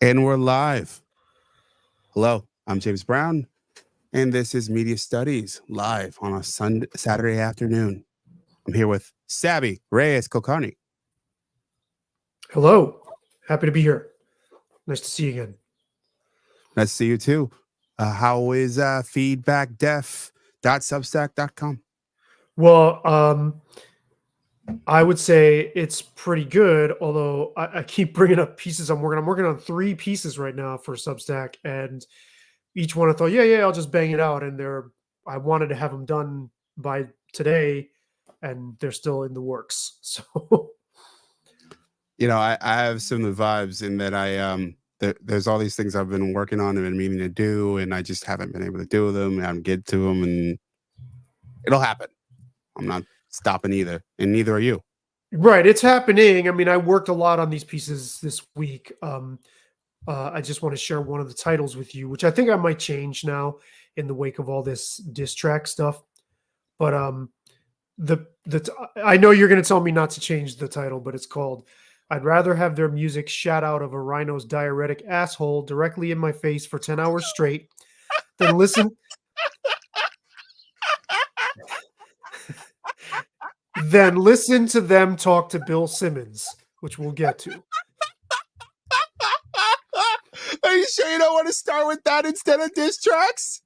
And we're live. Hello, I'm James Brown, and this is Media Studies live on a Saturday afternoon. I'm here with Sabby Reyes Kulkarni. Hello. Happy to be here. Nice to see you again. Nice to see you too. How is feedbackdef.substack.com? Well, I would say it's pretty good, although I keep bringing up pieces I'm working on. I'm working on 3 pieces right now for Substack, and each one I thought, yeah, I'll just bang it out, and I wanted to have them done by today, and they're still in the works. So I have similar vibes in that there's all these things I've been working on and been meaning to do, and I just haven't been able to do them. And I'm get to them, and it'll happen. I'm not stopping either, and neither are you. right, it's happening. I mean, I worked a lot on these pieces this week. I just want to share one of the titles with you, which I think I might change now in the wake of all this diss track stuff. But I know you're going to tell me not to change the title, but it's called "I'd rather have their music shat out of a rhino's diuretic asshole directly in my face for 10 hours straight than listen to them talk to Bill Simmons," which we'll get to. Are you sure you don't want to start with that instead of diss tracks?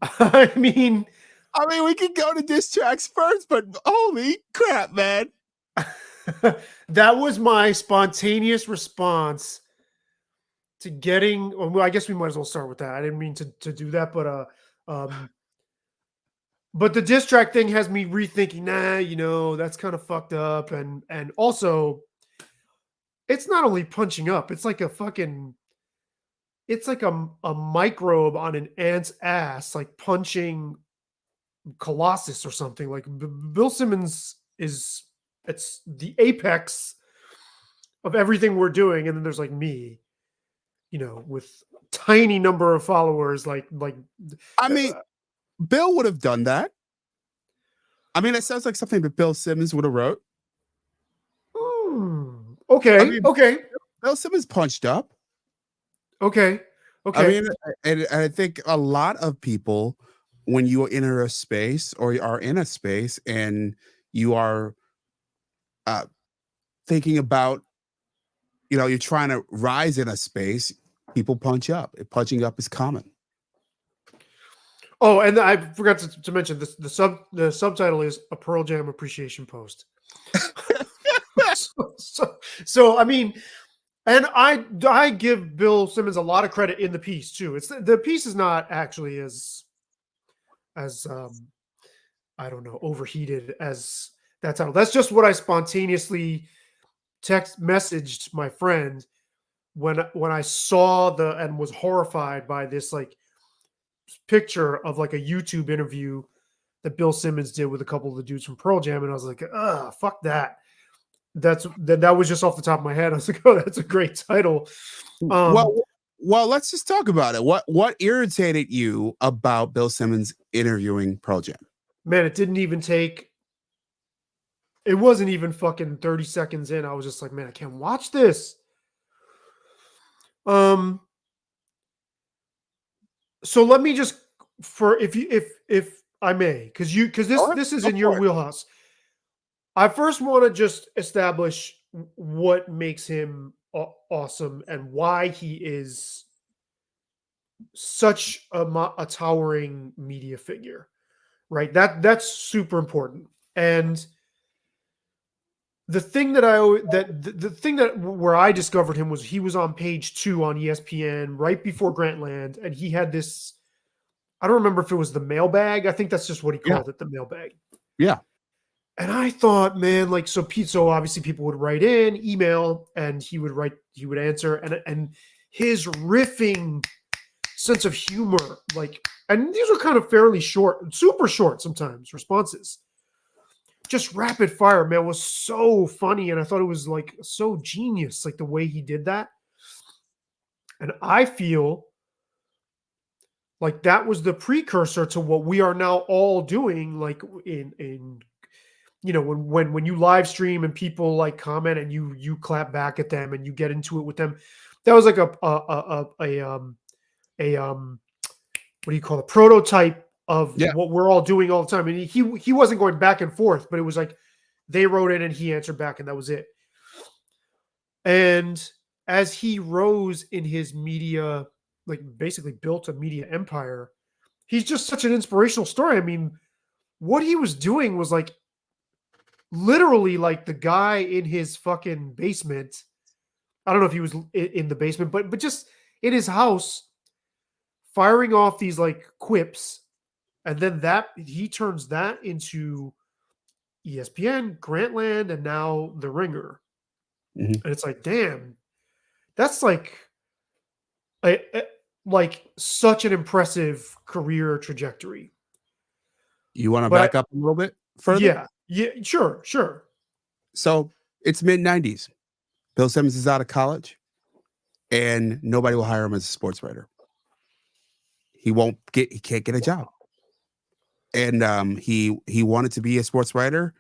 I mean, we could go to diss tracks first, but holy crap, man. that was my spontaneous response to getting. Well, I guess we might as well start with that. I didn't mean to do that, but the diss track thing has me rethinking. That's kind of fucked up, and also, it's not only punching up; it's like it's like a microbe on an ant's ass, like punching Colossus or something. Like Bill Simmons it's the apex of everything we're doing, and then there's like me, with tiny number of followers. Bill would have done that. It sounds like something that Bill Simmons would have wrote. Okay. Okay. Bill Simmons punched up. Okay. Okay. And I think a lot of people, when you enter a space or are in a space and you are thinking about, you're trying to rise in a space, people punch up. Punching up is common. Oh, and I forgot to mention this. The subtitle is "A Pearl Jam Appreciation Post." so I mean, and I give Bill Simmons a lot of credit in the piece too. It's the piece is not actually as I don't know, overheated as that title. That's just what I spontaneously text messaged my friend when I saw and was horrified by this like picture of like a YouTube interview that Bill Simmons did with a couple of the dudes from Pearl Jam, and I was like, fuck that. That was just off the top of my head. I was like, oh, that's a great title. Well, let's just talk about it. What irritated you about Bill Simmons interviewing Pearl Jam? Man, it wasn't even fucking 30 seconds in. I was just like, man, I can't watch this. So let me just, if I may, because this is in your wheelhouse. I first want to just establish what makes him awesome and why he is such a towering media figure, right? That's super important. And the thing where I discovered him was he was on Page 2 on ESPN right before Grantland, and he had this. I don't remember if it was the mailbag. I think that's just what he called it, the mailbag. Yeah. And I thought, man, like, so obviously people would write in, email, and he would answer, and his riffing sense of humor, like, and these were kind of fairly short, super short sometimes responses. Just rapid fire, man, was so funny, and I thought it was like so genius, like the way he did that. And I feel like that was the precursor to what we are now all doing, like in when you live stream and people like comment and you clap back at them and you get into it with them. That was like a what do you call it, prototype of Yeah. what we're all doing all the time. And he wasn't going back and forth, but it was like they wrote in and he answered back, and that was it. And as he rose in his media, like basically built a media empire, he's just such an inspirational story. I mean, what he was doing was like literally like the guy in his fucking basement. I don't know if he was in the basement, but just in his house, firing off these like quips, and then that he turns that into ESPN, Grantland, and now The Ringer. Mhm. And it's like, damn, that's like like such an impressive career trajectory. You want to But back up a little bit further? yeah, sure. So it's mid 90s. Bill Simmons is out of college and nobody will hire him as a sports writer. He can't get a job. And he wanted to be a sports writer,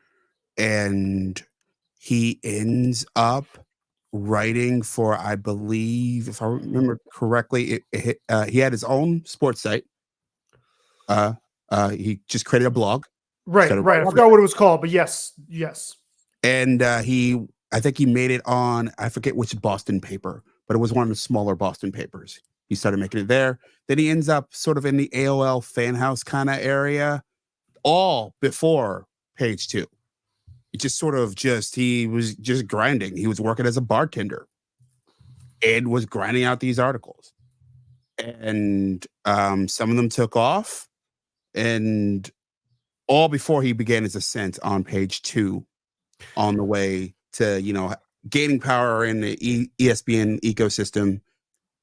and he ends up writing for, I believe, if I remember correctly, he had his own sports site. He just created a blog. Right. started I forgot what it was called, but yes. And I think he made it on, I forget which Boston paper, but it was one of the smaller Boston papers. He started making it there. Then he ends up sort of in the AOL fan house kind of area, all before Page Two. It just sort of he was just grinding. He was working as a bartender and was grinding out these articles. And some of them took off, and all before he began his ascent on Page Two, on the way to gaining power in the ESPN ecosystem,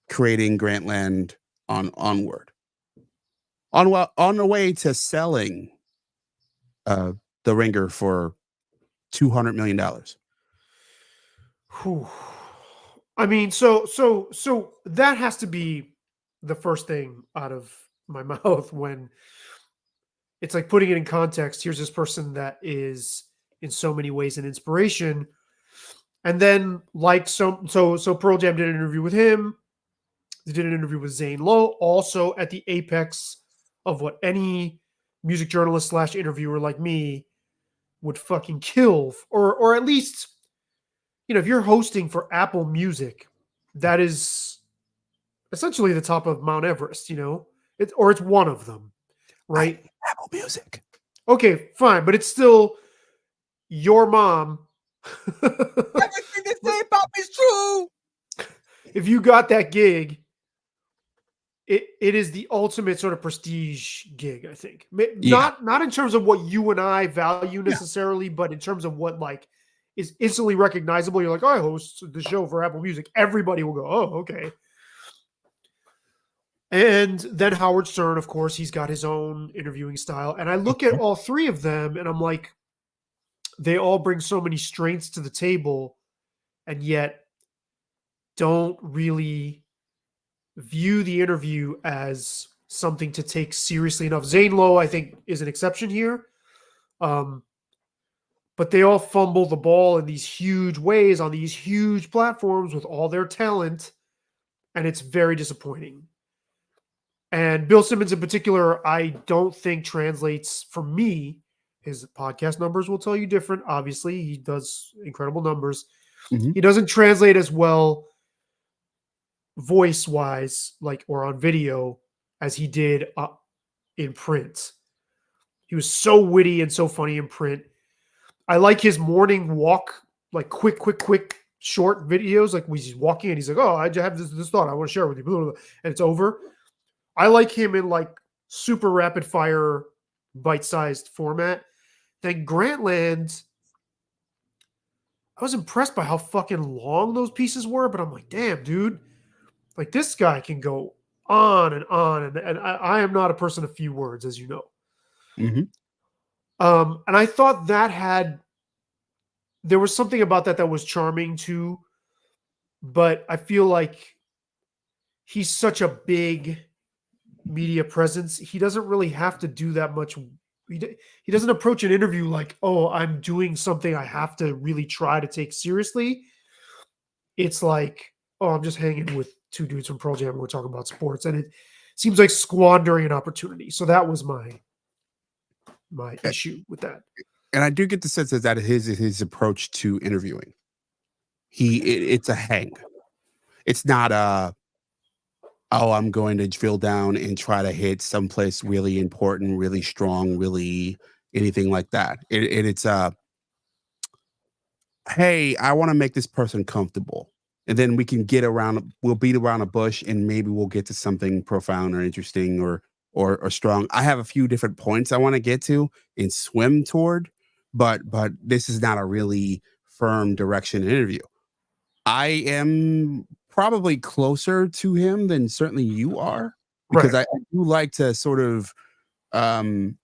creating Grantland onward, on the way to selling The Ringer for $200 million. Whew. I mean, so that has to be the first thing out of my mouth when it's like putting it in context. Here's this person that is in so many ways an inspiration. And then like so Pearl Jam did an interview with him. They did an interview with Zane Lowe, also at the apex of what any music journalist / interviewer like me would fucking kill, or at least, if you're hosting for Apple Music, that is essentially the top of Mount Everest, it's one of them, right? Apple Music. Okay, fine, but it's still your mom. Everything they say about me is true. If you got that gig, it is the ultimate sort of prestige gig, I think. Not in terms of what you and I value necessarily, but in terms of what like is instantly recognizable. You're like, oh, I host the show for Apple Music. Everybody will go, oh, okay. And then Howard Stern, of course, he's got his own interviewing style. And I look at all three of them and I'm like, they all bring so many strengths to the table and yet don't really view the interview as something to take seriously enough. Zane Lowe, I think, is an exception here. But they all fumble the ball in these huge ways on these huge platforms with all their talent, and it's very disappointing. And Bill Simmons in particular, I don't think translates for me. His podcast numbers will tell you different. Obviously, he does incredible numbers. Mm-hmm. He doesn't translate as well voice-wise, like, or on video, as he did in print. He was so witty and so funny in print. I like his morning walk, like quick, short videos. Like he's walking and he's like, "Oh, I just have this thought I want to share with you," and it's over. I like him in like super rapid fire, bite-sized format. Then Grantland, I was impressed by how fucking long those pieces were, but I'm like, damn, dude. Like this guy can go on and on, and I am not a person of few words, as you know. Mm-hmm. And I thought there was something about that was charming too, but I feel like he's such a big media presence. He doesn't really have to do that much He doesn't approach an interview like, oh, I'm doing something I have to really try to take seriously. It's like, oh, I'm just hanging with two dudes from Pearl Jam and we're talking about sports, and it seems like squandering an opportunity. So that was my A- issue with that. And I do get the sense that that is his approach to interviewing. It's a hang. It's not a, oh, I'm going to drill down and try to hit someplace really important, really strong, really anything like that. It's a, hey, I want to make this person comfortable. And then we can get around, we'll beat around a bush and maybe we'll get to something profound or interesting or strong. I have a few different points I want to get to and swim toward, but this is not a really firm direction interview. I am probably closer to him than certainly you are because Right. I do like to sort of um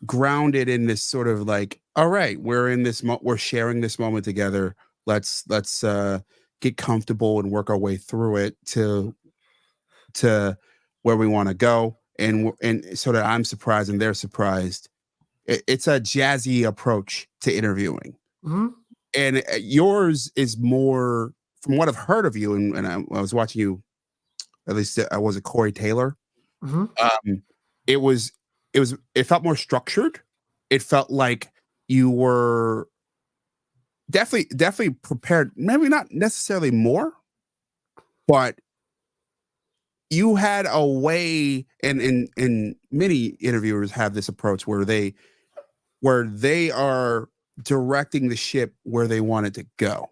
grounded in this sort of like, all right, we're in this we're sharing this moment together. Let's get comfortable and work our way through it to where we want to go, and so that I'm surprised and they're surprised. It's a jazzy approach to interviewing, Mhm. and yours is more, from what I've heard of you, and I was watching you, at least I was a Corey Taylor. Mhm. Um, it was it felt more structured. It felt like you were definitely prepared. Maybe not necessarily more, but you had a way, and many interviewers have this approach where they are directing the ship where they want it to go.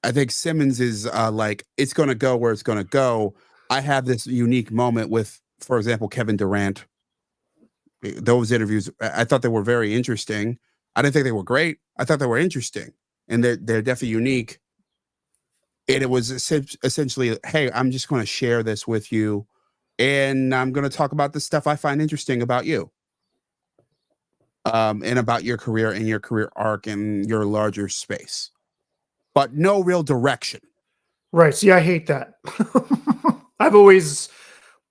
I think Simmons is like, it's going to go where it's going to go. I have this unique moment with, for example, Kevin Durant. Those interviews, I thought they were very interesting. I didn't think they were great. I thought they were interesting, and they're definitely unique. And it was essentially, hey, I'm just going to share this with you, and I'm going to talk about the stuff I find interesting about you, and about your career and your career arc and your larger space, but no real direction. Right. See, I hate that. I've always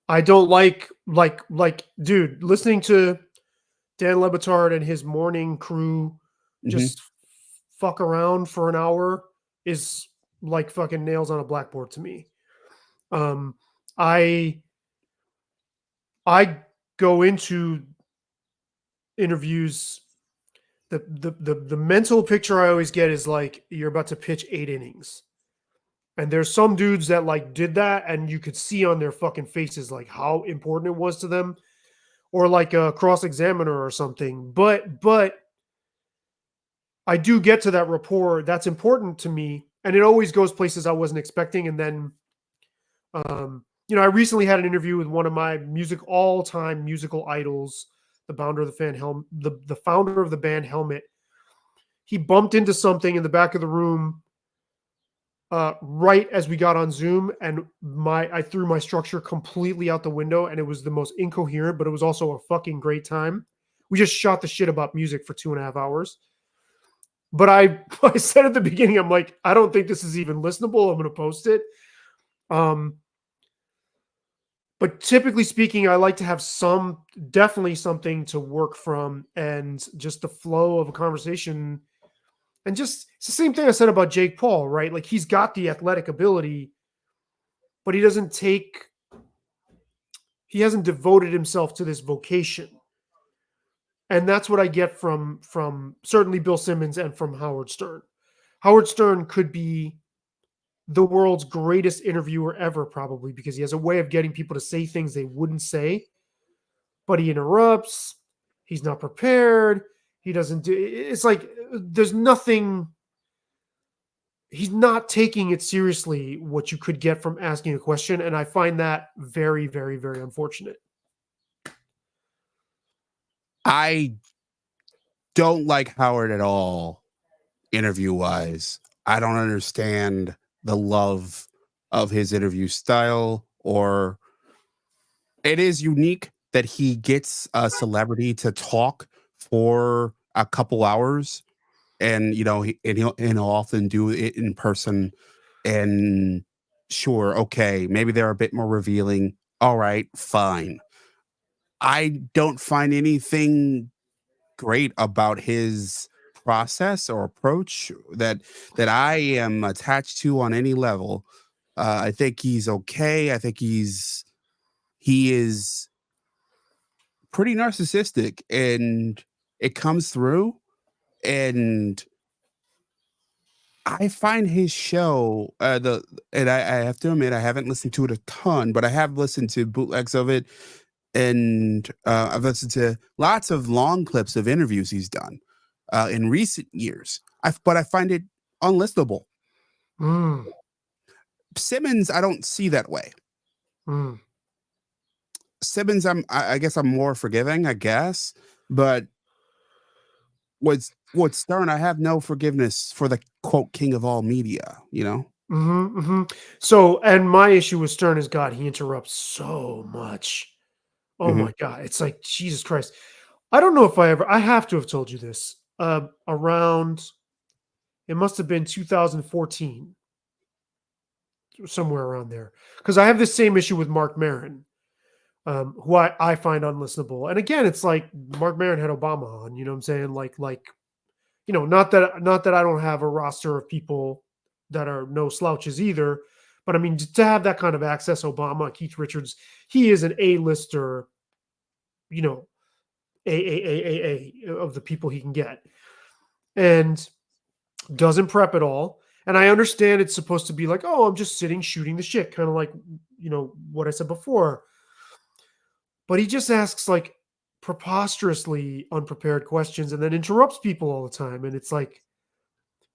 I don't like dude, listening to Dan Lebitard and his morning crew Hmm. just fuck around for an hour is like fucking nails on a blackboard to me. Um, I I go into interviews. The mental picture I always get is like you're about to pitch 8 innings. And there's some dudes that like did that, and you could see on their fucking faces like how important it was to them, or like a cross examiner or something. But I do get to that rapport that's important to me, and it always goes places I wasn't expecting. And then, I recently had an interview with one of my all time musical idols, the founder of the founder of the band Helmet. He bumped into something in the back of the room right as we got on Zoom, and I threw my structure completely out the window, and it was the most incoherent, but it was also a fucking great time. We just shot the shit about music for 2.5 hours. But I said at the beginning, I'm like, I don't think this is even listenable. I'm going to post it. Um, but typically speaking, I like to have definitely something to work from, and just the flow of a conversation. And just it's the same thing I said about Jake Paul, right? Like he's got the athletic ability, but he hasn't devoted himself to this vocation. And that's what I get from certainly Bill Simmons and from Howard Stern. Howard Stern could be the world's greatest interviewer ever, probably, because he has a way of getting people to say things they wouldn't say, but he interrupts. He's not prepared. He doesn't do it's like there's nothing. He's not taking it seriously, what you could get from asking a question. And I find that very, very, very unfortunate. I don't like Howard at all, interview wise. I don't understand the love of his interview style, or it is unique that he gets a celebrity to talk for a couple hours, and he'll often do it in person, and sure, okay, maybe they're a bit more revealing. All right, fine. I don't find anything great about his process or approach that I am attached to on any level. I think he's okay. I think he is pretty narcissistic, and it comes through. And I find his show, and I have to admit I haven't listened to it a ton, but I have listened to bootlegs of it, and I've listened to lots of long clips of interviews he's done in recent years. But I find it unlistenable. Mm, Simmons, I don't see that way. mm. Simmons, I guess I'm more forgiving, I guess, but with Stern, I have no forgiveness for the quote king of all media. You know. So, and my issue with Stern is God, he interrupts so much. Oh Hmm. my God. It's like, Jesus Christ. I don't know if I have to have told you this. Around, it must have been 2014, somewhere around there. Because I have the same issue with Mark Maron, who I find unlistenable. And again, it's like Mark Maron had Obama on, you know what I'm saying? Not that I don't have a roster of people that are no slouches either, but I mean to have that kind of access, Obama, Keith Richards, he is an A-lister, you know, a of the people he can get, and doesn't prep at all. And I understand it's supposed to be like, oh, I'm just sitting shooting the shit, kind of like what I said before. But he just asks like preposterously unprepared questions and then interrupts people all the time, and it's like,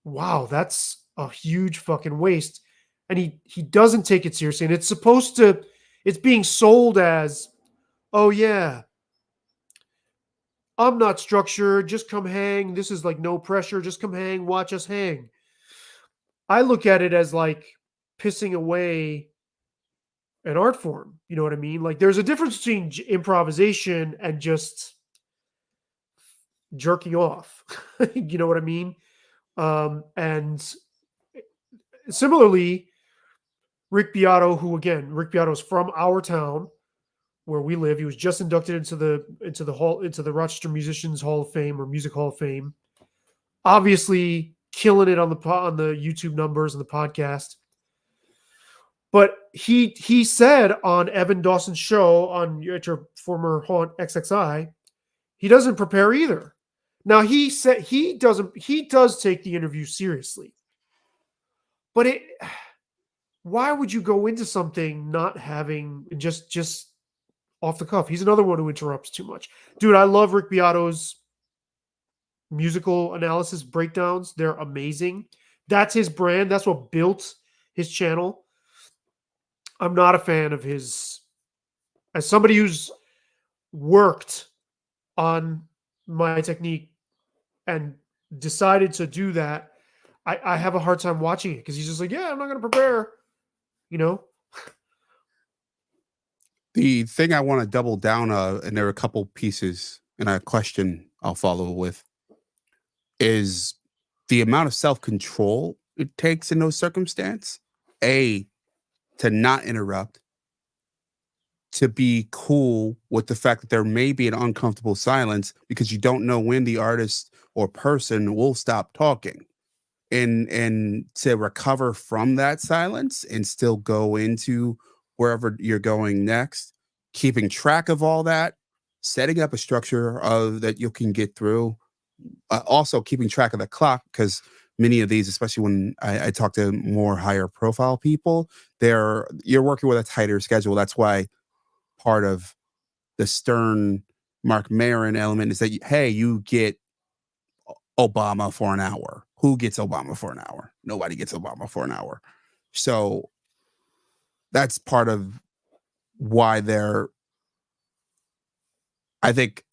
wow, that's a huge fucking waste. And he doesn't take it seriously. And it's being sold as, oh yeah, I'm not structured, just come hang. This is like no pressure, just come hang, watch us hang. I look at it as like pissing away an art form. You know what I mean? Like there's a difference between improvisation and just jerking off. You know what I mean? And similarly, Rick Beato, Rick Beato is from our town where we live. He was just inducted into the Rochester Musicians Hall of Fame or Music Hall of Fame. Obviously, killing it on the YouTube numbers and the podcast. But he said on Evan Dawson's show on your former haunt XXI, he doesn't prepare either. Now he said he does take the interview seriously, but why would you go into something not having just off the cuff? He's another one who interrupts too much. Dude, I love Rick Beato's musical analysis breakdowns. They're amazing. That's his brand. That's what built his channel. I'm not a fan of his, as somebody who's worked on my technique and decided to do that. I have a hard time watching it because he's just like, yeah, I'm not going to prepare, you know? The thing I want to double down, and there are a couple pieces and a question I'll follow with, is the amount of self control it takes in those circumstances. A, to not interrupt, to be cool with the fact that there may be an uncomfortable silence because you don't know when the artist or person will stop talking. And to recover from that silence and still go into wherever you're going next, keeping track of all that, setting up a structure of that you can get through, also keeping track of the clock, because many of these, especially when I talk to more higher profile people, you're working with a tighter schedule. That's why part of the Stern Mark Maron element is that hey, you get Obama for an hour. Who gets Obama for an hour? Nobody gets Obama for an hour. So that's part of why I think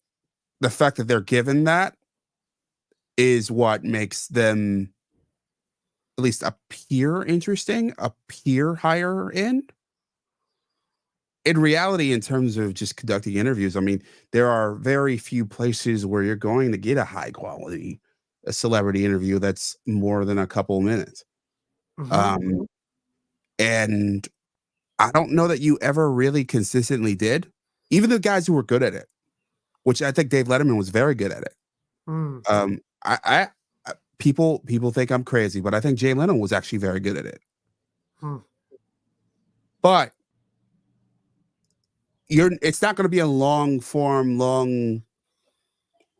the fact that they're given that is what makes them at least appear interesting, appear higher end. In reality, in terms of just conducting interviews, I mean, there are very few places where you're going to get a high quality a celebrity interview that's more than a couple minutes. Mhm. And I don't know that you ever really consistently did. even the guys who were good at it, which I think Dave Letterman was very good at it. Mm. People think I'm crazy, but I think Jay Leno was actually very good at it. Hmm. But it's not going to be a long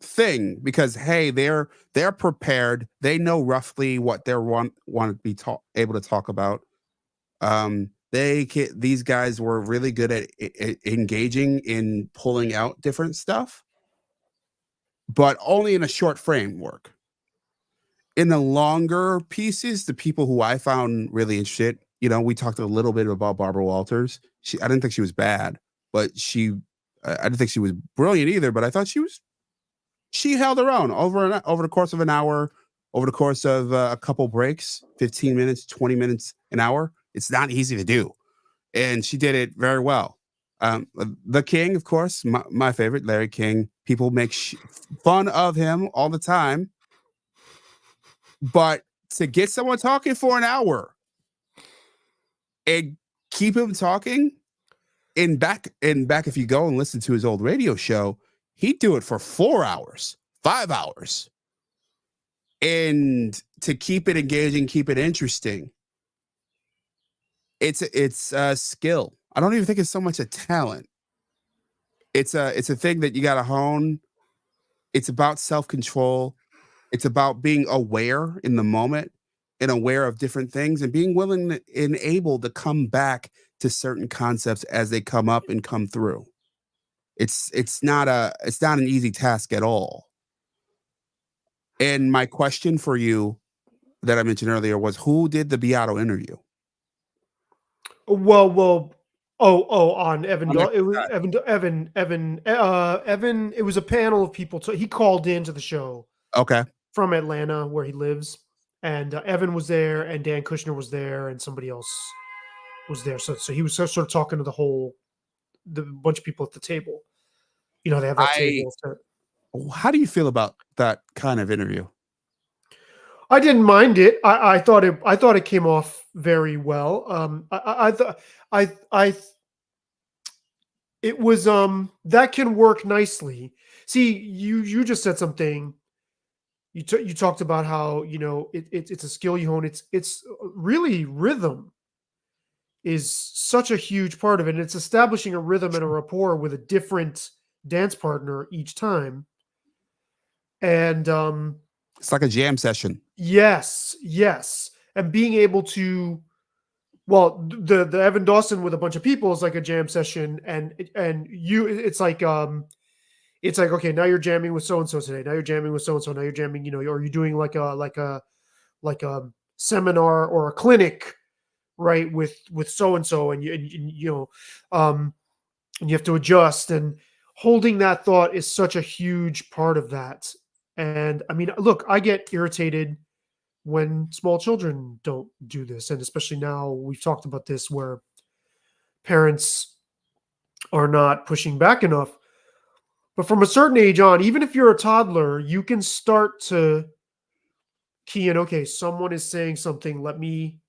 thing because hey, they're prepared. They know roughly what they want to be able to talk about. These guys were really good at engaging in pulling out different stuff, but only in a short framework. In the longer pieces, the people who I found really interested, we talked a little bit about Barbara Walters. I didn't think she was bad, but I didn't think she was brilliant either. But I thought she held her own over the course of an hour, over the course of a couple breaks, 15 minutes, 20 minutes, an hour. It's not easy to do, and she did it very well. The King, of course, my favorite, Larry King. People make fun of him all the time. But to get someone talking for an hour and keep him talking, and back, if you go and listen to his old radio show, he'd do it for 4 hours, 5 hours. And to keep it engaging, keep it interesting, it's a skill. I don't even think it's so much a talent. It's a thing that you got to hone. It's about self-control. It's about being aware in the moment and aware of different things and being willing and able to come back to certain concepts as they come up and come through. It's not an easy task at all. And my question for you that I mentioned earlier was, who did the Beato interview? Well. Oh, on Evan. On the- It was Evan. It was a panel of people. So he called into the show Okay. from Atlanta, where he lives, and Evan was there, and Dan Kushner was there, and somebody else was there. So he was sort of talking to the bunch of people at the table. They have that table. How do you feel about that kind of interview? I didn't mind it. I thought it came off very well. I thought it was that can work nicely. See, you just said something. You talked about how it's a skill you hone. It's really rhythm is such a huge part of it. And it's establishing a rhythm and a rapport with a different dance partner each time. And It's like a jam session. yes, and being able to, well, the Evan Dawson with a bunch of people is like a jam session, and it's like okay, now you're jamming with so and so today. Now you're jamming with so and so. Now you're jamming. Or you're doing like a seminar or a clinic, right? With so and so, and you have to adjust, and holding that thought is such a huge part of that. And I mean, look, I get irritated when small children don't do this, and especially now we've talked about this where parents are not pushing back enough. But from a certain age on, even if you're a toddler, you can start to key in, okay, someone is saying something, let me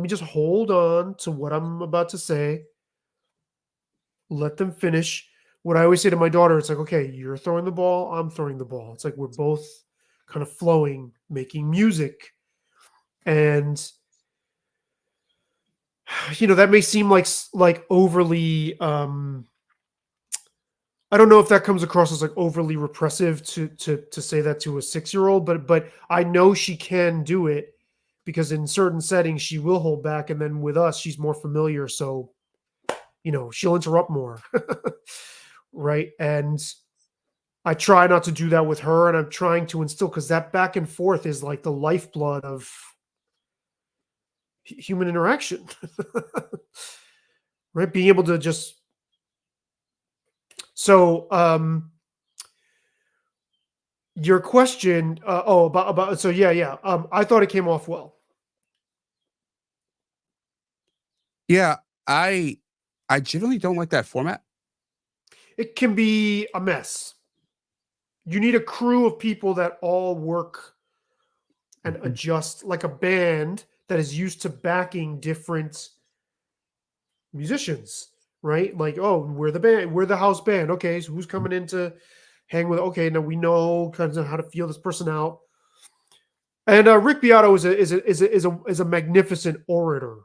just hold on to what I'm about to say. Let them finish. What I always say to my daughter, it's like, okay, you're throwing the ball, I'm throwing the ball. It's like we're both kind of flowing, making music. And that may seem like overly I don't know if that comes across as like overly repressive to say that to a 6-year-old, but I know she can do it because in certain settings she will hold back, and then with us she's more familiar, so she'll interrupt more. Right? And I try not to do that with her, and I'm trying to instill, because that back and forth is like the lifeblood of human interaction. Right? Being able to just your question about so yeah I thought it came off well. Yeah, I generally don't like that format. It can be a mess. You need a crew of people that all work and adjust, like a band that is used to backing different musicians, right? Like, oh, we're the band, we're the house band. Okay, so who's coming in to hang with? Okay, now we know kind of how to feel this person out. And Rick Beato is a magnificent orator.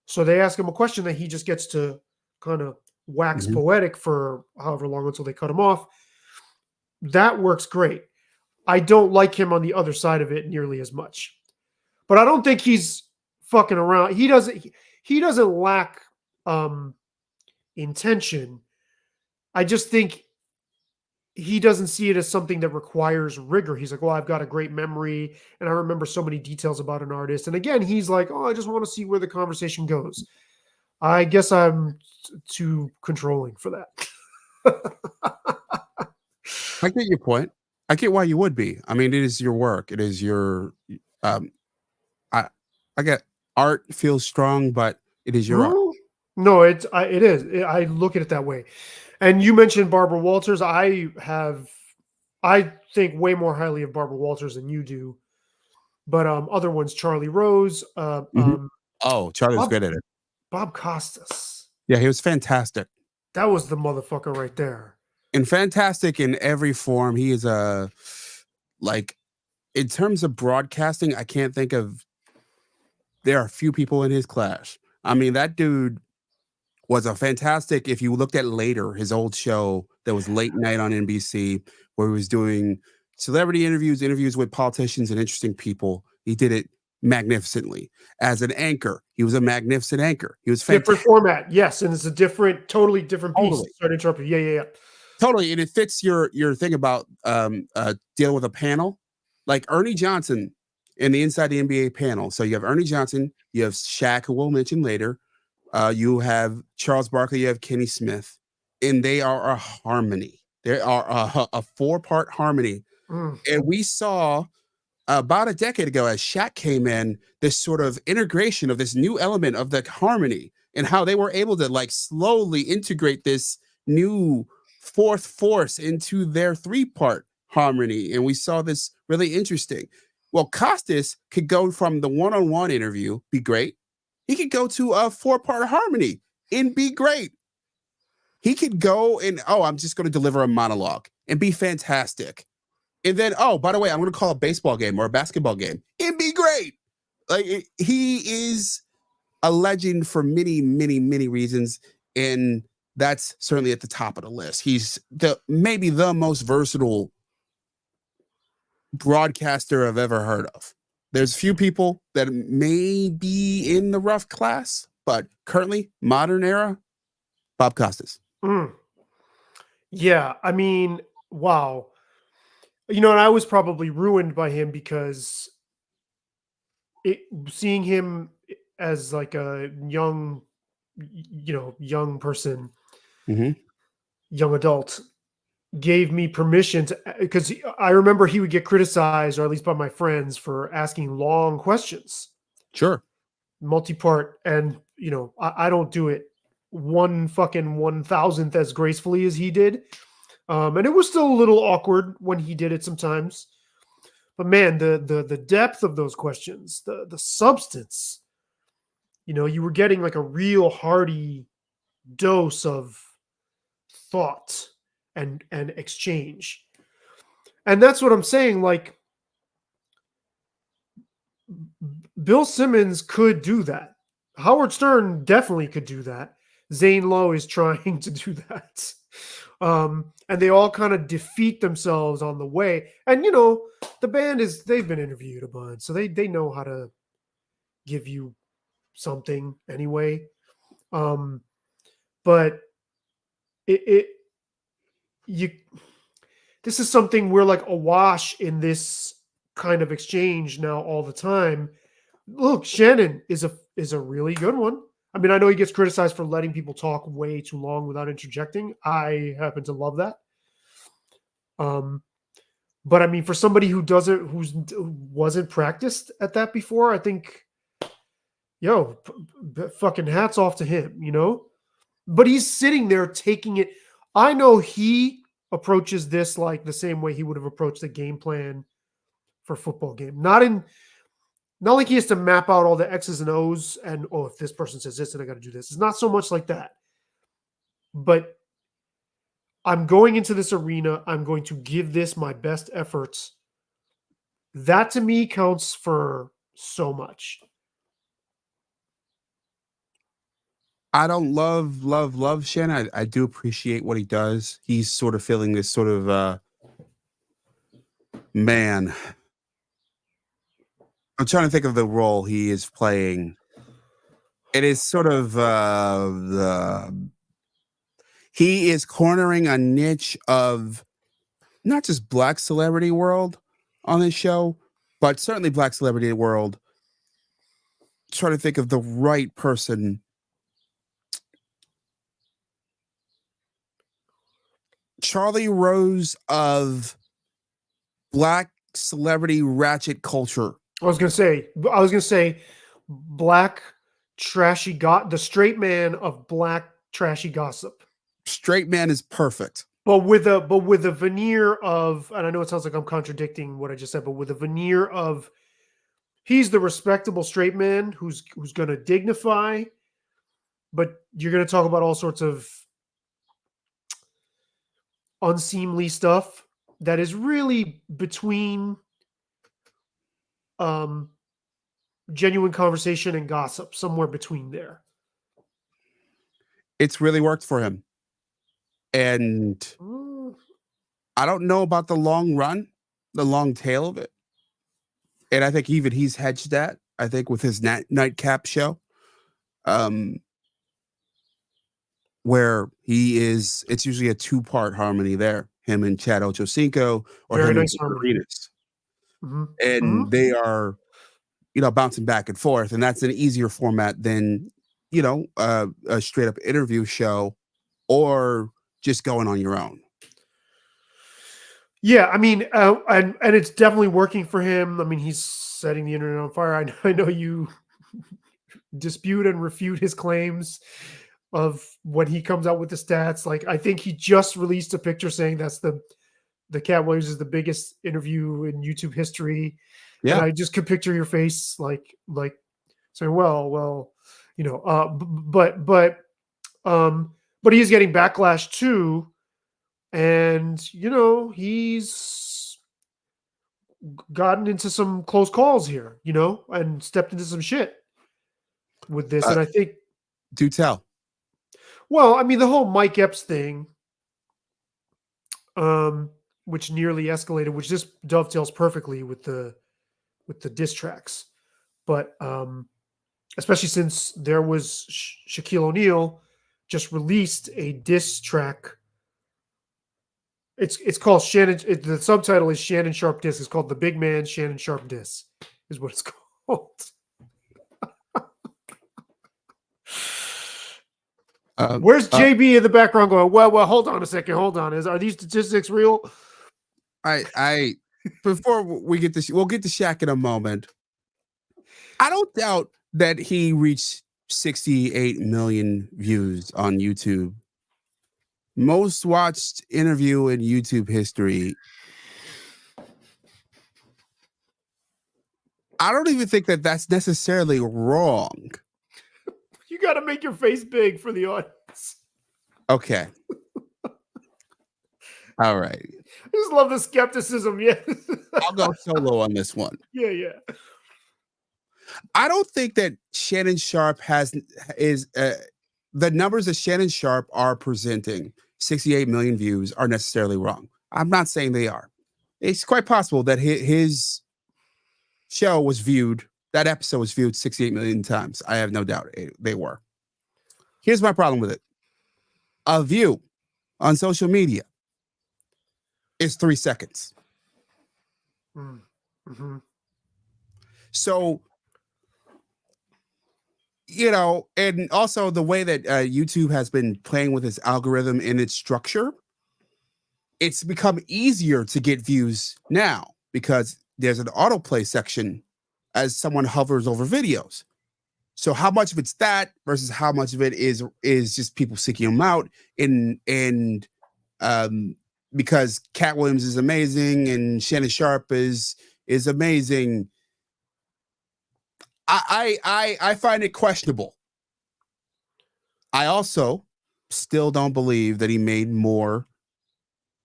So they ask him a question that he just gets to kind of wax Mhm. poetic for however long until they cut him off. That works great. I don't like him on the other side of it nearly as much. But I don't think he's fucking around. He doesn't lack um intention. I just think he doesn't see it as something that requires rigor. He's like, "Well, I've got a great memory and I remember so many details about an artist." And again, he's like, "Oh, I just want to see where the conversation goes." I guess I'm too controlling for that. I get your point. I get why you would be. I mean, it is your work. It is your um I I get art feels strong, but it is your art. Mm, no, it is. I look at it that way. And you mentioned Barbara Walters. I think way more highly of Barbara Walters than you do. But other ones, Charlie Rose, Mhm. Oh, Charlie was Bob good at it. Bob Costas. Yeah, he was fantastic. That was the motherfucker right there. And fantastic in every form. He is a like in terms of broadcasting, I can't think of there are a few people in his class. I mean, that dude was a fantastic. If you looked at later his old show that was late night on NBC, where he was doing celebrity interviews, interviews with politicians and interesting people, he did it magnificently. As an anchor, he was a magnificent anchor. He was Different fantastic. format, yes, and it's a totally different piece. Totally, Sorry to interrupt you. Yeah, yeah, yeah. totally, and it fits your thing about dealing with a panel, like Ernie Johnson in the Inside the NBA panel. So you have Ernie Johnson, you have Shaq, who we'll mention later. You have Charles Barkley, you have Kenny Smith, and they are a harmony. They are a four-part harmony. Mm, And we saw about a decade ago, as Shaq came in, this sort of integration of this new element of the harmony and how they were able to like slowly integrate this new fourth force into their three-part harmony. And we saw this really interesting. Well, Costas could go from the one-on-one interview, be great. He could go to a four-part harmony and be great. He could go and, oh, I'm just going to deliver a monologue and be fantastic. And then, oh, by the way, I'm going to call a baseball game or a basketball game and be great. He is a legend for many, many, many reasons. And that's certainly at the top of the list. He's maybe the most versatile broadcaster I've ever heard of. There's few people that may be in the rough class, but currently, modern era, Bob Costas. mm. Yeah, I mean, wow. You know, and I was probably ruined by him because seeing him as like a young person, Mhm. young adult, gave me permission to, because I remember he would get criticized, or at least by my friends, for asking long questions, Sure. multi-part, and I don't do it one fucking 1,000th as gracefully as he did. And it was still a little awkward when he did it sometimes. But man, the depth of those questions, the substance, you were getting like a real hearty dose of thought and exchange. And that's what I'm saying. Like, Bill Simmons could do that. Howard Stern definitely could do that. Zane Lowe is trying to do that. And they all kind of defeat themselves on the way. And the band they've been interviewed a bunch, so they know how to give you something anyway. But it you this is something we're like awash in this kind of exchange now all the time. Look, Shannon is a really good one. I mean, I know he gets criticized for letting people talk way too long without interjecting. I happen to love that. But I mean, for somebody who wasn't practiced at that before, I think, fucking hats off to him. But he's sitting there taking it. I know he approaches this like the same way he would have approached the game plan for a football game. Not like he has to map out all the X's and O's and, oh, if this person says this, then I got to do this. It's not so much like that. but I'm going into this arena. I'm going to give this my best efforts. That to me counts for so much. I don't love Shannon. I do appreciate what he does. He's sort of feeling this sort of man. I'm trying to think of the role he is playing. It is sort of he is cornering a niche of not just black celebrity world on this show, but certainly black celebrity world. Trying to think of the right person. Charlie Rose of black celebrity ratchet culture. I was gonna say, black trashy the straight man of black trashy gossip, Straight man is perfect. but with a veneer of, and I know it sounds like I'm contradicting what I just said, but with a veneer of, he's the respectable straight man who's gonna dignify, but you're gonna talk about all sorts of unseemly stuff that is really between genuine conversation and gossip, somewhere between there. It's really worked for him. And I don't know about the long run, the long tail of it. And I think even he's hedged that, I think, with his nightcap show. Where he is, it's usually a 2-part harmony there. Him and Chad Ochocinco, or Very him nice and harmony. Arenas. Mhm. And they are, bouncing back and forth. And that's an easier format than, a straight up interview show or just going on your own. Yeah, I mean, and it's definitely working for him. I mean, he's setting the internet on fire. I know you dispute and refute his claims of when he comes out with the stats. Like, I think he just released a picture saying that's the Cat Williams is the biggest interview in YouTube history. Yeah. And I just could picture your face like saying, well, but he's getting backlash too. And, he's gotten into some close calls here, and stepped into some shit with this. And I think, do tell. Well, I mean, the whole Mike Epps thing, which nearly escalated, which just dovetails perfectly with the diss tracks. But especially since there was Shaquille O'Neal just released a diss track. It's called Shannon. The subtitle is Shannon Sharpe Diss. It's called The Big Man Shannon Sharpe Diss, is what it's called. Where's JB in the background going, well, hold on a second. Hold on. Are these statistics real? I before we get to, we'll get to Shaq in a moment. I don't doubt that he reached 68 million views on YouTube. Most watched interview in YouTube history. I don't even think that that's necessarily wrong. You got to make your face big for the audience. Okay. All right. I just love the skepticism. Yeah. I'll go solo on this one. Yeah. I don't think that Shannon Sharpe is the numbers that Shannon Sharpe are presenting, 68 million views, are necessarily wrong. I'm not saying they are. It's quite possible that his show was viewed, that episode was viewed 68 million times. I have no doubt they were. Here's my problem with it. A view on social media is 3 seconds. Mm-hmm. So, and also the way that YouTube has been playing with its algorithm and its structure, it's become easier to get views now because there's an autoplay section as someone hovers over videos. So how much of it's that versus how much of it is just people seeking them out and because Cat Williams is amazing and Shannon Sharpe is amazing. I find it questionable. I also still don't believe that he made more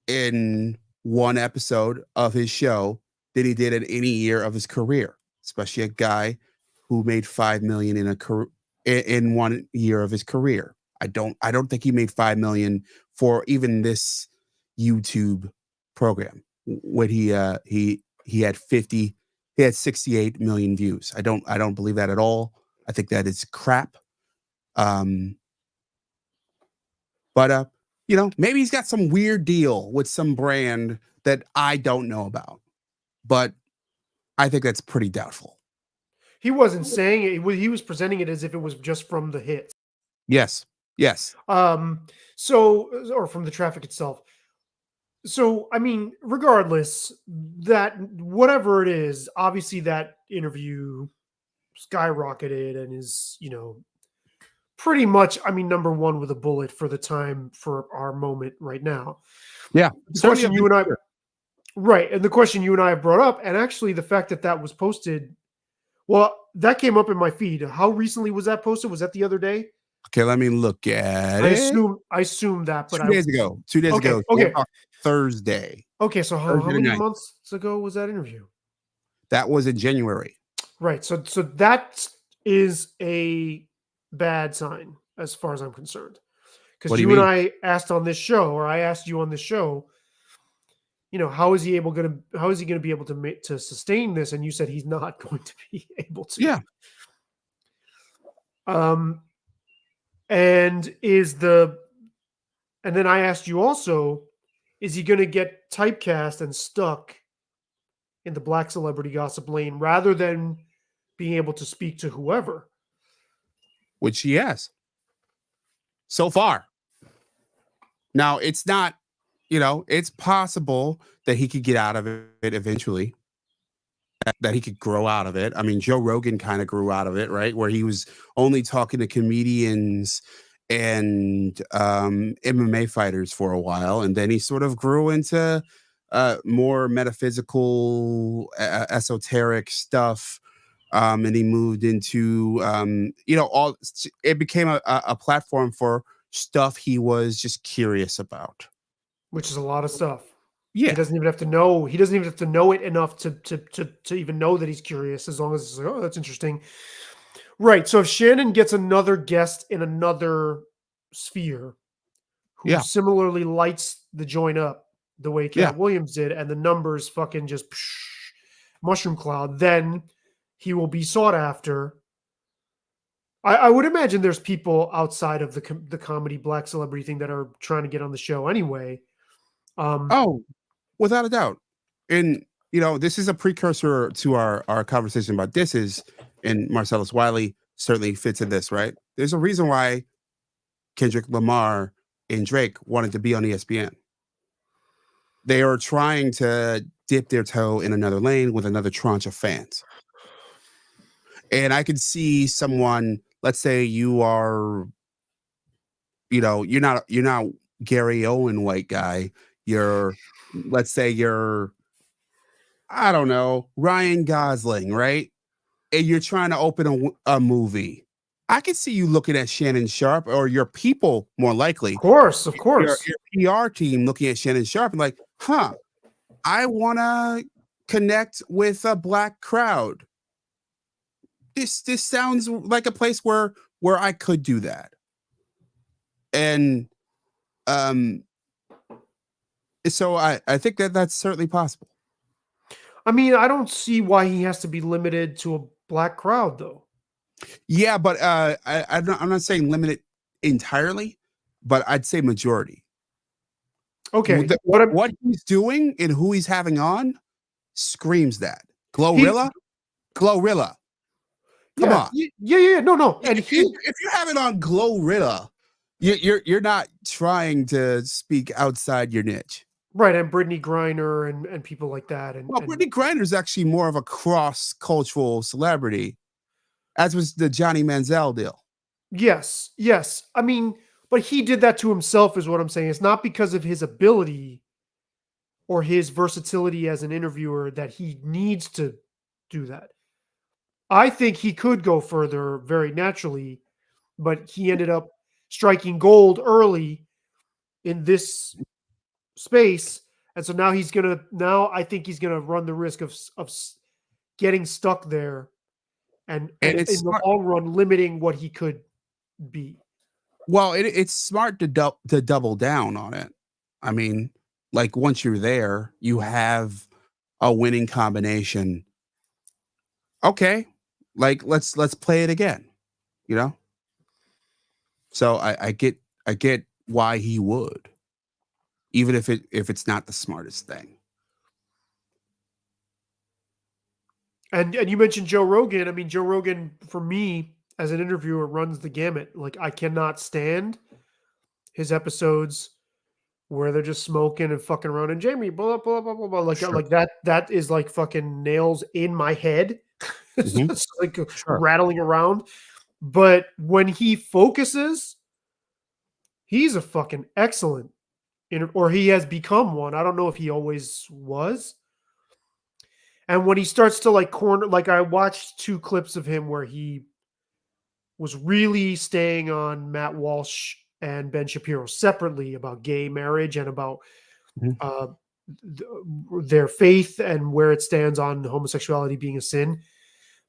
in one episode of his show than he did in any year of his career, especially a guy who made 5 million in 1 year of his career. I don't think he made 5 million for even this YouTube program when he had 68 million views. I don't believe that at all. I think that is crap. Um but maybe he's got some weird deal with some brand that I don't know about. But I think that's pretty doubtful. He wasn't saying it. He was presenting it as if it was just from the hits. Yes. Yes. Or from the traffic itself. So, I mean, regardless, that whatever it is, obviously that interview skyrocketed and is, pretty much, I mean, number one with a bullet for the time for our moment right now. Yeah. The question you and I, right, and the question you and I have brought up, and actually the fact that that was posted, well, that came up in my feed. How recently was that posted? Was that the other day? Okay, let me look at I it. assume that, but 2 days ago. 2 days Okay, ago. okay. Thursday. Okay, so how Thursday many night. months ago was that interview? That was in January. Right. So that is a bad sign as far as I'm concerned. What Because do you you and mean? I asked on this show, or I asked you on this show, how is he gonna be able to sustain this? And you said he's not going to be able to. Yeah. Um, and is the and then I asked you also, is he gonna get typecast and stuck in the black celebrity gossip lane rather than being able to speak to whoever? Which he has so far. Now, it's not, it's possible that he could get out of it eventually, that he could grow out of it. I mean, Joe Rogan kind of grew out of it, right? Where he was only talking to comedians and MMA fighters for a while. And then he sort of grew into more metaphysical, esoteric stuff. And he moved into, it became a platform for stuff he was just curious about. Which is a lot of stuff. Yeah. He doesn't even have to know. He doesn't even have to know it enough to even know that he's curious. As long as it's like, oh, that's interesting, right? So if Shannon gets another guest in another sphere who Yeah. similarly lights the joint up the way Cat Yeah. Williams did, and the numbers fucking just mushroom cloud, then he will be sought after. I would imagine there's people outside of the comedy black celebrity thing that are trying to get on the show anyway. Oh, without a doubt. And this is a precursor to our conversation about disses, and Marcellus Wiley certainly fits in this, right? There's a reason why Kendrick Lamar and Drake wanted to be on ESPN. They are trying to dip their toe in another lane with another tranche of fans. And I could see someone, let's say you are, you're not Gary Owen white guy. Let's say you're, I don't know, Ryan Gosling, right? And you're trying to open a movie. I could see you looking at Shannon Sharpe, or your people, more likely. Of course. Your PR team looking at Shannon Sharpe and like, I want to connect with a black crowd. This sounds like a place where I could do that. And so I think that's certainly possible. I mean, I don't see why he has to be limited to a black crowd, though. Yeah, but I'm not saying limited entirely, but I'd say majority. Okay, What he's doing and who he's having on screams that. Glorilla. Come on. Yeah. No. And if you're having on Glorilla, you're not trying to speak outside your niche. Right, and Brittany Griner and people like that. Brittany Griner is actually more of a cross-cultural celebrity, as was the Johnny Manziel deal. Yes. I mean, but he did that to himself, is what I'm saying. It's not because of his ability or his versatility as an interviewer that he needs to do that. I think he could go further very naturally, but he ended up striking gold early in this space. And so now I think he's gonna run the risk of getting stuck there, and And in it's the smart. long run limiting what he could be. Well, it's smart to double down on it. I mean, like once you're there, you have a winning combination. Okay, like let's play it again. You know. So I get why he would, even if it's not the smartest thing. And you mentioned Joe Rogan. I mean, Joe Rogan for me as an interviewer runs the gamut. Like I cannot stand his episodes where they're just smoking and fucking around. And Jamie, blah blah blah blah blah. Sure. Like that. That is like fucking nails in my head. It's Mhm. just like Sure. rattling around. But when he focuses, he's a fucking excellent, or he has become one. I don't know if he always was. And when he starts to like corner, like I watched 2 clips of him where he was really staying on Matt Walsh and Ben Shapiro separately about gay marriage and about Mhm. uh, their faith and where it stands on homosexuality being a sin.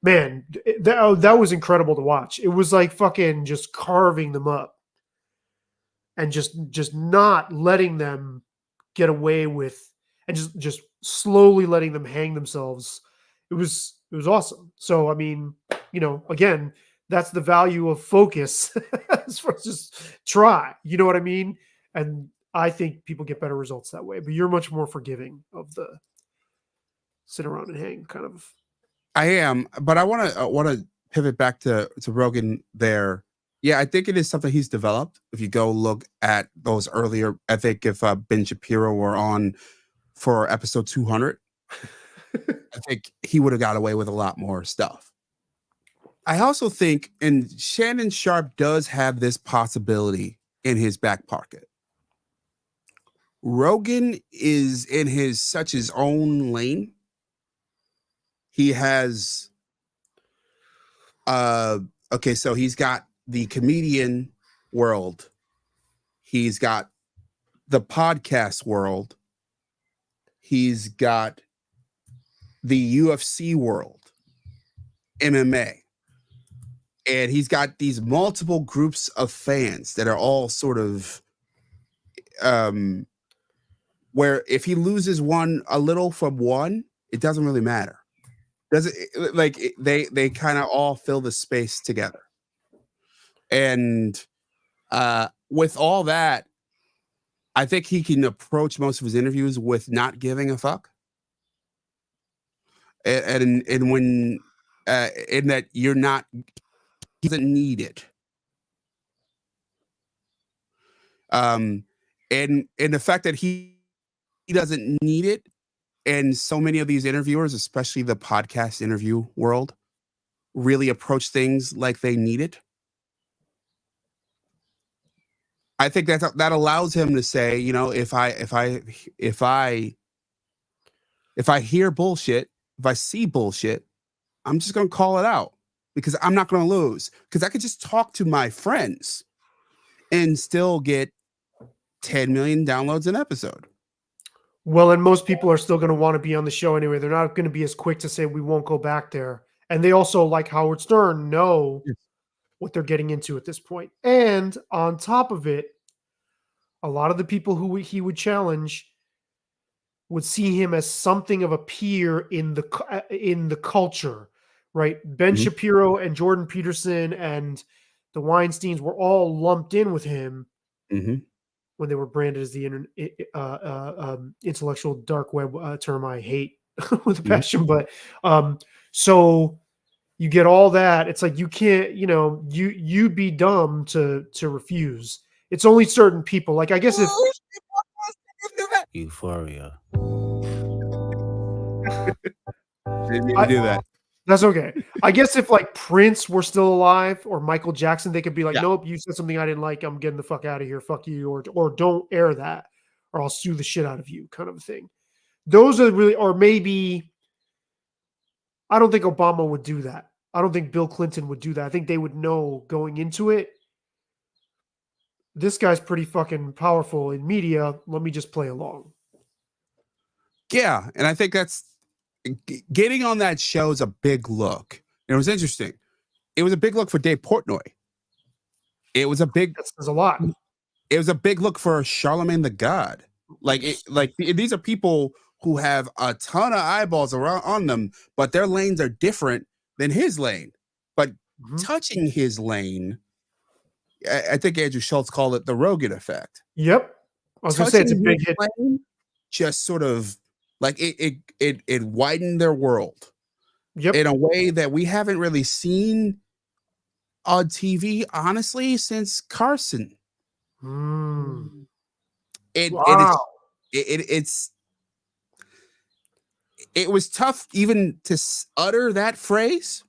Man, that was incredible to watch. It was like fucking just carving them up and just not letting them get away with, and just slowly letting them hang themselves. It was awesome. So I mean, again, that's the value of focus as far as just try. You know what I mean? And I think people get better results that way. But you're much more forgiving of the sit around and hang kind of. I am, but I want to pivot back to Rogan there. Yeah, I think it is something he's developed. If you go look at those earlier, I think if Ben Shapiro were on for episode 200, I think he would have got away with a lot more stuff. I also think, and Shannon Sharp does have this possibility in his back pocket. Rogan is in his own lane. He has uh okay, so he's got the comedian world. He's got the podcast world. He's got the UFC world, MMA. And he's got these multiple groups of fans that are all sort of um where if he loses one a little from one, it doesn't really matter. Does it like they kind of all fill the space together. And with all that, I think he can approach most of his interviews with not giving a fuck. And when in that you're not, he doesn't need it. Um and the fact that he doesn't need it, and so many of these interviewers, especially the podcast interview world, really approach things like they need it. I think that allows him to say, if I hear bullshit, if I see bullshit, I'm just going to call it out because I'm not going to lose, because I could just talk to my friends and still get 10 million downloads an episode. Well, and most people are still going to want to be on the show anyway. They're not going to be as quick to say we won't go back there. And they also, like Howard Stern, know Yes. what they're getting into at this point. And on top of it, a lot of the people who he would challenge would see him as something of a peer in the culture, right? Ben Mhm. Shapiro and Jordan Peterson and the Weinsteins were all lumped in with him Mhm. when they were branded as the intellectual dark web term I hate with a Mhm. passion. But so you get all that. It's like you can't, you'd be dumb to refuse. It's only certain people. Like I guess if Euphoria. Didn't mean to do that. that's okay. I guess if like Prince were still alive or Michael Jackson, they could be like, Yeah. nope, you said something I didn't like. I'm getting the fuck out of here. Fuck you. Or don't air that or I'll sue the shit out of you kind of a thing. Those are really, or maybe, I don't think Obama would do that. I don't think Bill Clinton would do that. I think they would know going into it this guy's pretty fucking powerful in media. Let me just play along. Yeah, and I think that's getting on that show is a big look. It was interesting. It was a big look for Dave Portnoy. It was a big That says a lot. it was a big look for Charlemagne the God. These are people who have a ton of eyeballs around on them, but their lanes are different than his lane. But Mhm. touching his lane, I think Andrew Schultz called it the Rogan effect. Yep. I was going to say it's a Touching big his hit. lane just sort of like it widened their world Yep. in a way that we haven't really seen on TV, honestly, since Carson. Mm. It Wow. it's it was tough even to utter that phrase,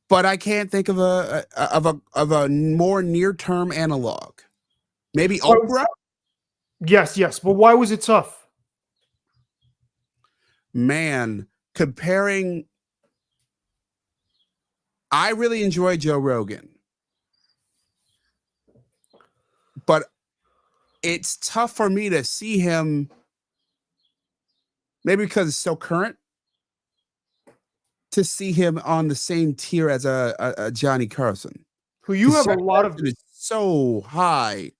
but I can't think of a more near term analog. Maybe Well, Oprah. yes. But why was it tough? Man, comparing. I really enjoy Joe Rogan, but it's tough for me to see him. Maybe because it's so current, to see him on the same tier as a Johnny Carson. Who you Because have a Johnny lot of Carson is so high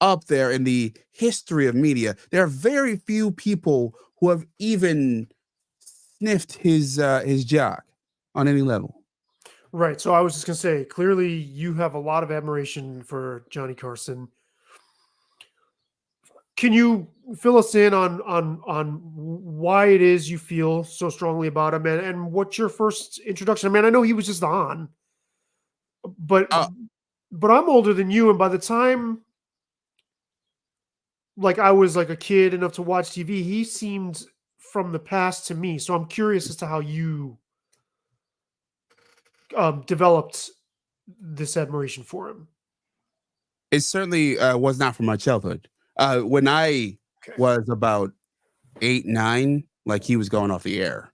up there in the history of media. There are very few people who have even sniffed his jock on any level. right. So I was just going to say, clearly you have a lot of admiration for Johnny Carson. Can you fill us in on why it is you feel so strongly about him, and what's your first introduction? I mean, I know he was just on, but Uh, but I'm older than you, and by the time like I was like a kid enough to watch TV, he seemed from the past to me. So I'm curious as to how you developed this admiration for him. it certainly was not from my childhood. When I Okay. was about 8, 9, like he was going off the air,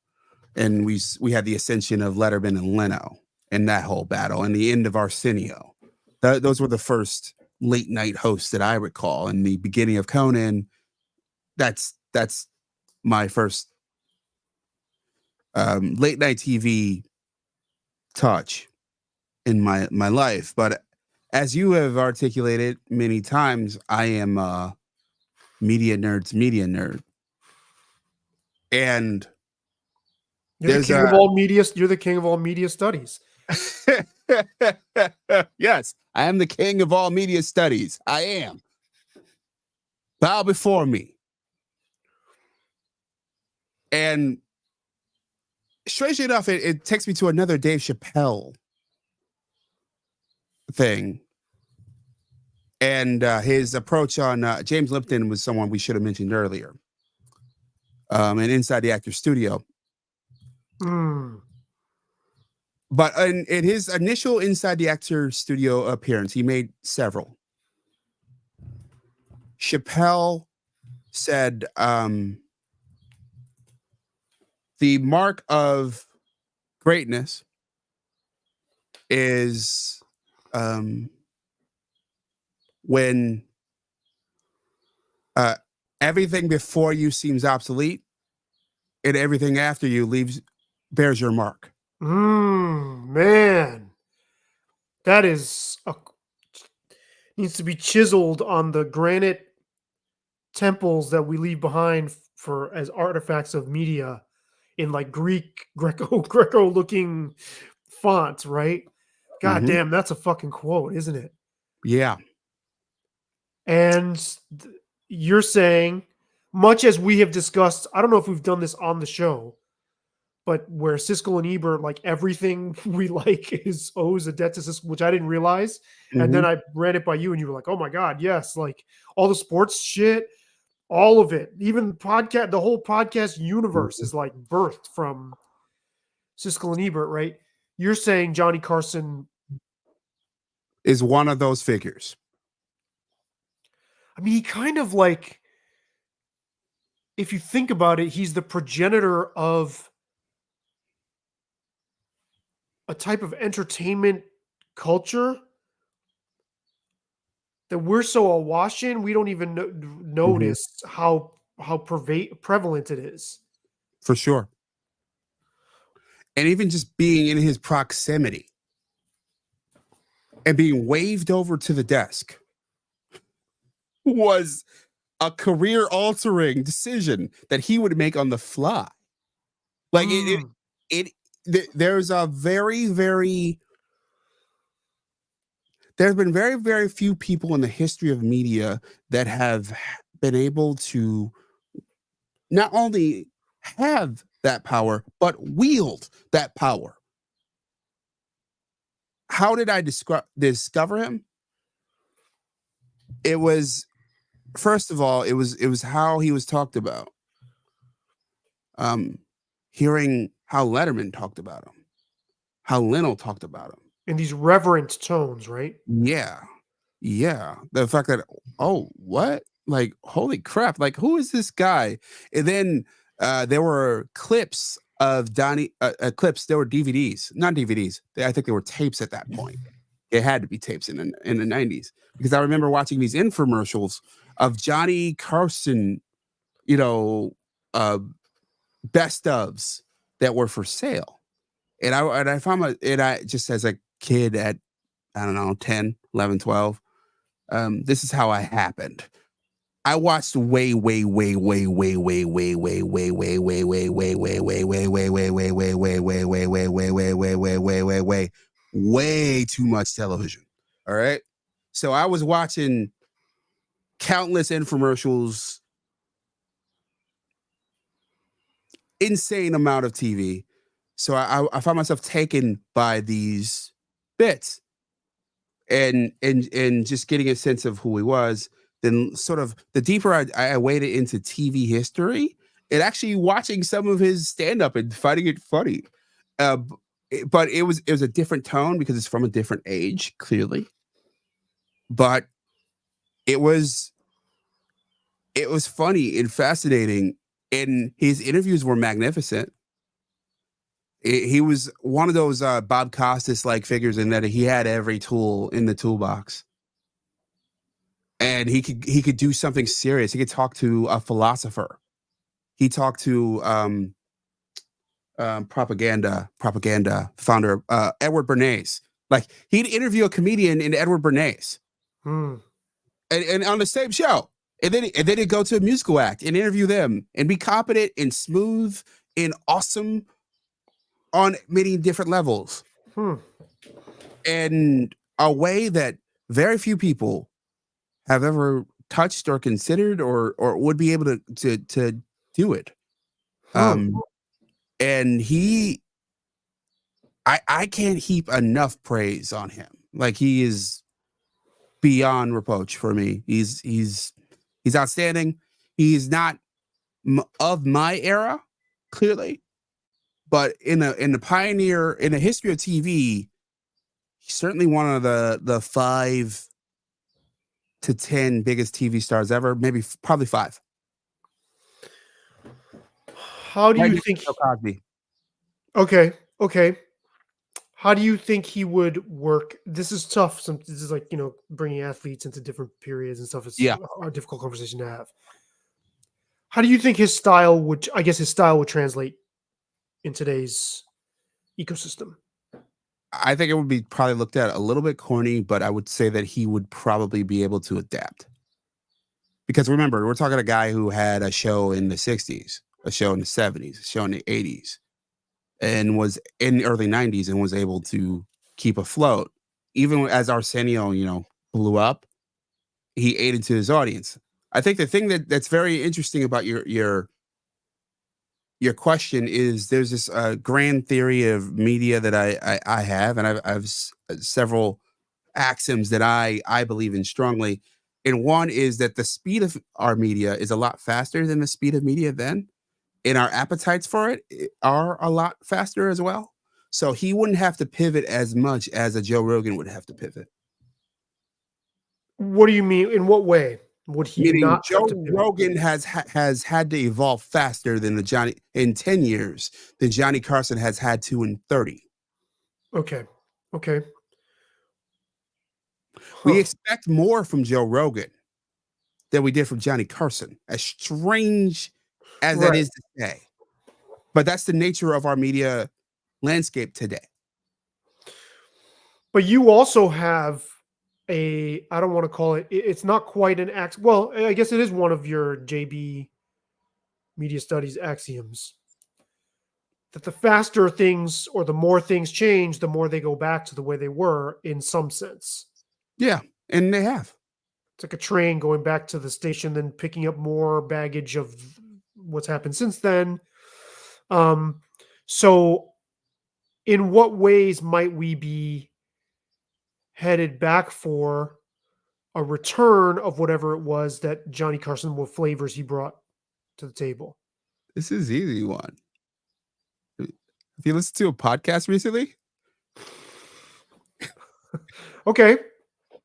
and we had the ascension of Letterman and Leno and that whole battle, and the end of Arsenio. Those were the first late night hosts that I recall. And the beginning of Conan, that's my first late night TV touch in my life. But as you have articulated many times, I am a media nerd, and You're the there's king a of all media. You're the king of all media studies. yes, I am the king of all media studies. I am. Bow before me. And strangely enough, it takes me to another Dave Chappelle thing. And his approach on James Lipton was someone we should have mentioned earlier. And Inside the Actor Studio. Mm. But in his initial Inside the Actor Studio appearance, he made several. Chappelle said the mark of greatness is when everything before you seems obsolete and everything after you bears your mark. Man, that is needs to be chiseled on the granite temples that we leave behind for as artifacts of media in like Greco looking fonts, right? God Mhm. damn, that's a fucking quote, isn't it? Yeah. And you're saying, much as we have discussed, I don't know if we've done this on the show, but where Siskel and Ebert, like everything we like is owes a debt to Siskel, which I didn't realize. And then Mhm. I ran it by you and you were like, oh my God, yes. Like all the sports shit, all of it, even podcast, the whole podcast universe Mhm. is like birthed from Siskel and Ebert, right? You're saying Johnny Carson, Is one of those figures. I mean, he kind of like, if you think about it, he's the progenitor of a type of entertainment culture that we're so awash in, we don't even notice how prevalent it is. For sure. And even just being in his proximity and being waved over to the desk was a career altering decision that he would make on the fly. Like there's a there's been very, very few people in the history of media that have been able to not only have that power, but wield that power. How did I discover him? It was, first of all, it was how he was talked about. Hearing how Letterman talked about him, how Leno talked about him. In these reverent tones, right? Yeah. Yeah. The fact that, oh, what? Like, holy crap. Like, who is this guy? And then there were clips of Donnie, clips. There were DVDs, not DVDs. I think they were tapes at that point. It had to be tapes in the 90s, because I remember watching these infomercials of Johnny Carson, you know, best ofs that were for sale. And I found I just, as a kid at, I don't know, 10, 11, 12, this is how I happened. I watched way too much television. All right. So I was watching countless infomercials, insane amount of TV. So I found myself taken by these bits and just getting a sense of who he was. Then sort of the deeper I waded into TV history and actually watching some of his stand-up and finding it funny. But it was a different tone because it's from a different age, clearly. But it was funny and fascinating, and his interviews were magnificent. He was one of those Bob Costas-like figures in that he had every tool in the toolbox. And he could do something serious. He could talk to a philosopher. He talked to propaganda founder Edward Bernays. Like, he'd interview a comedian in Edward Bernays, and on the same show. And then he'd go to a musical act and interview them and be competent and smooth and awesome on many different levels. And a way that very few people have ever touched or considered or would be able to do it. And I can't heap enough praise on him. Like, he is beyond reproach for me. He's outstanding. He's not of my era, clearly, but in the pioneer, in the history of TV, he's certainly one of the 5 to 10 biggest TV stars ever, probably 5. How do you think? Cosby. Okay. How do you think he would work? This is tough. This is like, bringing athletes into different periods and stuff. It's a difficult conversation to have. How do you think his style would translate in today's ecosystem? I think it would be probably looked at a little bit corny, but I would say that he would probably be able to adapt. Because remember, we're talking a guy who had a show in the 60s, a show in the 70s, a show in the 80s, and was in the early 90s and was able to keep afloat. Even as Arsenio, blew up, he aided to his audience. I think the thing that's very interesting about your question is there's this grand theory of media that I have, and I've several axioms that I believe in strongly. And one is that the speed of our media is a lot faster than the speed of media then, and our appetites for it are a lot faster as well. So he wouldn't have to pivot as much as a Joe Rogan would have to pivot. What do you mean? In what way would he Meaning not? Joe Rogan has had to evolve faster than in 10 years than Johnny Carson has had to in 30. Okay. We Huh. expect more from Joe Rogan than we did from Johnny Carson, as strange as that Right. is to say. But that's the nature of our media landscape today. But you also have I don't want to call it's not quite an ax. Well, I guess it is one of your JB media studies axioms that the faster things or the more things change, the more they go back to the way they were in some sense. Yeah, and they have. It's like a train going back to the station, then picking up more baggage of what's happened since then. Um, so, in what ways might we be headed back for a return of whatever it was that Johnny Carson, what flavors he brought to the table? This is easy one. Have you listened to a podcast recently? Okay.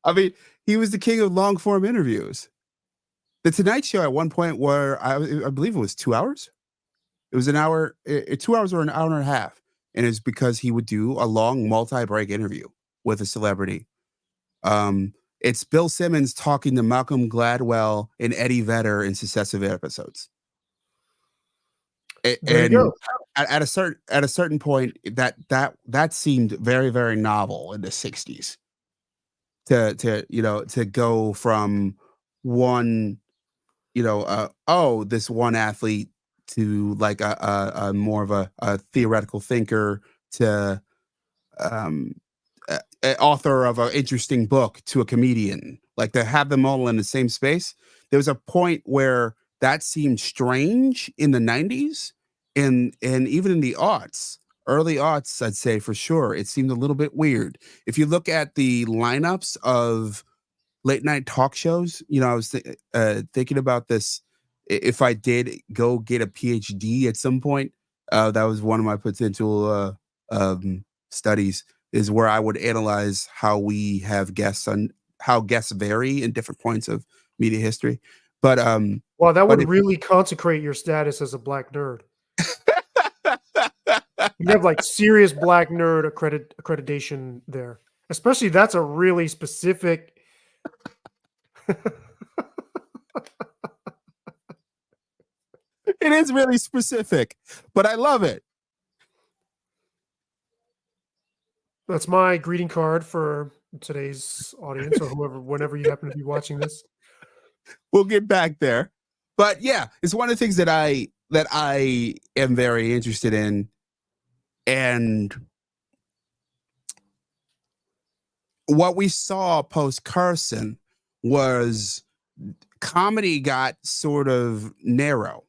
I mean, he was the king of long form interviews. The Tonight Show at one point, where I believe it was 2 hours. It was an hour, 2 hours or an hour and a half, and it's because he would do a long multi-break interview with a celebrity. It's Bill Simmons talking to Malcolm Gladwell and Eddie Vedder in successive episodes. There you And go. at a certain point, that seemed very, very novel in the 60s to go from one, this one athlete to like a more of a theoretical thinker to um a author of an interesting book to a comedian, like to have them all in the same space. There was a point where that seemed strange in the 90s and even in the aughts, early aughts, I'd say for sure. It seemed a little bit weird. If you look at the lineups of late night talk shows, I was thinking about this. If I did go get a PhD at some point, that was one of my potential studies, is where I would analyze how we have guests on how guests vary in different points of media history. But Wow, that but would if really consecrate your status as a black nerd. You have like serious black nerd accreditation there. Especially that's a really specific. it is really specific, but I love it. That's my greeting card for today's audience or whoever, whenever you happen to be watching this. We'll get back there. But yeah, it's one of the things that I am very interested in. And what we saw post Carson was comedy got sort of narrow,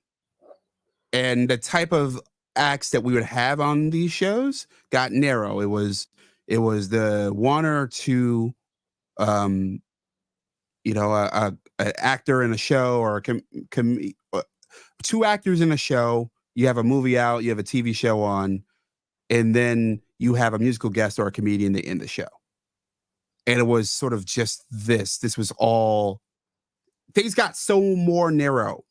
and the type of acts that we would have on these shows got narrow. It was the one or two, um, a actor in a show, or two actors in a show. You have a movie out, you have a TV show on, and then you have a musical guest or a comedian to end the show. And it was sort of just this. This was all, things got so more narrow.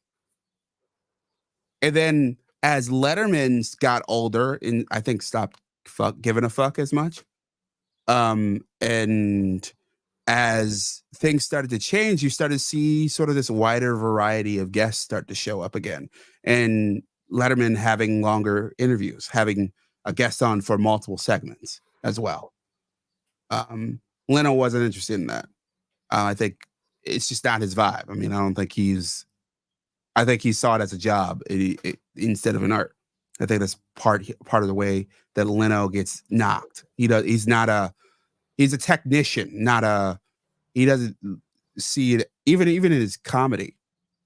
And then as Letterman's got older and I think stopped giving a fuck as much, and as things started to change, you started to see sort of this wider variety of guests start to show up again. And Letterman having longer interviews, having a guest on for multiple segments as well. Leno wasn't interested in that. I think it's just not his vibe. I mean, I think he saw it as a job instead of an art. I think that's part of the way that Leno gets knocked. He's a technician, not a, he doesn't see it even in his comedy.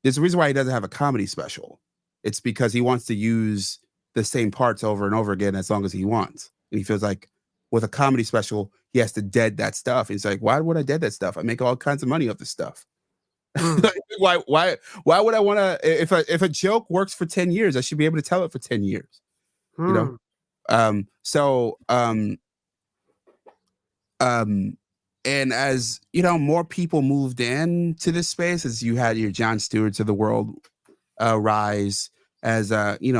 There's a reason why he doesn't have a comedy special. It's because he wants to use the same parts over and over again as long as he wants. And he feels like with a comedy special, he has to dead that stuff. He's like, why would I dead that stuff? I make all kinds of money off this stuff. Mm. Why would I want to, if a joke works for 10 years, I should be able to tell it for 10 years, you know? Mm. And as more people moved into this space, as you had your Jon Stewarts of the world rise, as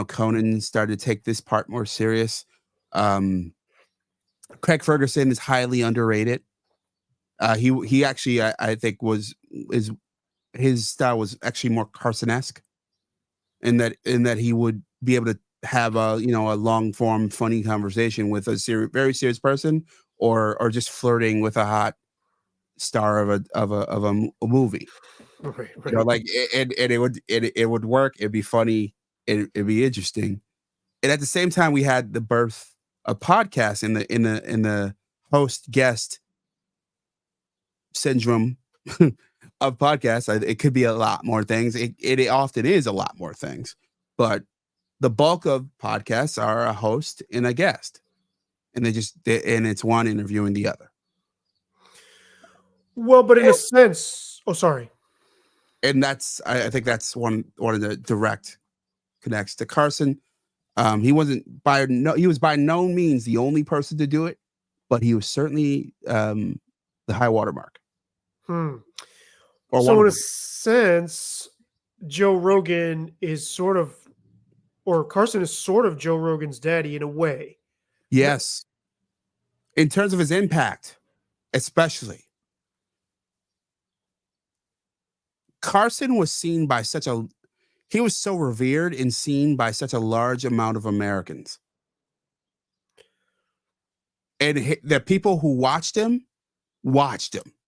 Conan started to take this part more serious. Craig Ferguson is highly underrated. He actually I think is his style was actually more Carson-esque in that he would be able to have a a long form funny conversation with a very serious person or just flirting with a hot star a movie. Right, You know, right. like it would work. It'd be funny. It'd be interesting. And at the same time, we had the birth of podcasts in the host guest syndrome of podcasts. It could be a lot more things. It often is a lot more things, but the bulk of podcasts are a host and a guest, and and it's one interviewing the other. Well, but in a And, sense, oh, sorry. and that's I think that's one of the direct connects to Carson. He was by no means the only person to do it, but he was certainly the high watermark Hmm. or one So, of in a them. sense, Joe Rogan is sort of, or Carson is sort of Joe Rogan's daddy in a way. N- Yes, in terms of his impact, especially Carson was seen by such a he was so revered and seen by such a large amount of Americans, and the people who watched him.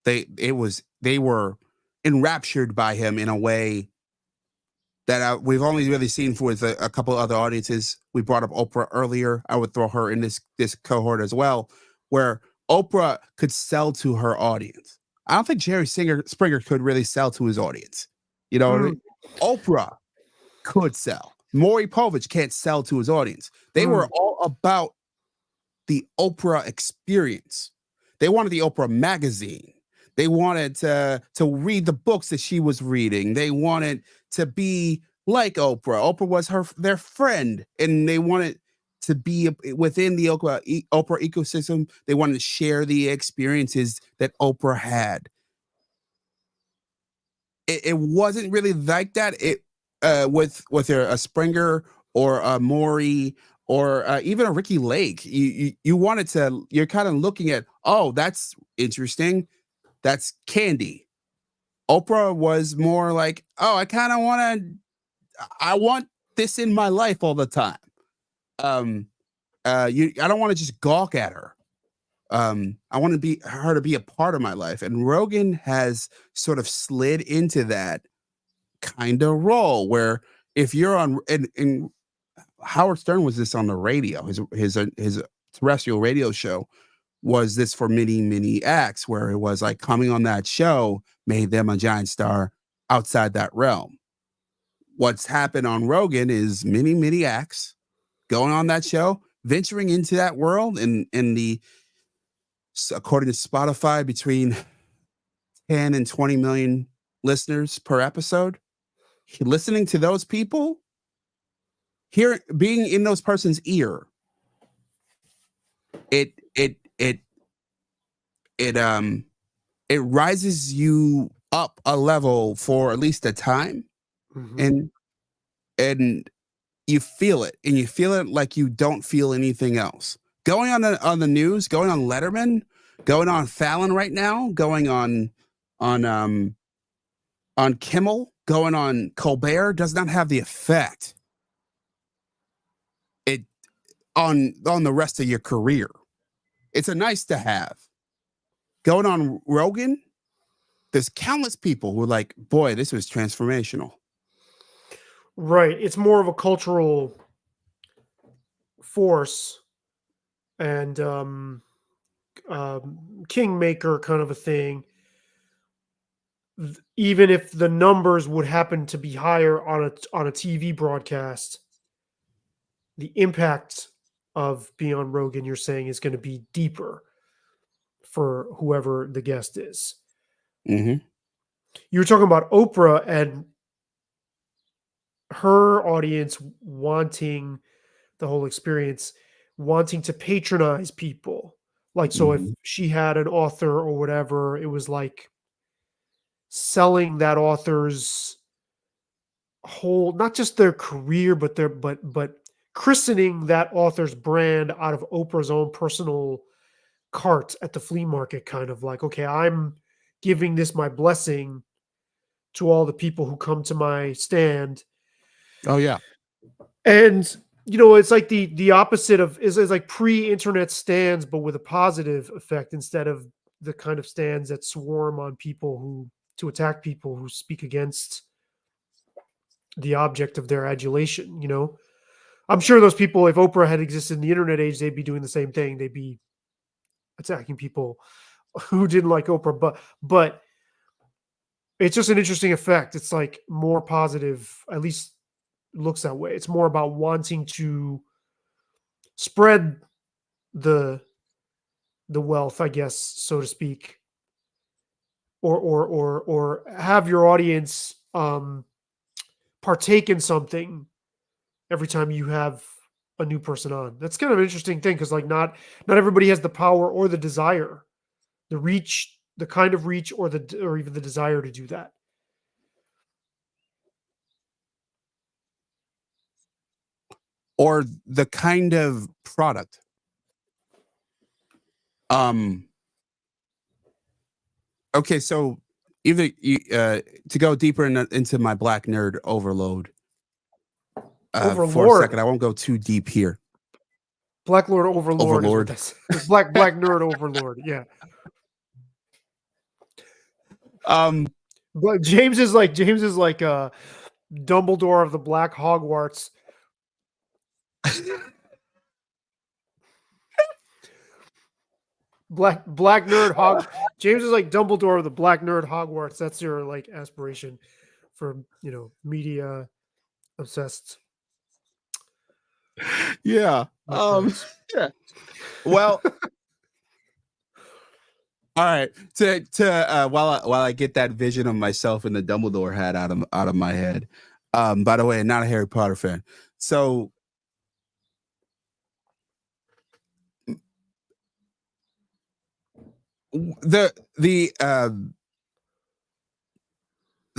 They were enraptured by him in a way that we've only really seen with a couple other audiences. We brought up Oprah earlier. I would throw her in this cohort as well, where Oprah could sell to her audience. I don't think Jerry Springer could really sell to his audience. You know what I Hmm, mean? Oprah could sell. Maury Povich can't sell to his audience. They hmm. were all about the Oprah experience. They wanted the Oprah magazine. They wanted to read the books that she was reading. They wanted to be like Oprah. Oprah was their friend, and they wanted to be within the Oprah ecosystem. They wanted to share the experiences that Oprah had. It wasn't really like that. With a Springer or a Maury or even a Ricky Lake, you wanted to. You're kind of looking at, oh, that's interesting. That's candy. Oprah was more like, oh, I want this in my life all the time. Um, I don't want to just gawk at her. I want to be her to be a part of my life. And Rogan has sort of slid into that kind of role where if you're on and Howard Stern was this on the radio, his terrestrial radio show was this for many acts where it was like coming on that show made them a giant star outside that realm. What's happened on Rogan is many acts going on that show, venturing into that world, and according to Spotify, between 10 and 20 million listeners per episode. Listening to those people, being in those person's ear, it it it it it rises you up a level for at least a time, Hmm. and and you feel it, and you feel it like you don't feel anything else. Going on the news, going on Letterman, going on Fallon right now, going on on Kimmel, going on Colbert does not have the effect it on the rest of your career. It's a nice to have. Going on Rogan, there's countless people who are like, boy, this was transformational. Right. It's more of a cultural force and kingmaker kind of a thing. Even if the numbers would happen to be higher on a TV broadcast, the impact of being on Rogan, you're saying, is going to be deeper for whoever the guest is. Hmm. You were talking about Oprah and her audience wanting the whole experience, wanting to patronize people. Like, so if Hmm. she had an author or whatever, it was like selling that author's whole, not just their career, but christening that author's brand out of Oprah's own personal cart at the flea market, kind of like, okay, I'm giving this my blessing to all the people who come to my stand. Oh yeah. And it's like the opposite of is like pre-internet stands, but with a positive effect instead of the kind of stands that swarm on people who to attack people who speak against the object of their adulation. I'm sure those people, if Oprah had existed in the internet age, they'd be doing the same thing. They'd be attacking people who didn't like Oprah, but it's just an interesting effect. It's like more positive, at least looks that way. It's more about wanting to spread the wealth, I guess, so to speak, or have your audience partake in something every time you have a new person on. That's kind of an interesting thing because like not everybody has the power or the desire, the reach, the kind of reach, or even the desire to do that. Or the kind of product. Okay, so either to go deeper into my black nerd overload. For a Overlord. second, I won't go too deep here. Black Lord Overlord. Overlord. Is what that's, black nerd Overlord. Yeah. But James is like Dumbledore of the Black Hogwarts. Black nerd James is like Dumbledore of the Black Nerd Hogwarts. That's your like aspiration for media obsessed. Yeah. Yeah. Well. All right. While I get that vision of myself in the Dumbledore hat out of my head. By the way, not a Harry Potter fan. So the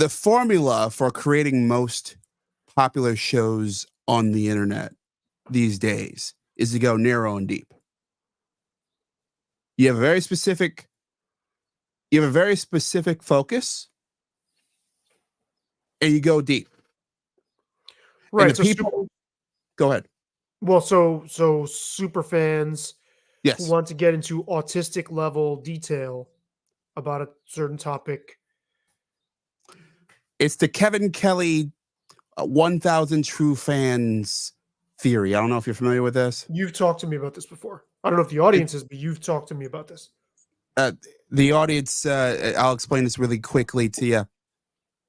formula for creating most popular shows on the internet these days is to go narrow and deep. You have a very specific focus and you go deep. Right. So people go ahead. Well, so super fans Yes. who want to get into autistic level detail about a certain topic. It's the Kevin Kelly 1,000 true fans theory. I don't know if you're familiar with this. You've talked to me about this before. I don't know if the audience is, but you've talked to me about this. The audience, I'll explain this really quickly to you.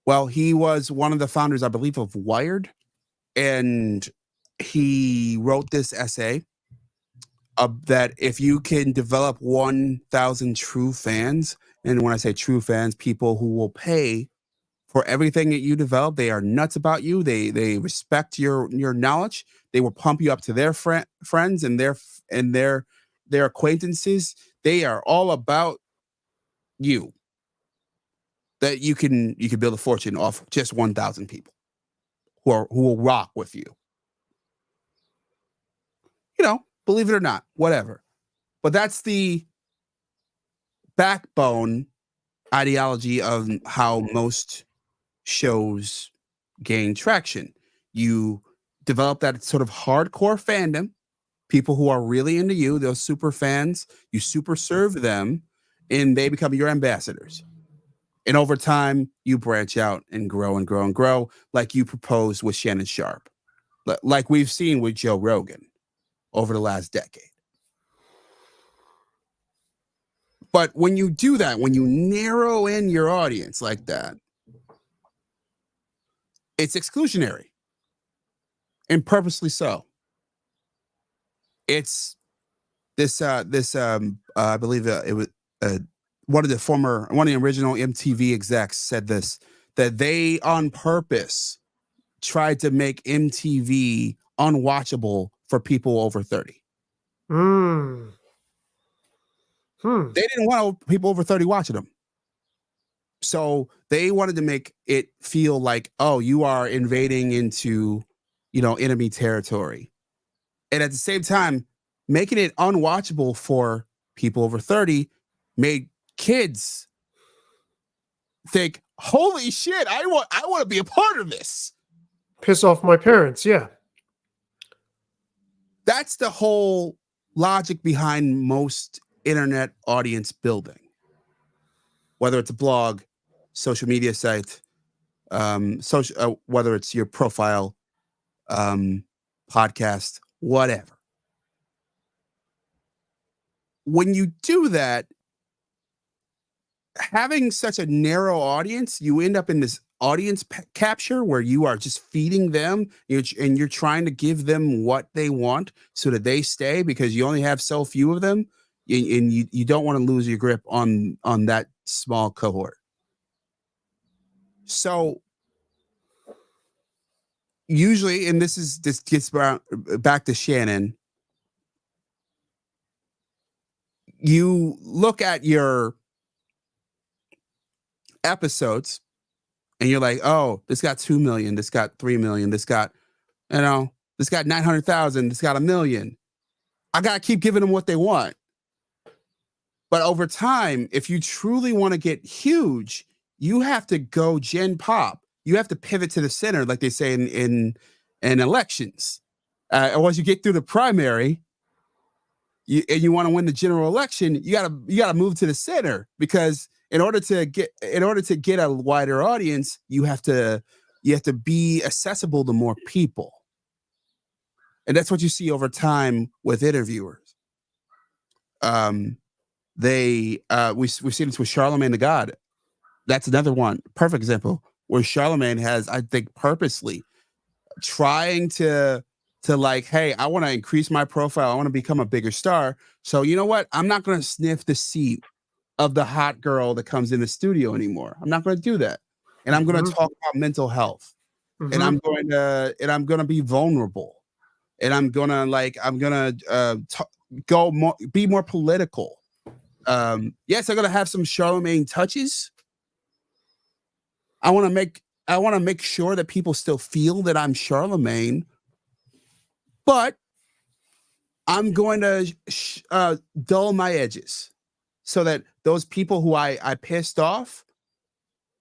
Well, he was one of the founders, I believe, of Wired, and he wrote this essay that if you can develop 1,000 true fans, and when I say true fans, people who will pay for everything that you develop, they are nuts about you. They respect your knowledge. They will pump you up to their friends and their acquaintances. They are all about you. That you can build a fortune off just 1,000 people who will rock with you. Believe it or not, whatever. But that's the backbone ideology of how most shows gain traction. You develop that sort of hardcore fandom, people who are really into you, those super fans, you super serve them, and they become your ambassadors. And over time, you branch out and grow and grow and grow, like you proposed with Shannon Sharpe, like we've seen with Joe Rogan over the last decade. But when you do that, when you narrow in your audience like that, it's exclusionary, and purposely so. It's this I believe it was one of the original MTV execs said this, that they on purpose tried to make MTV unwatchable for people over 30. They didn't want people over 30 watching them. So they wanted to make it feel like, oh, you are invading into, enemy territory. And at the same time, making it unwatchable for people over 30 made kids think, holy shit, I want to be a part of this. Piss off my parents. Yeah. That's the whole logic behind most internet audience building. Whether it's a blog, social media site, whether it's your profile, podcast, whatever. When you do that, having such a narrow audience, you end up in this audience capture where you are just feeding them and you're trying to give them what they want so that they stay, because you only have so few of them, and you don't want to lose your grip on that small cohort. So usually, and this gets back to Shannon, you look at your episodes and you're like, oh, this got 2 million, this got 3 million, this got, this got 900,000, this got 1 million. I got to keep giving them what they want. But over time, if you truly want to get huge, you have to go gen pop. You have to pivot to the center, like they say in elections. And once you get through the primary, and you want to win the general election, you gotta move to the center, because in order to get a wider audience, you have to be accessible to more people. And that's what you see over time with interviewers. We've seen this with Charlemagne the God. That's another one, perfect example, where Charlemagne has, I think, purposely trying to like, hey, I want to increase my profile, I want to become a bigger star. So you know what? I'm not going to sniff the seat of the hot girl that comes in the studio anymore. I'm not going to do that. And I'm going to talk about mental health. And I'm going to be vulnerable. And I'm going to be more political. Yes, I'm going to have some Charlemagne touches. I want to make sure that people still feel that I'm Charlemagne, but I'm going to dull my edges so that those people who I pissed off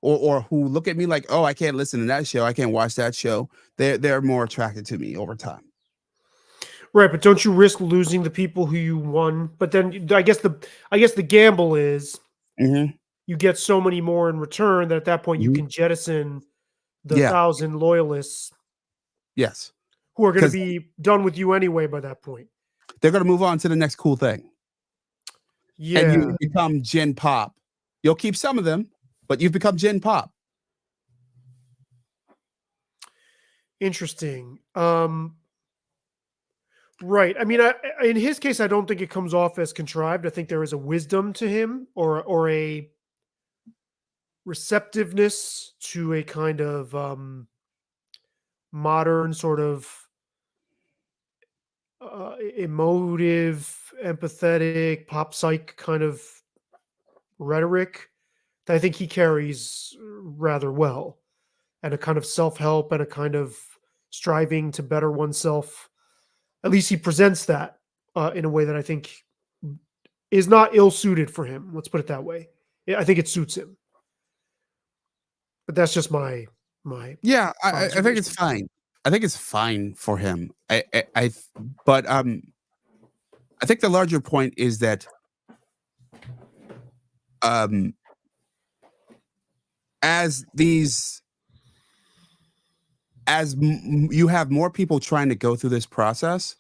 or who look at me like, oh, I can't listen to that show, I can't watch that show, they're more attracted to me over time. Right, but don't you risk losing the people who you won? But then I guess the gamble is you get so many more in return that at that point you can jettison the 1,000 loyalists. Yes. Who are going to be done with you anyway by that point. They're going to move on to the next cool thing. Yeah. And you become gen pop. You'll keep some of them, but you've become gen pop. Interesting. Right. I mean, in his case, I don't think it comes off as contrived. I think there is a wisdom to him, or a receptiveness to a kind of modern sort of emotive, empathetic, pop psych kind of rhetoric that I think he carries rather well, and a kind of self-help and a kind of striving to better oneself. At least he presents that in a way that I think is not ill-suited for him. Let's put it that way. I think it suits him. But that's just my yeah. I think it's fine. I think it's fine for him. But I think the larger point is that you have more people trying to go through this process,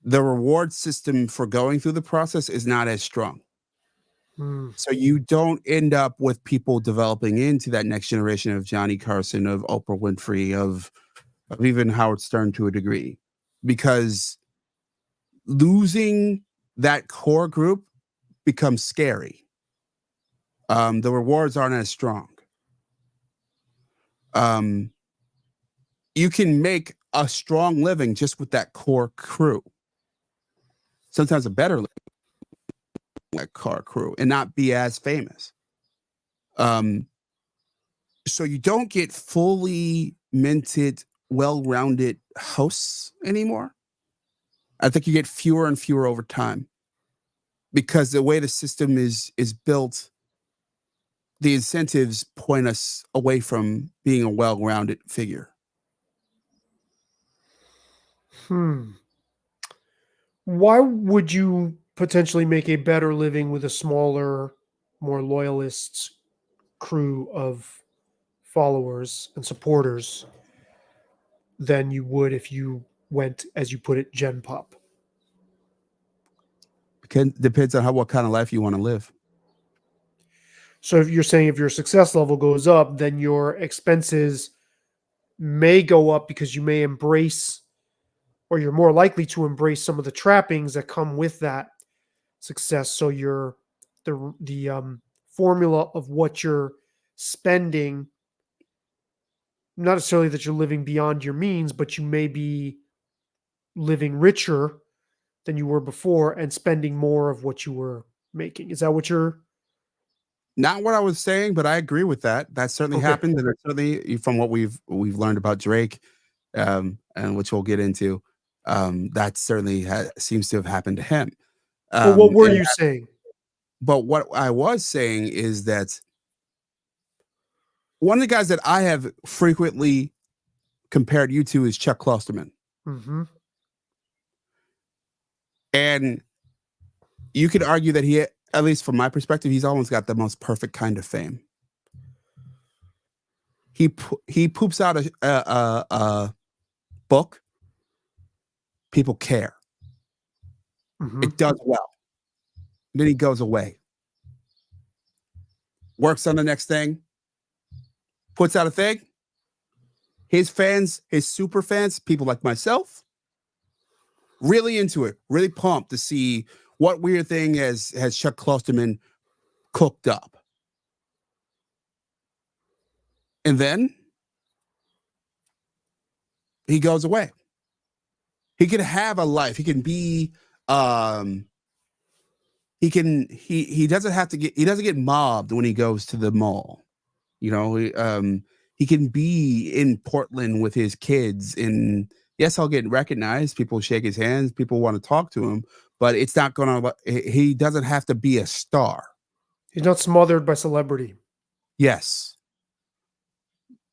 the reward system for going through the process is not as strong. So you don't end up with people developing into that next generation of Johnny Carson, of Oprah Winfrey, of even Howard Stern to a degree, because losing that core group becomes scary. The rewards aren't as strong. You can make a strong living just with that core crew. Sometimes a better living that core crew, and not be as famous. So you don't get fully minted, well-rounded hosts anymore. I think you get fewer and fewer over time, because the way the system is built, the incentives point us away from being a well-rounded figure. Why would you potentially make a better living with a smaller, more loyalist crew of followers and supporters than you would if you went, as you put it, Gen Pop? Depends on what kind of life you want to live. So if you're saying if your success level goes up, then your expenses may go up because you may embrace, or you're more likely to embrace, some of the trappings that come with that success. So the formula of what you're spending, not necessarily that you're living beyond your means, but you may be living richer than you were before and spending more of what you were making. Is that what you're? Not what I was saying, but I agree with that. That certainly Okay. happened, and it's certainly from what we've learned about Drake, and which we'll get into. That certainly seems to have happened to him. Well, what were And you saying? But what I was saying is that one of the guys that I have frequently compared you to is Chuck Klosterman. Mm-hmm. And you could argue that he, at least from my perspective, he's almost got the most perfect kind of fame. He poops out a book. People care. Mm-hmm. It does well. Then he goes away. Works on the next thing. Puts out a thing. His fans, his super fans, people like myself, really into it, really pumped to see what weird thing has Chuck Klosterman cooked up. And then he goes away. He can have a life. He can be he doesn't get mobbed when he goes to the mall. You know, he can be in Portland with his kids, and yes, I'll get recognized. People shake his hands. People want to talk to him, but it's not gonna. He doesn't have to be a star. He's not smothered by celebrity. Yes,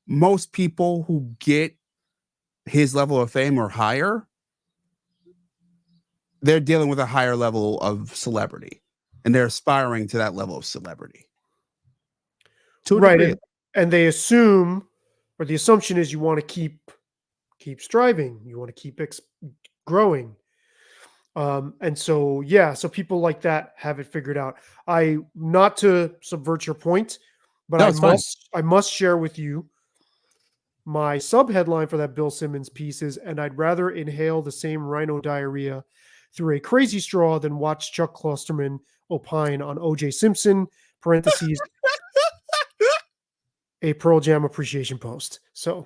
most people who get his level of fame or higher, they're dealing with a higher level of celebrity, and they're aspiring to that level of celebrity. To a degree. Right. And they assume, or the assumption is, you want to keep striving. You want to keep growing. And so, yeah, so people like that have it figured out. Not to subvert your point, but No, it's fine. I must share with you my sub headline for that Bill Simmons piece is, and I'd rather inhale the same rhino diarrhea through a crazy straw than watch Chuck Klosterman opine on O.J. Simpson, parentheses, a Pearl Jam appreciation post. So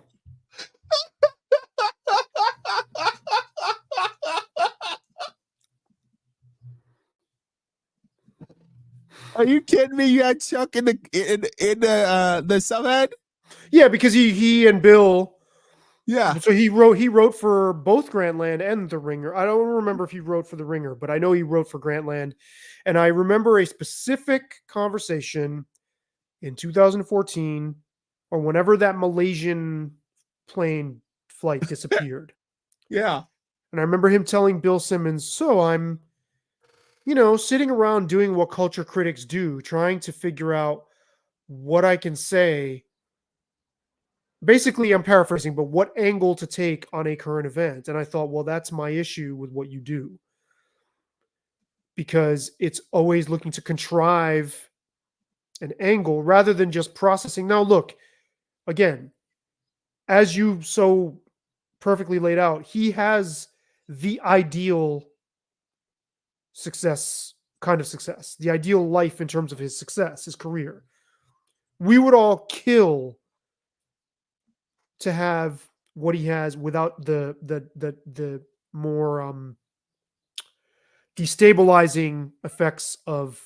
Are you kidding me? You had Chuck in the subhead? yeah, because he and Bill, Yeah. so he wrote for both Grantland and The Ringer. I don't remember if he wrote for The Ringer, but I know he wrote for Grantland. And I remember a specific conversation in 2014, or whenever that Malaysian plane flight disappeared. Yeah. And I remember him telling Bill Simmons, so I'm, sitting around doing what culture critics do, trying to figure out what I can say. Basically, I'm paraphrasing, but what angle to take on a current event. And I thought, well, that's my issue with what you do. Because it's always looking to contrive an angle rather than just processing. Now, look, again, as you so perfectly laid out, he has the ideal success, the ideal life in terms of his success, his career. We would all kill to have what he has without the more destabilizing effects of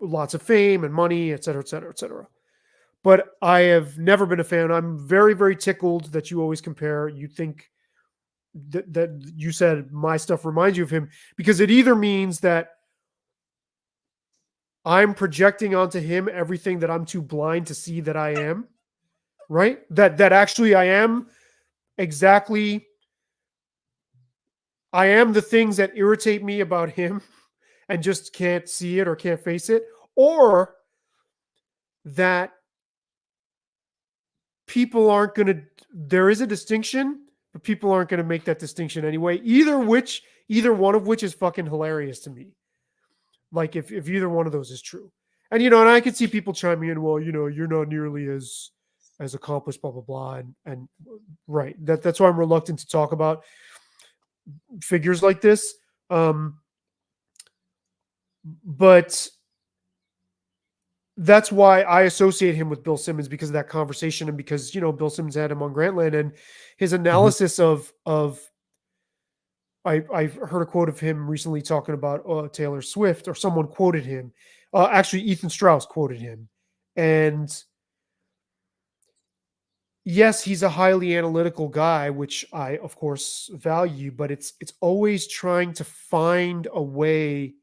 lots of fame and money, et cetera, et cetera, et cetera. But I have never been a fan. I'm very, very tickled that you always compare. You think that you said my stuff reminds you of him, because it either means that I'm projecting onto him everything that I'm too blind to see that I am, right? That actually I am exactly I am the things that irritate me about him and just can't see it or can't face it, or that people aren't going to there is a distinction, but people aren't going to make that distinction anyway. Either one of which is fucking hilarious to me. Like if either one of those is true. And and I could see people chiming in, well, you're not nearly as accomplished, blah blah blah, and right. That's why I'm reluctant to talk about figures like this. But that's why I associate him with Bill Simmons, because of that conversation, and because Bill Simmons had him on Grantland, and his Mhm. analysis of I've heard a quote of him recently talking about Taylor Swift, or someone quoted him. Actually, Ethan Strauss quoted him, and yes, he's a highly analytical guy, which I of course value, but it's always trying to find a way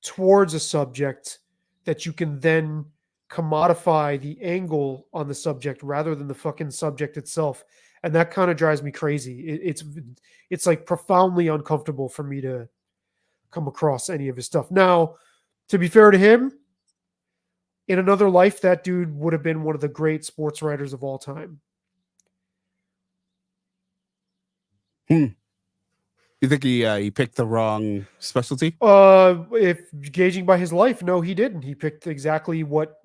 towards a subject that you can then commodify the angle on the subject rather than the fucking subject itself. And that kind of drives me crazy. It's like profoundly uncomfortable for me to come across any of his stuff. Now, to be fair to him, in another life, that dude would have been one of the great sports writers of all time. Hmm. You think he picked the wrong specialty? If gauging by his life, no, he didn't. He picked exactly what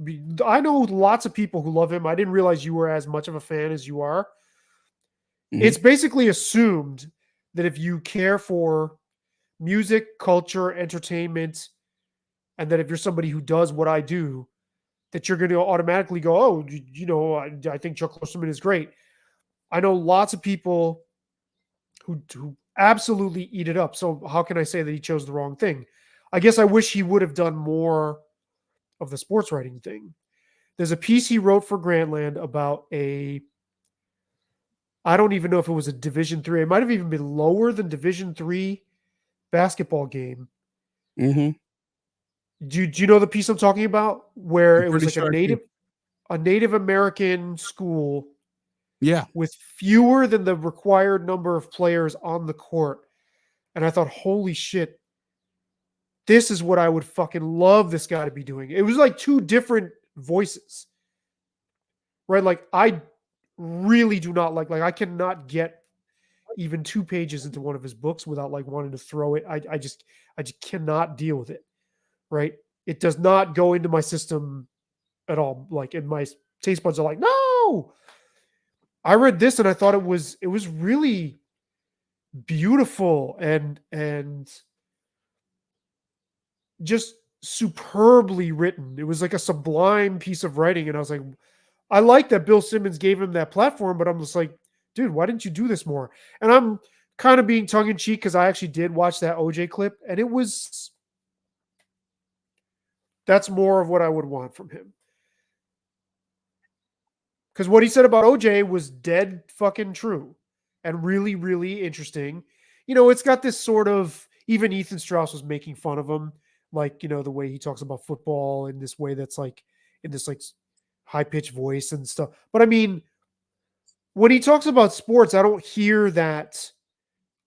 I know. Lots of people who love him. I didn't realize you were as much of a fan as you are. Mhm. It's basically assumed that if you care for music, culture, entertainment, and that if you're somebody who does what I do, that you're going to automatically go, oh, I think Chuck Klosterman is great. I know lots of people who absolutely eat it up. So how can I say that he chose the wrong thing? I guess I wish he would have done more of the sports writing thing. There's a piece he wrote for Grantland about I don't even know if it was a Division 3. It might have even been lower than Division 3 basketball game. Mhm. Do you know the piece I'm talking about, where I'm it was pretty like sure I do. a Native American school Yeah. with fewer than the required number of players on the court? And I thought, holy shit, this is what I would fucking love this guy to be doing. It was like two different voices, right? Like I really do not like I cannot get even 2 pages into one of his books without like wanting to throw it. I just cannot deal with it. Right? It does not go into my system at all. Like, in my taste buds are like, no. I read this and I thought it was really beautiful and just superbly written. It was like a sublime piece of writing, and I was like, I like that Bill Simmons gave him that platform, but I'm just like, dude, why didn't you do this more? And I'm kind of being tongue in cheek because I actually did watch that OJ clip, and that's more of what I would want from him. Because what he said about OJ was dead fucking true and really, really interesting. It's got this sort of, even Ethan Strauss was making fun of him, like, the way he talks about football in this way that's like, in this like high pitched voice and stuff. But I mean, when he talks about sports, I don't hear that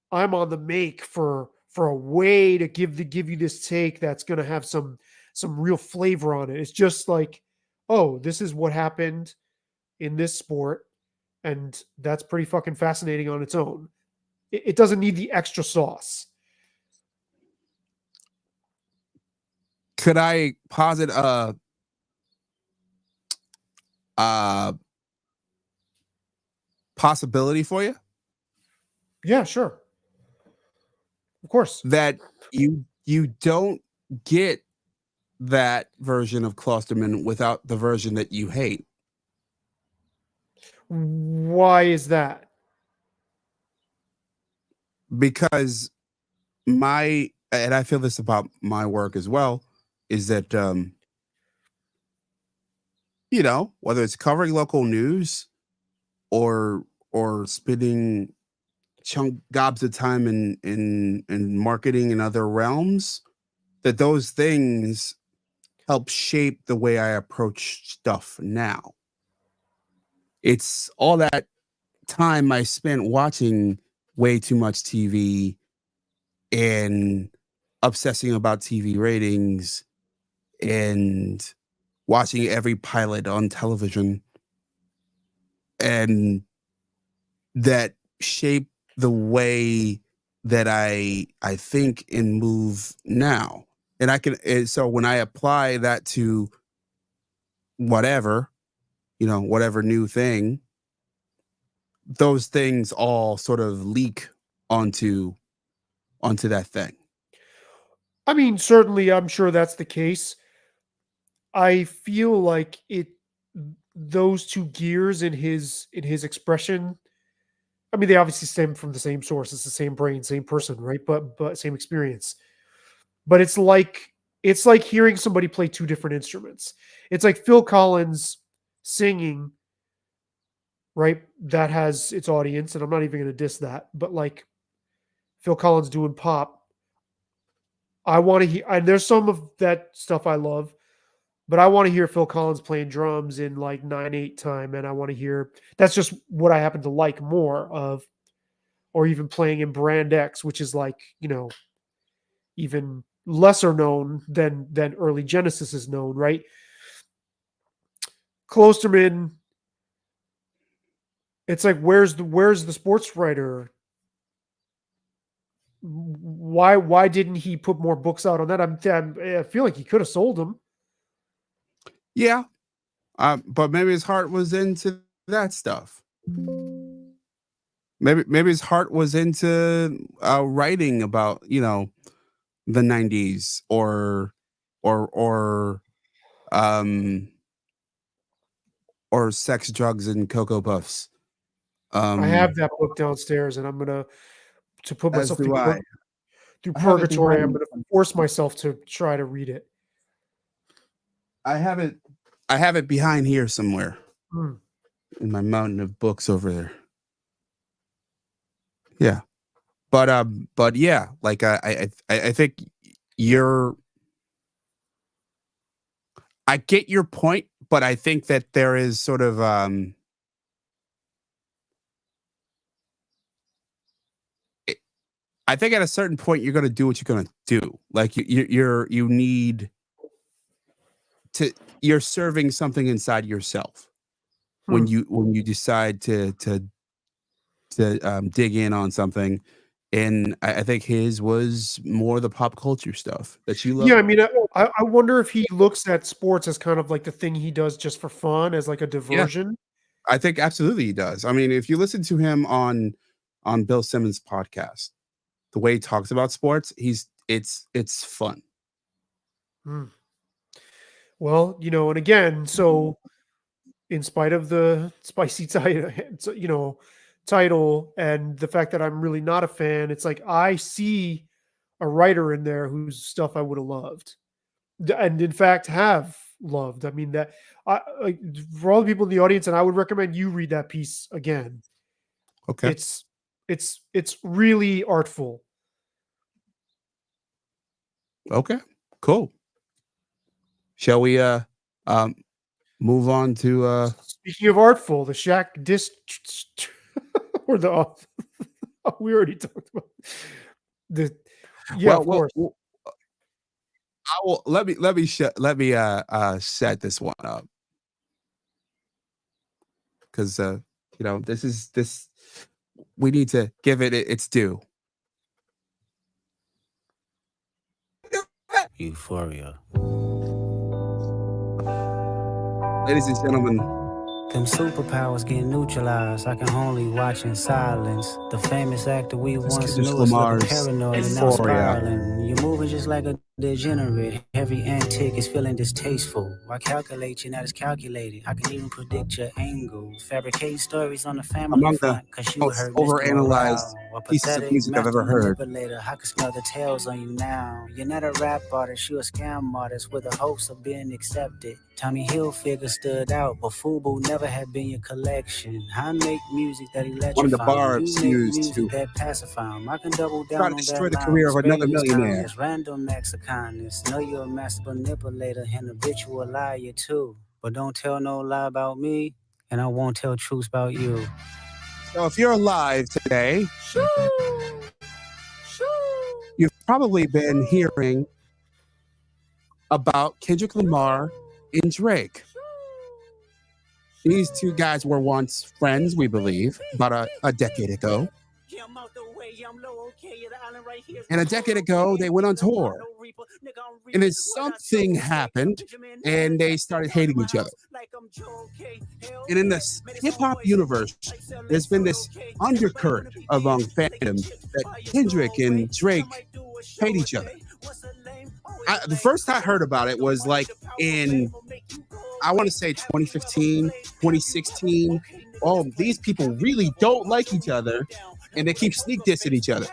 I'm on the make for a way to give you this take that's going to have some real flavor on it. It's just like, oh, this is what happened in this sport, and that's pretty fucking fascinating on its own. It doesn't need the extra sauce. Could I posit a possibility for you Yeah, sure, of course. that you don't get that version of Klosterman without the version that you hate? Why is that? Because and I feel this about my work as well, is that whether it's covering local news or spending chunk gobs of time in marketing in other realms, that those things help shape the way I approach stuff now. It's all that time I spent watching way too much TV and obsessing about TV ratings and watching every pilot on television, and that shape the way that I think and move now. And so when I apply that to whatever, whatever new thing, those things all sort of leak onto that thing. I mean, certainly, I'm sure that's the case. I feel like those two gears in his expression. I mean, they obviously stem from the same source. It's the same brain, same person, right? But same experience. But it's like hearing somebody play two different instruments. It's like Phil Collins singing, right? That has its audience, and I'm not even going to diss that. But like Phil Collins doing pop, I want to hear. And there's some of that stuff I love, but I want to hear Phil Collins playing drums in like 9/8 time, and I want to hear. That's just what I happen to like more of, or even playing in Brand X, which is like even lesser known than early Genesis is known, right? Klosterman, it's like where's the sports writer? Why didn't he put more books out on that? I feel like he could have sold them. Yeah, but maybe his heart was into that stuff. Maybe his heart was into writing about the 90s or sex, drugs, and Cocoa Puffs. I have that book downstairs, and I'm gonna put As myself do through I. I have it purgatory. I'm behind gonna force myself to try to read it. I have it behind here somewhere Hmm. in my mountain of books over there. Yeah, but yeah, like I think I get your point, but I think that there is sort of I think at a certain point you're going to do what you're going to do. Like you need to, you're serving something inside yourself when you decide to dig in on something. And I think his was more the pop culture stuff that you love. Yeah, I mean, I wonder if he looks at sports as kind of like the thing he does just for fun, as like a Yeah, diversion. I think absolutely he does. I mean, if you listen to him on Bill Simmons' podcast, the way he talks about sports, it's fun. Hmm. Well, and again, so in spite of the spicy title and the fact that I'm really not a fan, it's like I see a writer in there whose stuff I would have loved, and in fact have loved. I mean that for all the people in the audience, and I would recommend you read that piece again. Okay. It's really artful. Okay. Cool. Shall we move on to Speaking of artful, the Shaq disc or the we already talked about the well, of course. I will let me set this one up, because this we need to give it its due. Euphoria. Ladies and gentlemen, Them superpowers get neutralized. I can only watch in silence. The famous actor we once Kendrick knew is looking Lamar's paranoid and now Euphoria. spiraling. You're moving just like a degenerate. Every antic is feeling distasteful. Why calculate? You're not as calculated. I can even predict your angles. Fabricate stories on the family Among the front, cause you most heard overanalyzed pieces of music I've ever heard. I can smell the tails on you now. You're not a rap artist, you're a scam artist with the hopes of being accepted. Tommy Hilfiger stood out, but FUBU never had been your collection. I make music that electrify. One of the You barbs make used music to that pacify 'em. I can double try down to on destroy that the line. career of another Spare you millionaire. kindness, random acts of kindness. Know you're a master manipulator and habitual liar too. But don't tell no lie about me, and I won't tell truths about you. So if you're alive today, you've probably been hearing about Kendrick Lamar and Drake. These two guys were once friends, we believe, about a decade ago. And a decade ago, they went on tour. And then something happened, and they started hating each other. And in the hip-hop universe, there's been this undercurrent among fandom that Kendrick and Drake hate each other. The first I heard about it was like in, I want to say 2015, 2016. Oh, these people really don't like each other, and they keep sneak dissing each other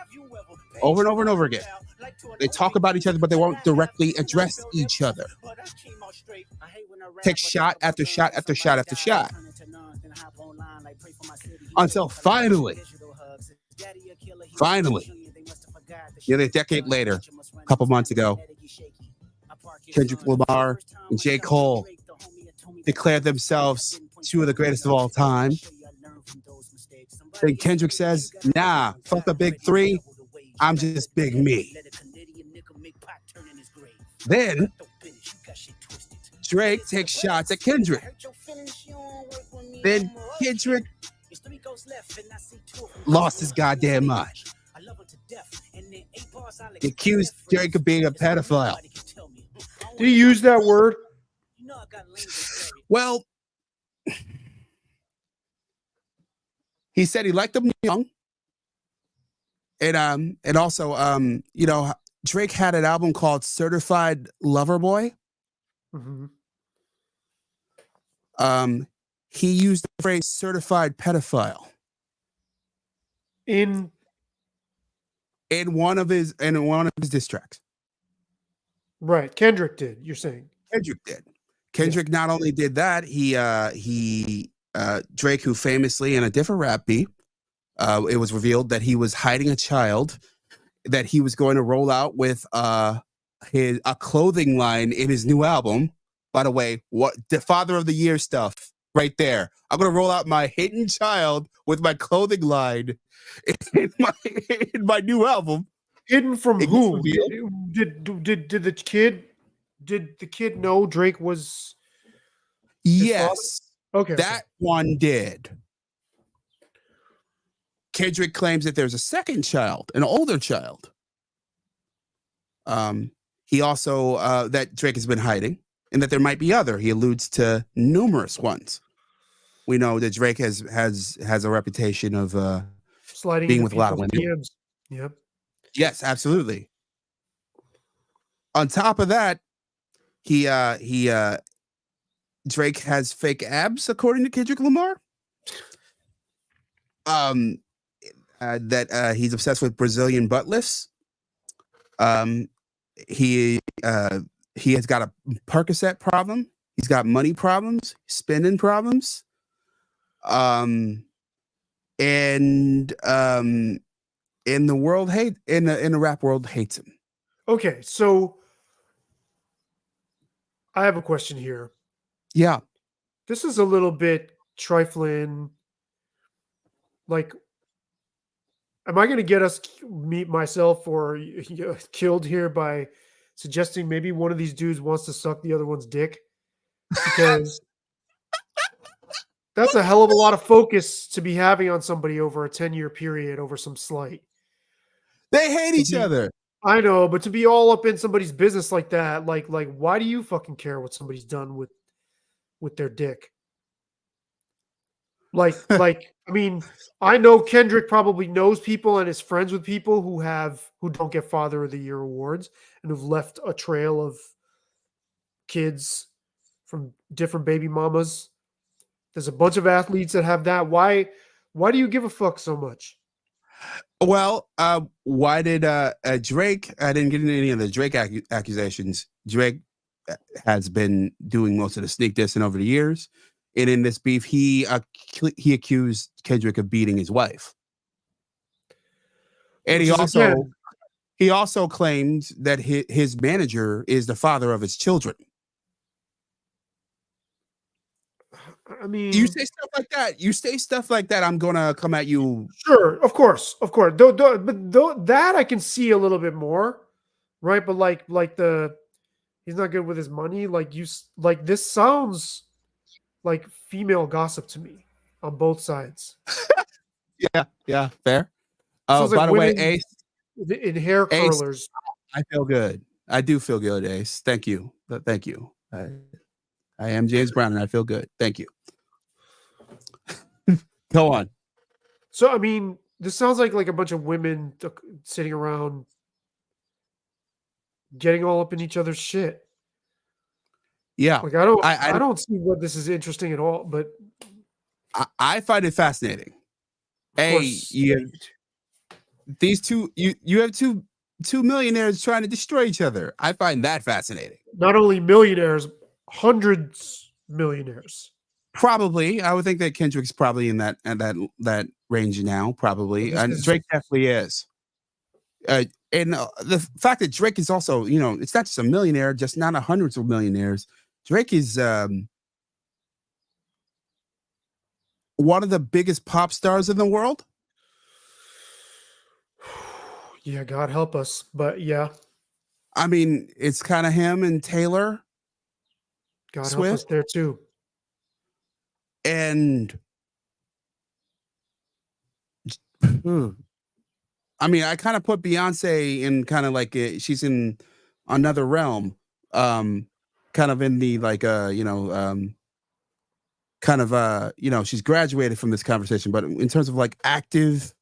over and over and over again. They talk about each other, but they won't directly address each other. Take shot after shot after shot after shot. Until finally, nearly a decade later, a couple months ago, Kendrick Lamar and J. Cole declared themselves two of the greatest of all time. And Kendrick says, nah, fuck the big three. I'm just big me. Then Drake takes shots at Kendrick. Then Kendrick lost his goddamn mind. He accused Drake of being a pedophile. Did he use that word? Well, he said he liked them young. And also, you know, Drake had an album called Certified Lover Boy. Mm-hmm. He used the phrase certified pedophile In one of his diss tracks. Right, Kendrick did. You're saying Kendrick did. Kendrick not only did that, Drake, who famously in a different rap beat, it was revealed that he was hiding a child that he was going to roll out with a clothing line in his new album. By the way, what the Father of the Year stuff right there. I'm gonna roll out my hidden child with my clothing line in my new album. Hidden from It who? was Did the kid know Drake was? Yes, Okay, that one did. Kendrick claims that there's a second child, an older child. He also that Drake has been hiding, and that there might be other. He alludes to numerous ones. We know that Drake has a reputation of sliding being into with a lot of women. DMs. Yep. Yes, absolutely. On top of that, Drake has fake abs, according to Kendrick Lamar. That he's obsessed with Brazilian butt lifts. He has got a Percocet problem. He's got money problems, spending problems. And in the world in the rap world hates him. Okay, so I have a question here. Yeah. This is a little bit trifling. Like, am I going to get us myself or killed here by suggesting maybe one of these dudes wants to suck the other one's dick? Because that's a hell of a lot of focus to be having on somebody over a 10-year period over some slight. They hate each other. I know, but to be all up in somebody's business like that, like why do you fucking care what somebody's done with their dick? Like, I mean, I know Kendrick probably knows people and is friends with people who don't get Father of the Year awards and who've left a trail of kids from different baby mamas. There's a bunch of athletes that have that. Why do you give a fuck so much? Well, why did Drake? I didn't get into any of the Drake accusations. Drake has been doing most of the sneak dissing over the years. And in this beef, he accused Kendrick of beating his wife. And Which is, again, he also claimed that his manager is the father of his children. I mean, You say stuff like that. You say stuff like that, I'm gonna come at you. sure, of course. But that I can see a little bit more, right? But like he's not good with his money. Like this sounds like female gossip to me on both sides. Yeah, fair. Sounds By like the way, women Ace, in hair Ace, curlers. I feel good. I do feel good, Ace. Thank you. Thank you. I am James Brown, and I feel good. Thank you. Go on. So I mean, this sounds like a bunch of women sitting around getting all up in each other's shit. Yeah, Like I don't see what this is interesting at all. But I find it fascinating. of course, These two, you have two millionaires trying to destroy each other. I find that fascinating. not only millionaires, hundreds millionaires. Probably, I would think that Kendrick's probably in that range now. Probably, and Drake definitely is. And the fact that Drake is also, it's not just a millionaire, just not hundreds of millionaires. Drake is one of the biggest pop stars in the world. Yeah, God help us. But yeah, I mean, it's kind of him and Taylor God Swift. help us there too. And I mean, I kind of put Beyonce in kind of like she's in another realm, kind of in the she's graduated from this conversation, but in terms of like active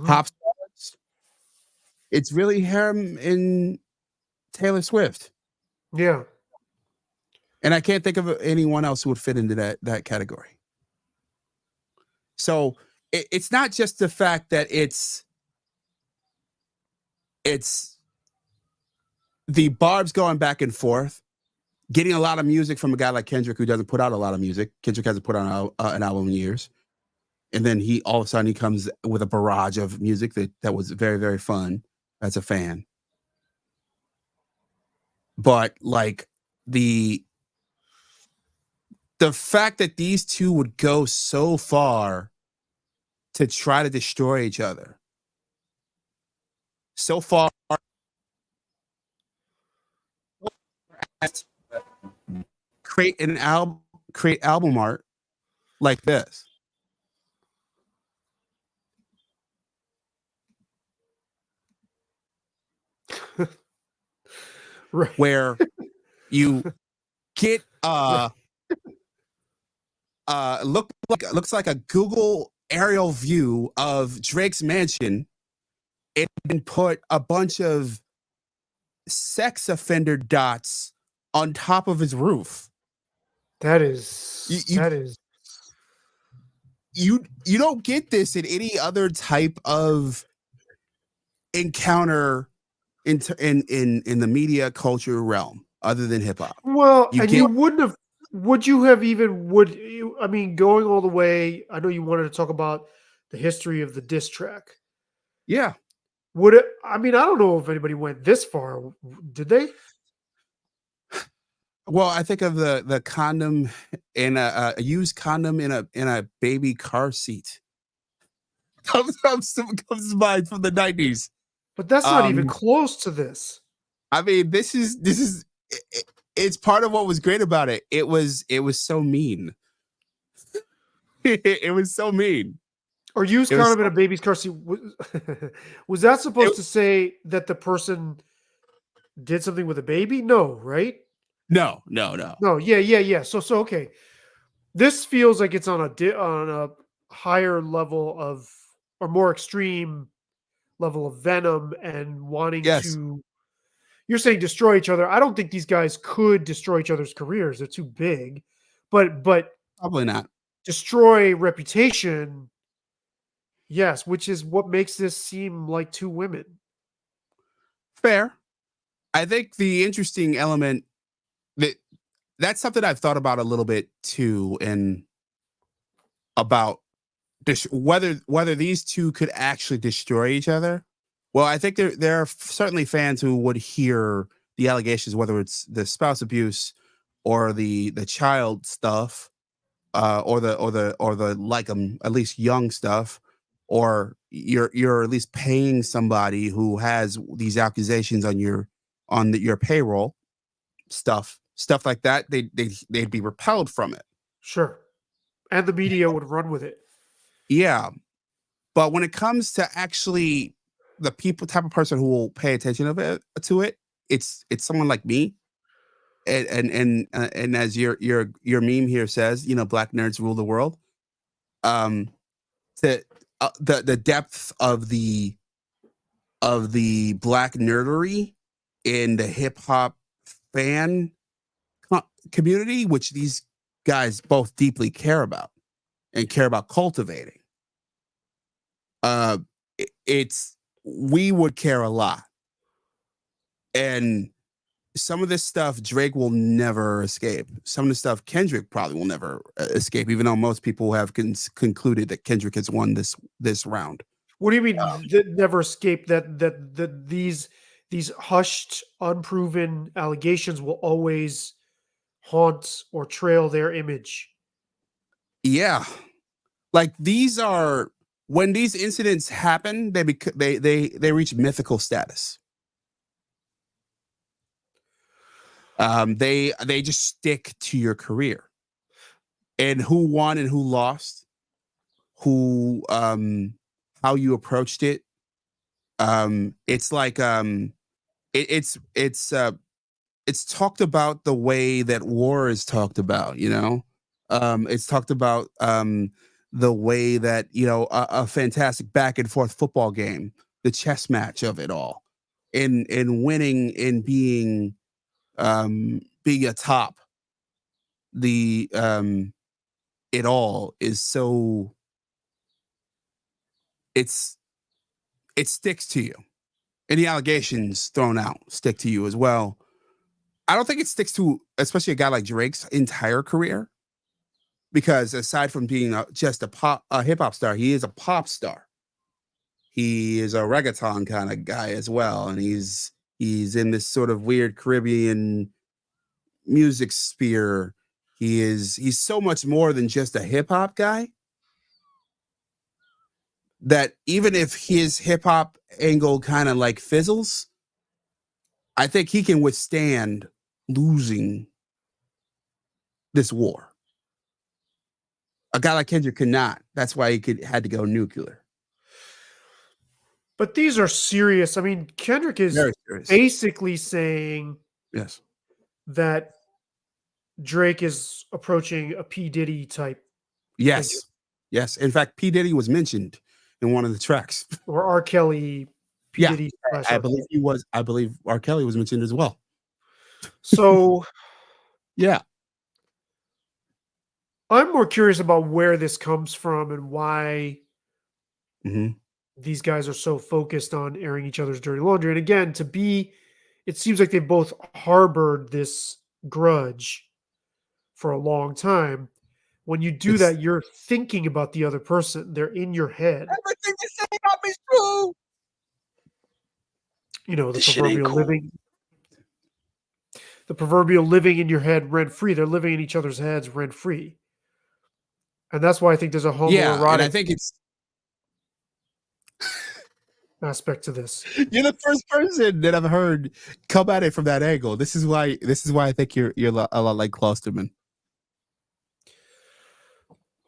pop stars, it's really him and Taylor Swift. Yeah. And I can't think of anyone else who would fit into that category. So it's not just the fact that it's the barbs going back and forth, getting a lot of music from a guy like Kendrick who doesn't put out a lot of music. Kendrick hasn't put out an album in years. And then all of a sudden he comes with a barrage of music that was very, very fun as a fan. But like the fact that these two would go so far to try to destroy each other, so far create album art like this. Right. Where you get looks like a Google aerial view of Drake's mansion and put a bunch of sex offender dots on top of his roof. That is you don't get this in any other type of encounter in the media culture realm other than hip hop. Well, you wouldn't have. Would you have even? I mean, going all the way? I know you wanted to talk about the history of the diss track. Yeah. Would it? I mean, I don't know if anybody went this far. Did they? Well, I think of the condom in a used condom in a baby car seat. Comes to mind from the 90s. But that's not even close to this. I mean, this is it's part of what was great about it. It was so mean. It was so mean. Or used condom in a baby's car seat. Was that supposed to say that the person did something with a baby? No, right? No. Yeah. So okay. This feels like it's on a higher level of, or more extreme level of venom and wanting to. You're saying destroy each other. I don't think these guys could destroy each other's careers. They're too big. But probably not. Destroy reputation. Yes, which is what makes this seem like two women. Fair. I think the interesting element that's something I've thought about a little bit too, and about whether these two could actually destroy each other. Well, I think there are certainly fans who would hear the allegations, whether it's the spouse abuse or the child stuff, or the like at least young stuff, or you're at least paying somebody who has these accusations on your payroll, stuff like that. They'd be repelled from it. Sure. And the media would run with it. Yeah, but when it comes to actually the type of person who will pay attention to it, it's someone like me. And as your meme here says, black nerds rule the world. Um, the depth of the black nerdery in the hip hop fan community, which these guys both deeply care about and care about cultivating. We would care a lot, and some of this stuff Drake will never escape. Some of the stuff Kendrick probably will never escape, even though most people have concluded that Kendrick has won this round. What do you mean never escape? That these hushed, unproven allegations will always haunt or trail their image. Yeah, like these are, when these incidents happen, they reach mythical status. They just stick to your career, and who won and who lost, who how you approached it. It's like it's talked about the way that war is talked about. It's talked about the way that a fantastic back and forth football game, the chess match of it all, in winning and being atop the it all is so it sticks to you, and the allegations thrown out stick to you as well. I don't think it sticks to especially a guy like Drake's entire career, because aside from being just a hip hop star, he is a pop star. He is a reggaeton kind of guy as well, and he's in this sort of weird Caribbean music sphere. He's so much more than just a hip hop guy, that even if his hip hop angle kind of like fizzles, I think he can withstand losing this war. A guy like Kendrick could not. That's why he had to go nuclear. But these are serious. I mean, Kendrick is basically saying yes that Drake is approaching a P. Diddy type. Yes. figure. Yes. In fact, P. Diddy was mentioned in one of the tracks. Or R. Kelly. P. Yeah, Diddy I believe he was. I believe R. Kelly was mentioned as well. So yeah, I'm more curious about where this comes from and why hmm these guys are so focused on airing each other's dirty laundry. And again, it seems like they've both harbored this grudge for a long time. When you do that, you're thinking about the other person. They're in your head. everything you say about me is true. The proverbial living in your head rent free. They're living in each other's heads rent free. And that's why I think there's a homoerotic and I think it's aspect to this. you're the first person that I've heard come at it from that angle. This is why I think you're a lot like Klosterman.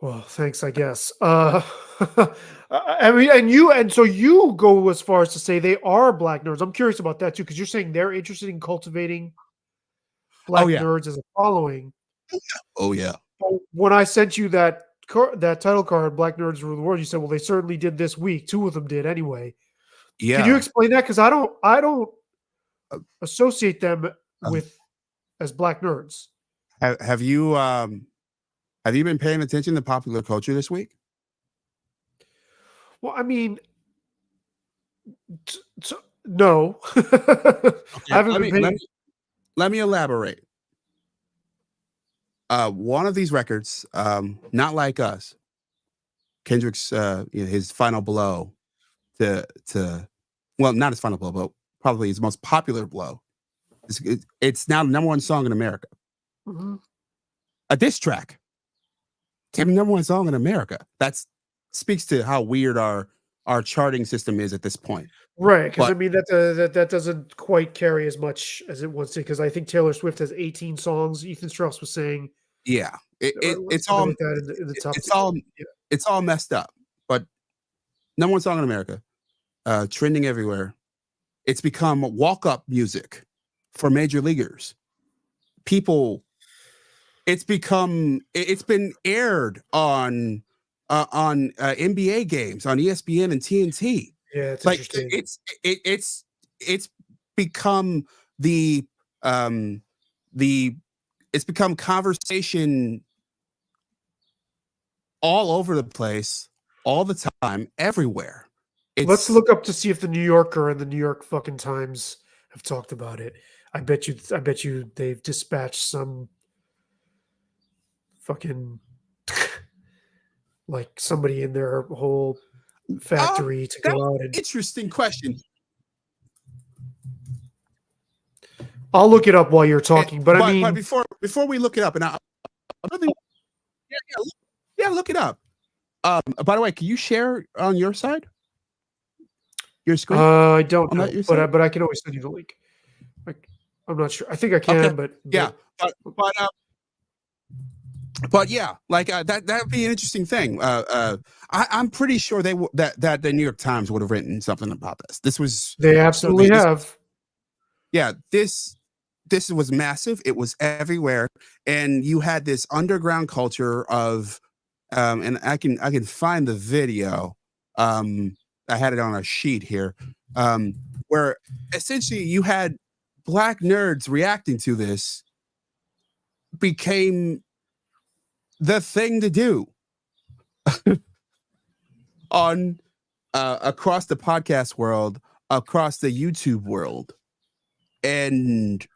Well, thanks, I guess. I mean, so you go as far as to say they are black nerds. I'm curious about that too, because you're saying they're interested in cultivating black nerds as a following. Oh yeah. When I sent you that title card, "Black Nerds Rule the World," you said, "Well, they certainly did this week. 2 of them did anyway." Yeah. Can you explain that? Because I don't associate them as black nerds. Have you been paying attention to popular culture this week? Well, I mean, no. I haven't been paying. Let me elaborate. one of these records, Not Like Us, Kendrick's his final blow to well, not his final blow, but probably his most popular blow. It's now the number one song in America. Mhm. A diss track to the number one song in America. That speaks to how weird our charting system is at this point. Right, because I But mean that doesn't quite carry as much as it once did. Because I think Taylor Swift has 18 songs. Ethan Strauss was saying yeah, it's something all like that in the top. it's all Yeah. it's all messed up. But number one song in America, trending everywhere. It's become walk up music for major leaguers. People, it's been aired on NBA games on ESPN and TNT. Yeah, it's Like interesting. it's become the it's become conversation all over the place, all the time, everywhere. Let's It's look up to see if the New Yorker and the New York fucking Times have talked about it. I bet you they've dispatched some fucking like somebody in their whole factory to that's go out an and interesting question. I'll look it up while you're talking. But I But mean, before we look it up, and yeah, look it up. By the way, can you share on your side? Your screen? I don't On know, that your side? but I can always send you the link. Like, I'm not sure. I think I can, Okay. but Yeah. But yeah, like that would be an interesting thing. I'm pretty sure that the New York Times would have written something about this. This was they absolutely certainly have. yeah, this was massive. It was everywhere, and you had this underground culture of, and I can find the video. I had it on a sheet here, where essentially you had black nerds reacting to this became the thing to do on across the podcast world, across the YouTube world, and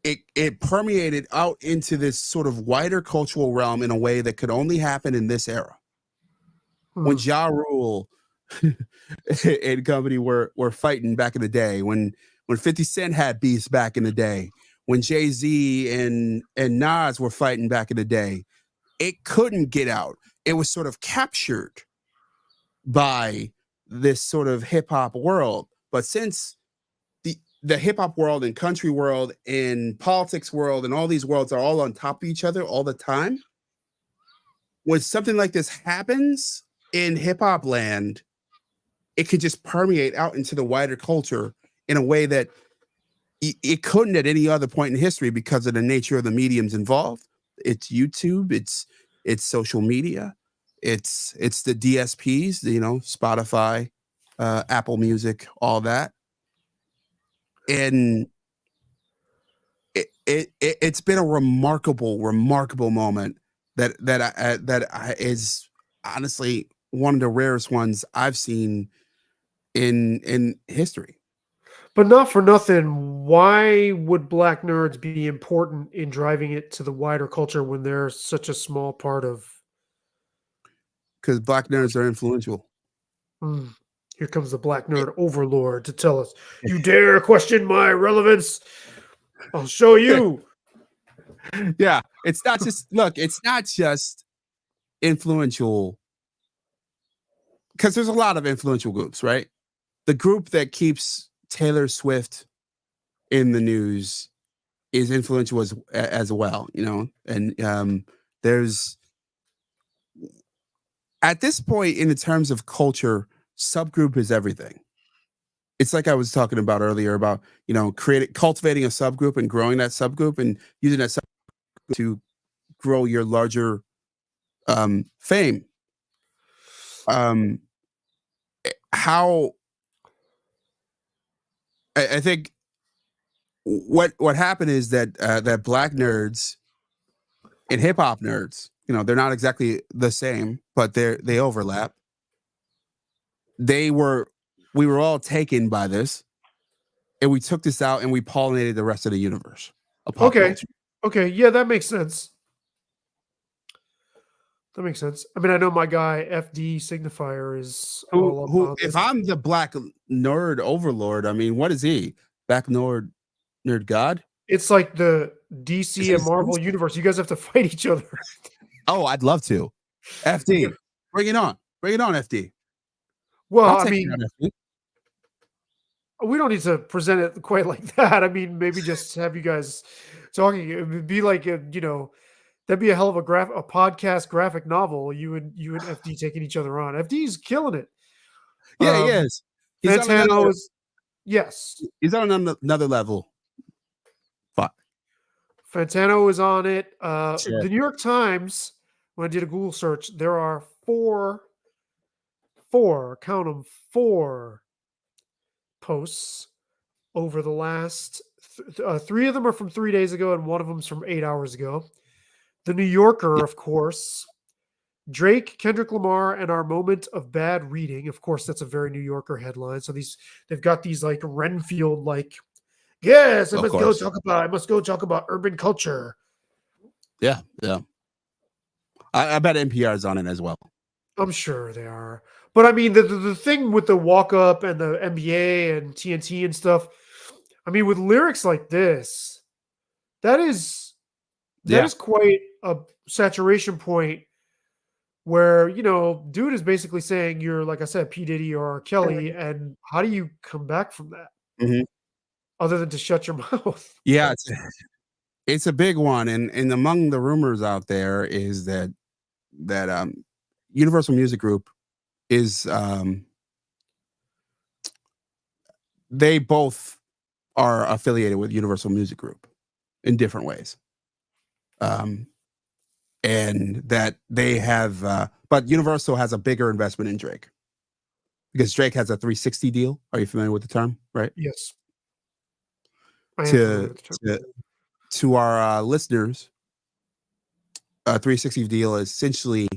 it permeated out into this sort of wider cultural realm in a way that could only happen in this era. When Ja Rule and company were fighting back in the day, when 50 Cent had beefs back in the day, when Jay-Z and Nas were fighting back in the day, it couldn't get out. It was sort of captured by this sort of hip hop world. But since the hip hop world and country world and politics world and all these worlds are all on top of each other all the time, when something like this happens in hip hop land, it could just permeate out into the wider culture in a way that it couldn't at any other point in history because of the nature of the mediums involved. It's YouTube, it's social media, it's the DSPs, Spotify, Apple Music, all that. And it's been a remarkable moment that is honestly one of the rarest ones I've seen in history. But not for nothing, why would black nerds be important in driving it to the wider culture when they're such a small part of? Because black nerds are influential. Here comes the black nerd overlord to tell us, you dare question my relevance? I'll show you. Yeah, it's not just influential, because there's a lot of influential groups, right? The group that keeps Taylor Swift in the news is influential as well, and there's, at this point in the terms of culture, subgroup is everything. It's like I was talking about earlier about, cultivating a subgroup and growing that subgroup and using that subgroup to grow your larger fame. How I think what happened is that that black nerds and hip hop nerds, they're not exactly the same, but they overlap. We were all taken by this, and we took this out and we pollinated the rest of the universe. Of pop Okay. culture. Okay. Yeah, that makes sense. That makes sense. I mean, I know my guy FD Signifier is all up Who on if this. I'm the black nerd overlord, I mean, what is he? Black nerd god? It's like the Is DC he and Marvel universe. You guys have to fight each other. Oh, I'd love to. FD. Bring it on. Bring it on, FD. Well, I'll I take mean, it on, FD. we don't need to present it quite like that. I mean, maybe just have you guys talking. It would be like that'd be a hell of a podcast graphic novel. You and FD taking each other on. FD's killing it. Yeah, he is. He's on Fantano another is yes. he's on another level. Fuck. Fantano is on it. Shit. The New York Times, when I did a Google search, there are count them, 4 posts over the last 3 of them are from 3 days ago and one of them's from 8 hours ago. The New Yorker, Yeah. of course, Drake, Kendrick Lamar, and our moment of bad reading. Of course, that's a very New Yorker headline. So they've got these like Renfield, like, yes, I Of must course. go talk about urban culture. Yeah, yeah. I bet NPR's on it as well. I'm sure they are. But I mean, the thing with the walk up and the NBA and TNT and stuff, I mean, with lyrics like this, that is Yeah. quite a saturation point where, dude is basically saying you're, like I said, P. Diddy or R. Kelly, and how do you come back from that? Mhm. Other than to shut your mouth? Yeah, it's a big one, and among the rumors out there is that Universal Music Group is they both are affiliated with Universal Music Group in different ways. And that they have but Universal has a bigger investment in Drake. Because Drake has a 360 deal. Are you familiar with the term, right? Yes. I am familiar To with the term. to our listeners, a 360 deal is essentially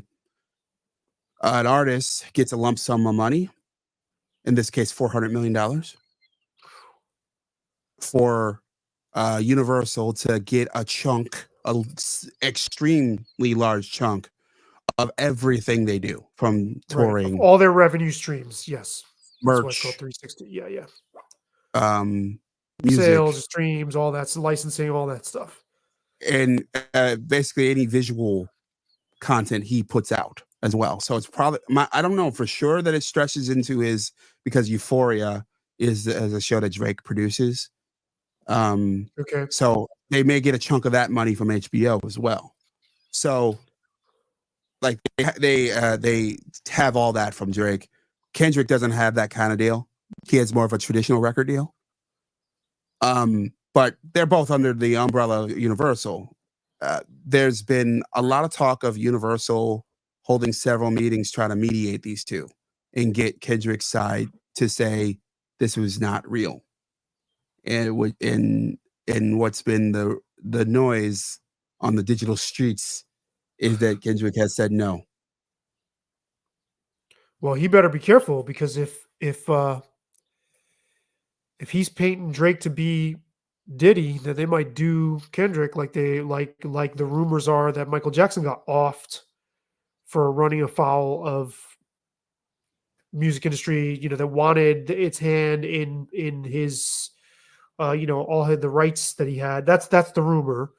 an artist gets a lump sum of money, in this case $400 million, for Universal to get a chunk, extremely large chunk of everything they do, from Right. Of touring, all their revenue streams. Yes. That's why it's called merch, 360. Yeah, yeah. music, Sales, streams, all that's licensing, all that stuff. and basically any visual content he puts out as well. So it's probably I don't know for sure that it stretches into his, because Euphoria is a show that Drake produces. Okay. So they may get a chunk of that money from HBO as well. So like they have all that from Drake. Kendrick doesn't have that kind of deal. He has more of a traditional record deal. But they're both under the umbrella of Universal. There's been a lot of talk of Universal holding several meetings trying to mediate these two and get Kendrick's side to say this was not real. And what's been the noise on the digital streets is that Kendrick has said no. Well, he better be careful, because if he's painting Drake to be Diddy, then they might do Kendrick like they like the rumors are that Michael Jackson got offed for running afoul of music industry, that wanted its hand in his all had the rights that he had. That's the rumor.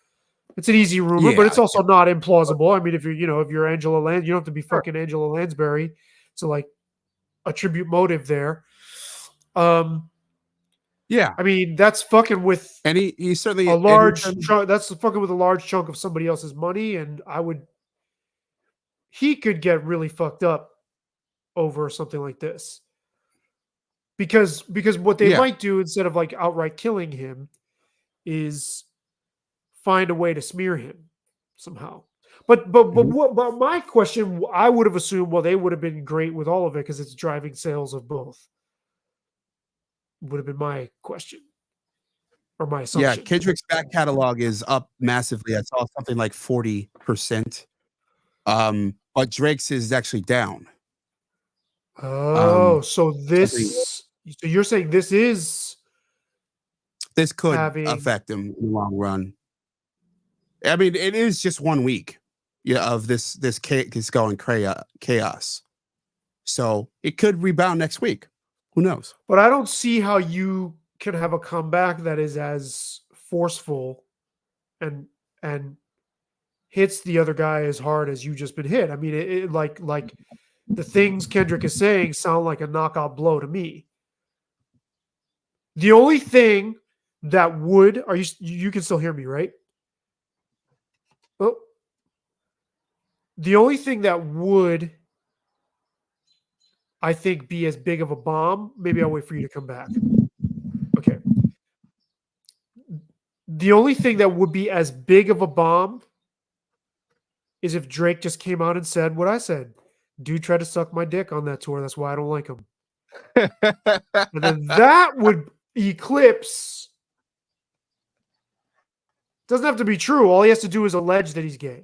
It's an easy rumor, but Yeah. it's also not implausible. I mean, if you're Angela Lansbury, you don't have to be fucking Angela Lansbury to like attribute motive there. Yeah. I mean, that's fucking with And he certainly a large chunk. That's fucking with a large chunk of somebody else's money, and he could get really fucked up over something like this. Because what they Yeah. might do, instead of like outright killing him, is find a way to smear him somehow. But my question, I would have assumed, well, they would have been great with all of it because it's driving sales of both. Would have been my question, or my Yeah, assumption. Kendrick's back catalog is up massively. I saw something like 40%. But Drake's is actually down. Oh, so you're saying this could having affect him in the long run. I mean, it is just 1 week. of this going chaos. So it could rebound next week. Who knows? But I don't see how you can have a comeback that is as forceful and hits the other guy as hard as you just been hit. I mean, it like the things Kendrick is saying sound like a knockout blow to me. The only thing that would you can still hear me, right? Oh, the only thing that would, I think, be as big of a bomb. Maybe I'll wait for you to come back. Okay. The only thing that would be as big of a bomb is if Drake just came out and said what I said. Dude tried to suck my dick on that tour. That's why I don't like him. And then that would eclipse. Doesn't have to be true. All he has to do is allege that he's gay.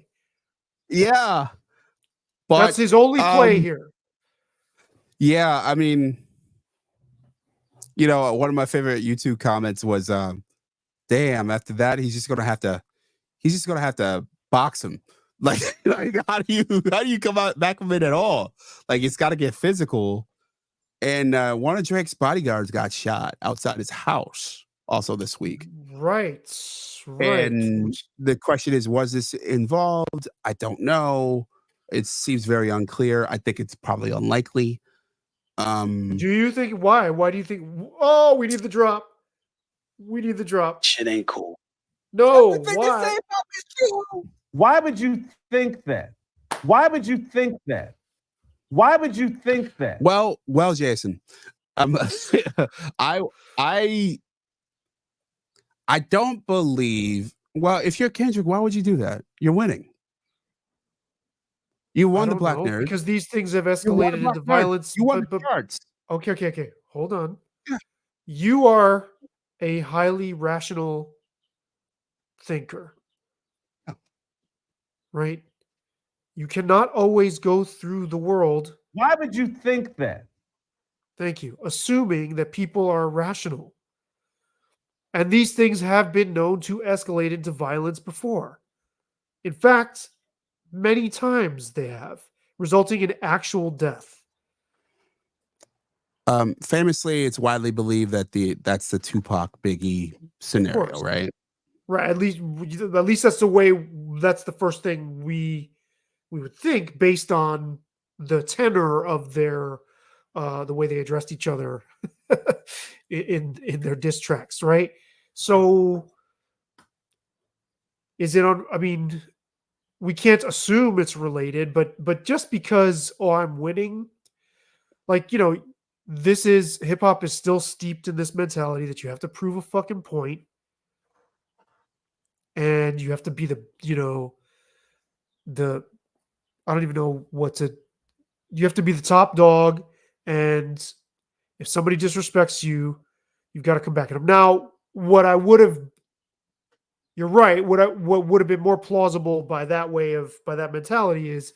Yeah. But that's his only play here. Yeah, I mean, one of my favorite YouTube comments was, damn, after that, he's just gonna have to box him. Like how do you come out back from it at all? Like, it's got to get physical. And one of Drake's bodyguards got shot outside his house also this week. Right. And the question is, was this involved? I don't know. It seems very unclear. I think it's probably unlikely. Do you think why? Why do you think? Oh, we need the drop. We need the drop. Shit ain't cool. No, why? Why would you think that? Why would you think that? Why would you think that? Well, Jason, I don't believe. Well, if you're Kendrick, why would you do that? You're winning. You won the Black Nerd because these things have escalated into violence. You won the charts. Okay. Hold on. Yeah. You are a highly rational thinker, right? You cannot always go through the world. Why would you think that? Thank you. Assuming that people are rational. And these things have been known to escalate into violence before. In fact, many times they have, resulting in actual death. Famously, it's widely believed that that's the Tupac Biggie scenario, right? Right. At least that's the way. That's the first thing we would think based on the tenor of their the way they addressed each other in their diss tracks, right? So, is it on? I mean, we can't assume it's related, but just because I'm winning, like, this is hip hop is still steeped in this mentality that you have to prove a fucking point, and you have to be I don't even know what to. You have to be the top dog, and if somebody disrespects you, you've got to come back at them. Now, what I would have. You're right. What would have been more plausible by that mentality is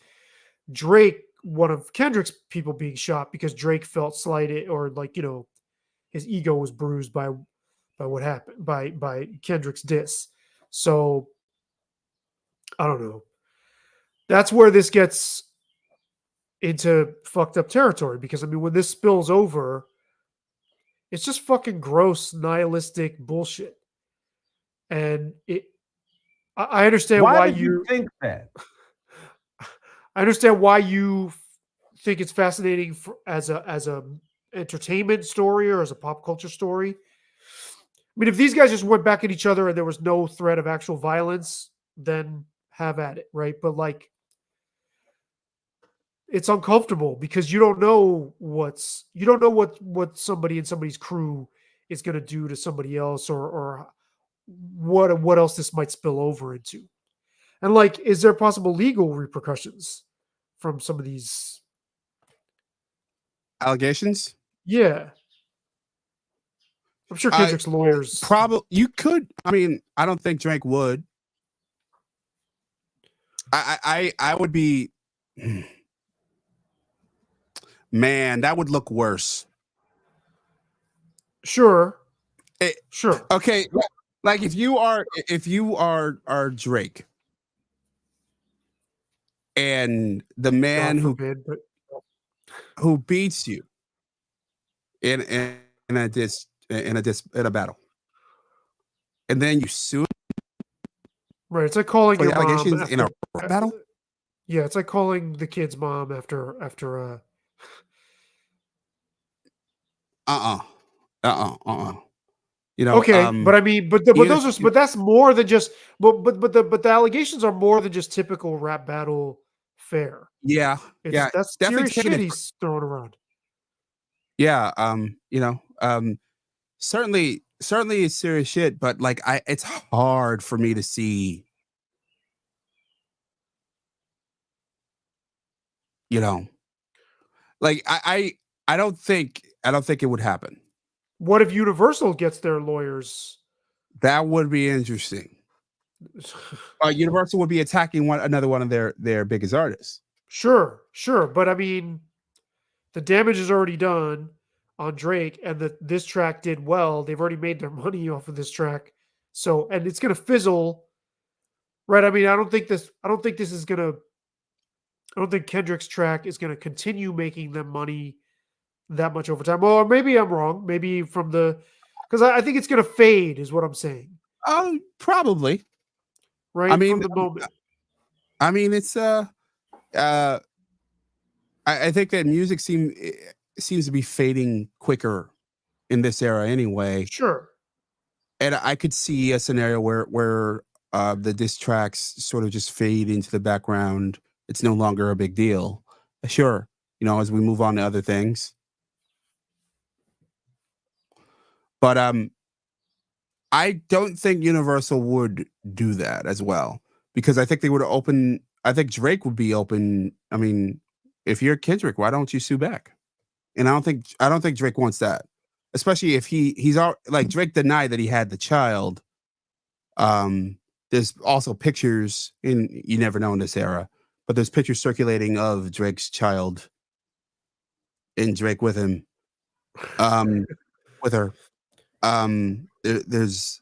Drake, one of Kendrick's people, being shot because Drake felt slighted or his ego was bruised by what happened by Kendrick's diss. So I don't know. That's where this gets into fucked up territory because when this spills over, it's just fucking gross, nihilistic bullshit. And I understand why you think that. I understand why you think it's fascinating as a entertainment story or as a pop culture story. I mean, if these guys just went back at each other and there was no threat of actual violence, then have at it, right? But it's uncomfortable because you don't know what somebody in somebody's crew is going to do to somebody else or what else this might spill over into. And is there possible legal repercussions from some of these allegations? Yeah. I'm sure Kendrick's lawyers probably you could. I mean, I don't think Drake would. I would be, man, that would look worse. Sure. Sure. Okay. Like if you are Drake, and the God man forbid, but who beats you in a battle, and then you sue right. It's like calling for your the mom allegations in a after. rap battle. Yeah, it's like calling the kid's mom after Uh You know, Okay, but I mean, but even those if are but that's more than just but the allegations are more than just typical rap battle fare. yeah, It's yeah, that's definitely serious taking shit it. he's throwing around. Yeah, certainly it's serious shit, but like it's hard for me to see, you know, like I don't think it would happen. What if Universal gets their lawyers? That would be interesting. Universal would be attacking another one of their biggest artists. Sure, but I mean, the damage is already done on Drake, and this track did well. They've already made their money off of this track, so and it's gonna fizzle, right? I mean, I don't think this is gonna. I don't think Kendrick's track is gonna continue making them money that much over time. Or maybe I'm wrong. Maybe from the because I think it's gonna fade, is what I'm saying, Oh, probably. I right? From mean, the moment, it's uh, I think that seems to be fading quicker in this era anyway. sure. And I could see a scenario where the diss tracks sort of just fade into the background. It's no longer a big deal. Sure, as we move on to other things. But I don't think Universal would do that as well, because I think they would open. I think Drake would be open. I mean, if you're Kendrick, why don't you sue back? And I don't think Drake wants that, especially if he's all like Drake denied that he had the child. There's also pictures you never know in this era, but there's pictures circulating of Drake's child and Drake with him, um, with her. There's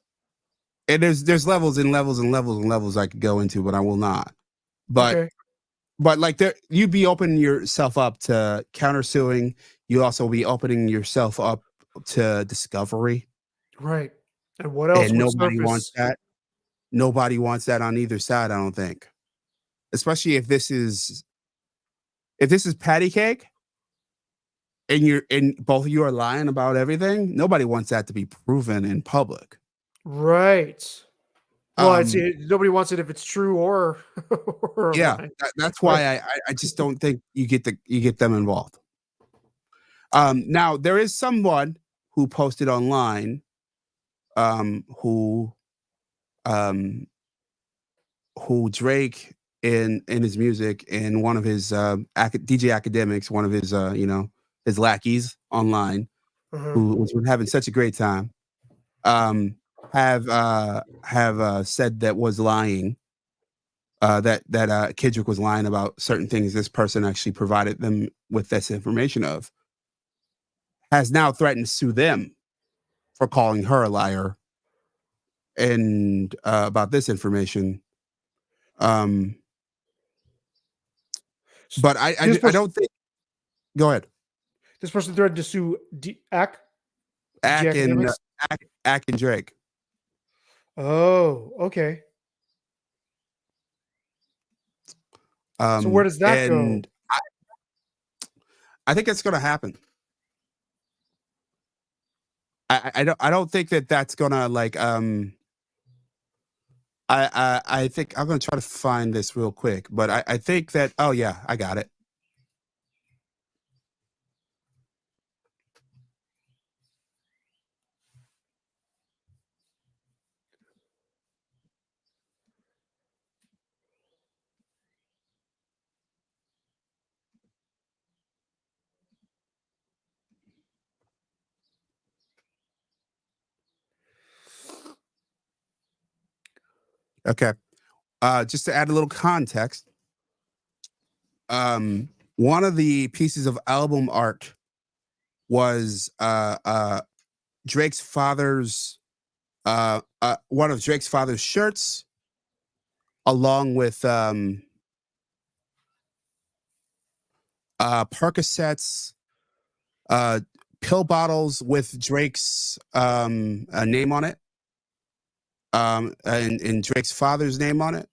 there's levels and levels and levels and levels I could go into, but I will not. But Okay, like you'd be opening yourself up to countersuing. You also be opening yourself up to discovery, right. And what else and would nobody wants surface? that. Nobody wants that on either side, I don't think. Especially if this is patty cake and both of you are lying about everything, nobody wants that to be proven in public. Right. Well, Um, nobody wants it if it's true or or a yeah, lie. that's Right. why I just don't think you get them involved. Now there is someone who posted online, who um who Drake in his music and one of his DJ Academics, one of his his lackeys online, Uh-huh. who was having such a great time, um, have said that was lying. That Kendrick was lying about certain things this person actually provided them with this information of, has now threatened to sue them for calling her a liar and about this information. Um, but This I person, don't think. Go ahead. this person threatened to sue Ack DJ Ack and Academics. Ack and Drake. Oh, okay. So where does that go? And I think it's going to happen. I don't think that that's gonna like I think I'm gonna try to find this real quick, but I think that, oh yeah, I got it. Okay. Just to add a little context, one of the pieces of album art was Drake's father's one of Drake's father's shirts, along with Percocets, pill bottles with Drake's name on it, and Drake's father's name on it.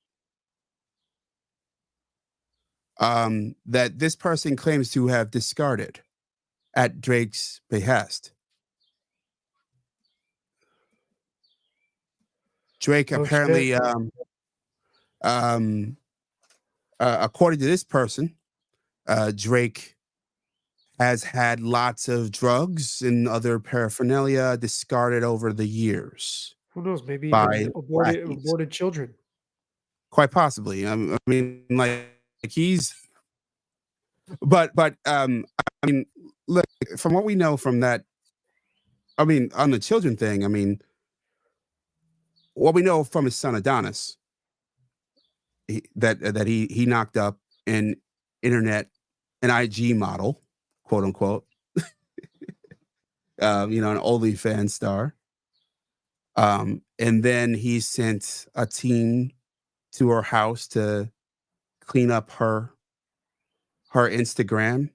That this person claims to have discarded at Drake's behest. Drake Oh, apparently, shit. according to this person, Drake has had lots of drugs and other paraphernalia discarded over the years Who knows? Maybe by even lackeys. aborted children. Quite possibly. I mean, like he's, but I mean, look, from what we know from that, I mean, on the children thing, I mean, what we know from his son Adonis, that he knocked up an internet, an IG model, quote unquote, you know, an OnlyFans star. And then he sent a team to her house to clean up her Instagram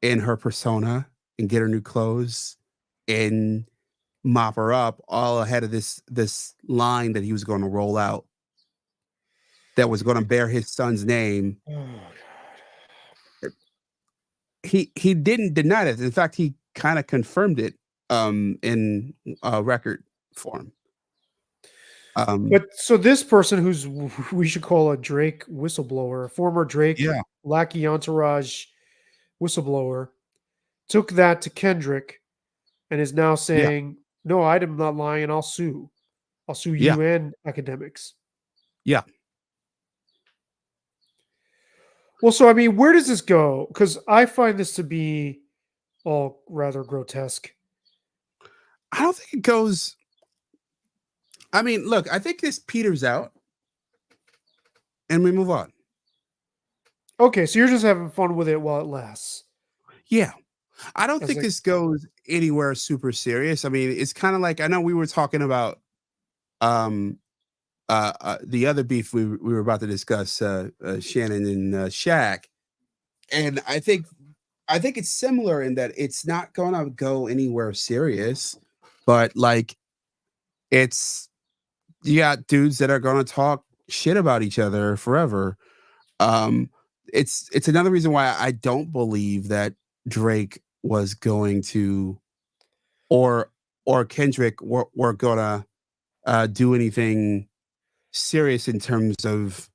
and her persona and get her new clothes and mop her up, all ahead of this line that he was going to roll out that was going to bear his son's name. Oh, He didn't deny it. In fact, he kind of confirmed it in record form. But so this person who's we should call a Drake whistleblower, a former Drake Yeah. lackey entourage whistleblower, took that to Kendrick and is now saying, "No, I'm not lying, and I'll sue. I'll sue you and academics." Yeah. Well, so I mean, where does this go? Because I find this to be all rather grotesque. I don't think it goes. I mean, look, I think this peters out and we move on. Okay, so you're just having fun with it while it lasts. Yeah. I don't As think a- this goes anywhere super serious. I mean, it's kind of like, I know we were talking about the other beef we were about to discuss, Shannon and Shaq. And I think it's similar in that it's not gonna go anywhere serious, but like it's, you got dudes that are gonna talk shit about each other forever. It's another reason why I don't believe that Drake was going to, or Kendrick were gonna do anything serious in terms of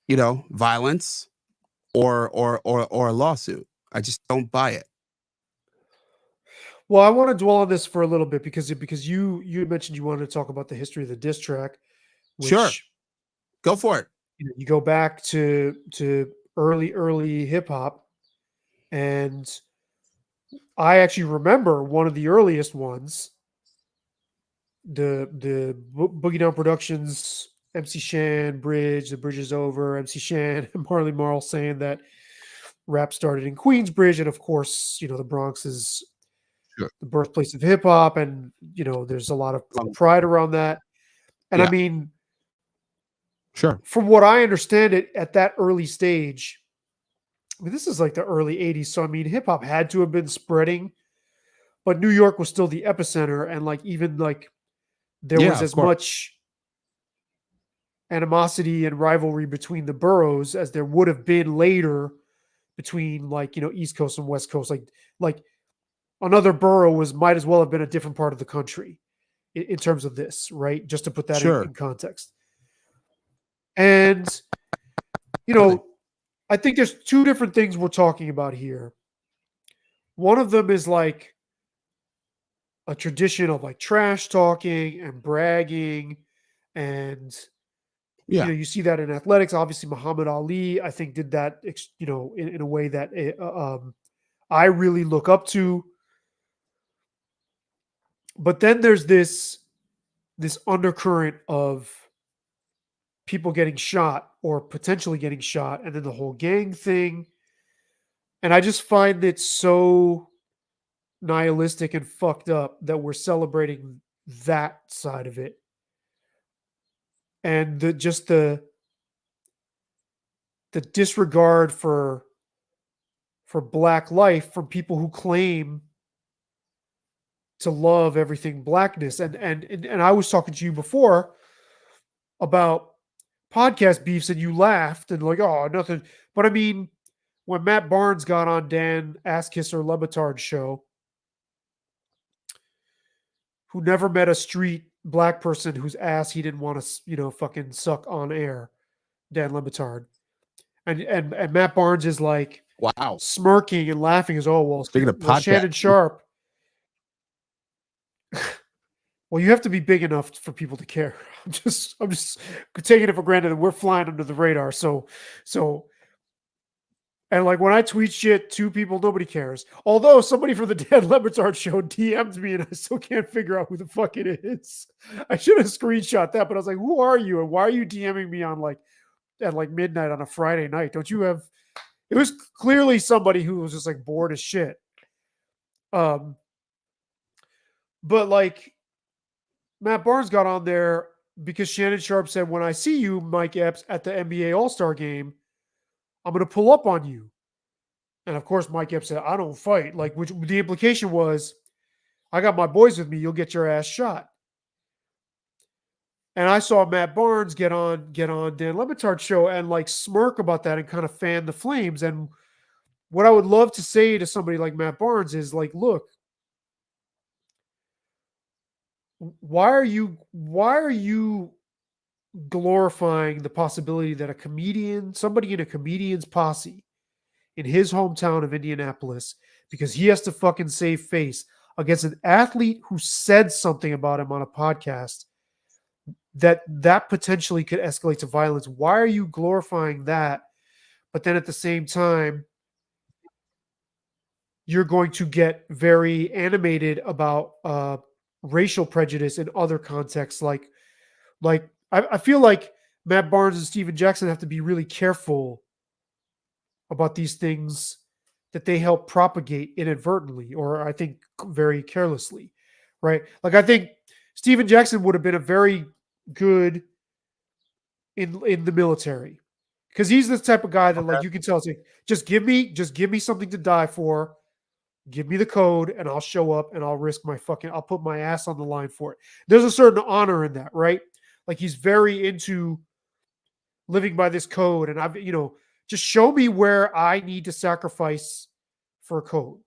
you know, violence or a lawsuit. I just don't buy it. Well, I want to dwell on this for a little bit because you mentioned you wanted to talk about the history of the diss track, which Sure. Go for it. you go back to early hip hop, and I actually remember one of the earliest ones, the Boogie Down Productions, MC Shan, Bridge, The Bridge is Over, MC Shan, and Marley Marl saying that rap started in Queensbridge, and of course, you know, the Bronx is Sure. the birthplace of hip hop, and you know, there's a lot of pride around that. And I Yeah. mean, Sure. from what I understand it at that early stage, I mean, this is like the early 80s. So I mean, hip hop had to have been spreading, but New York was still the epicenter, and like even like there Yeah, was of as course. much animosity and rivalry between the boroughs as there would have been later between, like, you know, East Coast and West Coast. Like another borough might as well have been a different part of the country in terms of this, right? Just to put that Sure. in context. And you know, I think there's two different things we're talking about here. One of them is like a tradition of like trash talking and bragging, and you Yeah. know, you see that in athletics. Obviously, Muhammad Ali, I think, did that, you know, in a way that I really look up to. But then there's this undercurrent of people getting shot or potentially getting shot, and then the whole gang thing. And I just find it so nihilistic and fucked up that we're celebrating that side of it, and the the disregard for Black life from people who claim to love everything blackness. And I was talking to you before about podcast beefs, and you laughed and like, oh, nothing. But I mean, when Matt Barnes got on Dan Asskisser Lebitard's show, who never met a street black person whose ass he didn't want to, fucking suck on air, Dan Lebitard. And Matt Barnes is like Wow. smirking and laughing as, oh, well, Speaking of well, Shannon podcasts. Sharp. Well, you have to be big enough for people to care. I'm just taking it for granted that we're flying under the radar. So, and like when I tweet shit to people, nobody cares. Although somebody from the Dan Lebitard show DM'd me, and I still can't figure out who the fuck it is. I should have screenshot that, but I was like, who are you? And why are you DMing me on at midnight on a Friday night? Don't you have? It was clearly somebody who was just like bored as shit. But like Matt Barnes got on there because Shannon Sharp said, when I see you, Mike Epps, at the NBA All-Star game, I'm going to pull up on you. And of course, Mike Epps said, I don't fight. Like, which the implication was, I got my boys with me. You'll get your ass shot. And I saw Matt Barnes get on Dan Lebitard's show and like smirk about that and kind of fan the flames. And what I would love to say to somebody like Matt Barnes is like, look, why are you glorifying the possibility that somebody in a comedian's posse in his hometown of Indianapolis, because he has to fucking save face against an athlete who said something about him on a podcast that potentially could escalate to violence? Why are you glorifying that? But then at the same time, you're going to get very animated about racial prejudice in other contexts. Like I feel like Matt Barnes and Steven Jackson have to be really careful about these things that they help propagate inadvertently, or I think very carelessly, right? Like I think Steven Jackson would have been a very good in the military, because he's the type of guy that like you can tell, it's like, just give me something to die for. Give me the code and I'll show up and I'll I'll put my ass on the line for it. There's a certain honor in that, right? Like he's very into living by this code, and I've, just show me where I need to sacrifice for a code.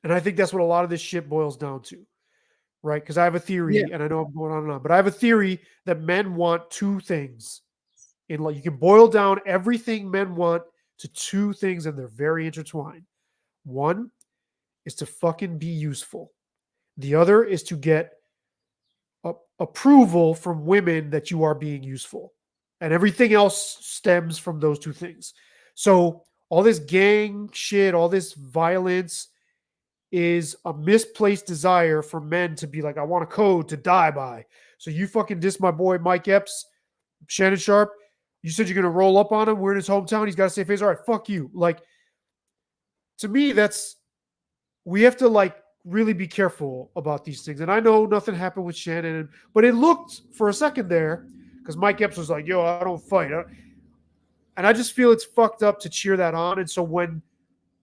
And I think that's what a lot of this shit boils down to, right? Because I have a theory, and I know I'm going on and on, but I have a theory that men want two things. In like, you can boil down everything men want to two things, and they're very intertwined. One is to fucking be useful. The other is to get approval from women that you are being useful. And everything else stems from those two things. So all this gang shit, all this violence is a misplaced desire for men to be like, I want a code to die by. So you fucking diss my boy Mike Epps, Shannon Sharp. You said you're going to roll up on him. We're in his hometown. He's got to save face. All right, fuck you. Like, to me, we have to like really be careful about these things. And I know nothing happened with Shannon, but it looked for a second there, because Mike Epps was like, yo, I don't fight. And I just feel it's fucked up to cheer that on. And so when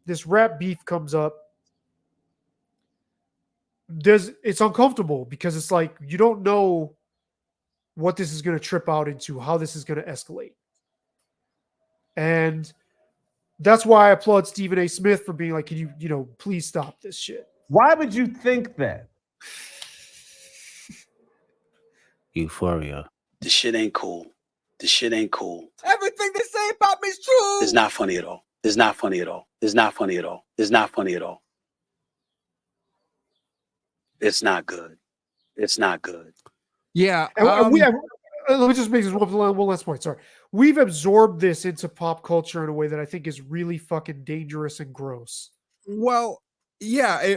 this rap beef comes up, it's uncomfortable, because it's like, you don't know what this is going to trip out into, how this is going to escalate. And that's why I applaud Stephen A. Smith for being like, can you, please stop this shit. Why would you think that? Euphoria. This shit ain't cool. This shit ain't cool. Everything they say about me is true. It's not funny at all. It's not funny at all. It's not funny at all. It's not funny at all. It's not good. It's not good. Yeah. And let me just make this one last point. Sorry. We've absorbed this into pop culture in a way that I think is really fucking dangerous and gross. Well, yeah,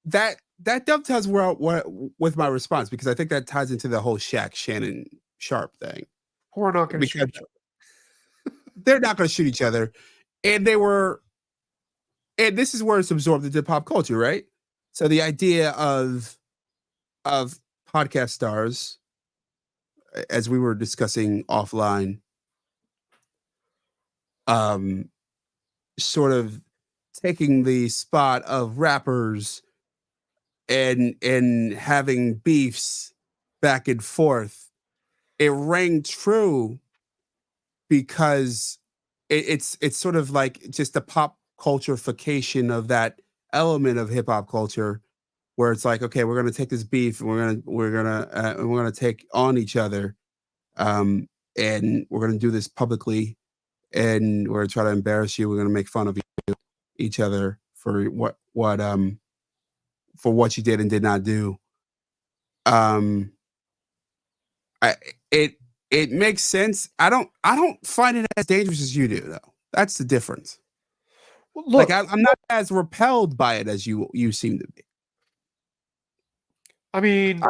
that dovetails with my response, because I think that ties into the whole Shaq Shannon Sharp thing. Who are not going to shoot each other. They're not going to shoot each other, and this is where it's absorbed into pop culture, right? So the idea of podcast stars, as we were discussing offline, um, sort of taking the spot of rappers and having beefs back and forth. It rang true because it's sort of like just a pop cultureification of that element of hip hop culture where it's like, okay, we're gonna take this beef and we're gonna take on each other, and we're gonna do this publicly, and we're gonna try to embarrass you. We're gonna make fun of each other for what you did and did not do. Um, I it makes sense. I don't find it as dangerous as you do, though. That's the difference. Well, look, Like I'm not as repelled by it as you seem to be. I mean,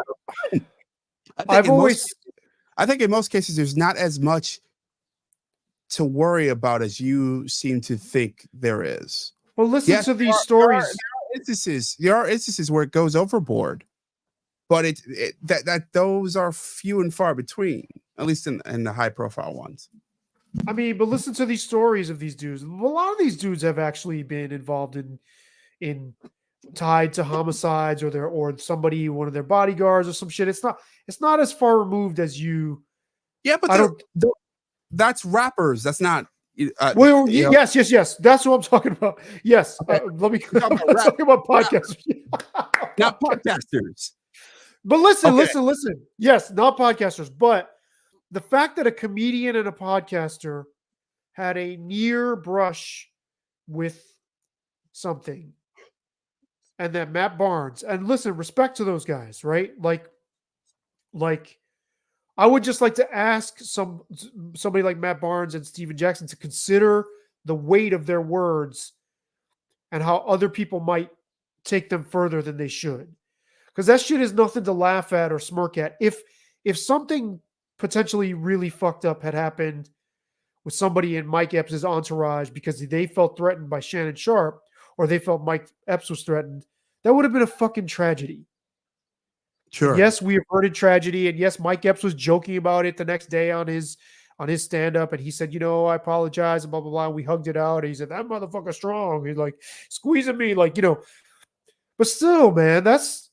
I think in most cases there's not as much to worry about as you seem to think there is. well, listen Yes, to these stories. There are instances where it goes overboard, but those are few and far between, at least in the high profile ones. I mean, but listen to these stories of these dudes. A lot of these dudes have actually been involved in tied to homicides or somebody, one of their bodyguards or some shit. It's not as far removed as you. Yeah, but I don't. that's rappers. That's not. Well, you know, yes. That's what I'm talking about. Yes. Okay. Let me. We're talking about I'm talking about podcasters. not podcasters. But listen, Okay. listen. Yes, not podcasters, but the fact that a comedian and a podcaster had a near brush with something, and that Matt Barnes, and listen, respect to those guys, right? Like I would just like to ask somebody like Matt Barnes and Steven Jackson to consider the weight of their words and how other people might take them further than they should. Because that shit is nothing to laugh at or smirk at. If something potentially really fucked up had happened with somebody in Mike Epps' entourage because they felt threatened by Shannon Sharp, or they felt Mike Epps was threatened, that would have been a fucking tragedy. Sure. Yes, we averted tragedy, and yes, Mike Epps was joking about it the next day on his stand-up, and he said, I apologize, and blah, blah, blah. We hugged it out, and he said, that motherfucker's strong. He's like squeezing me, but still, man, that's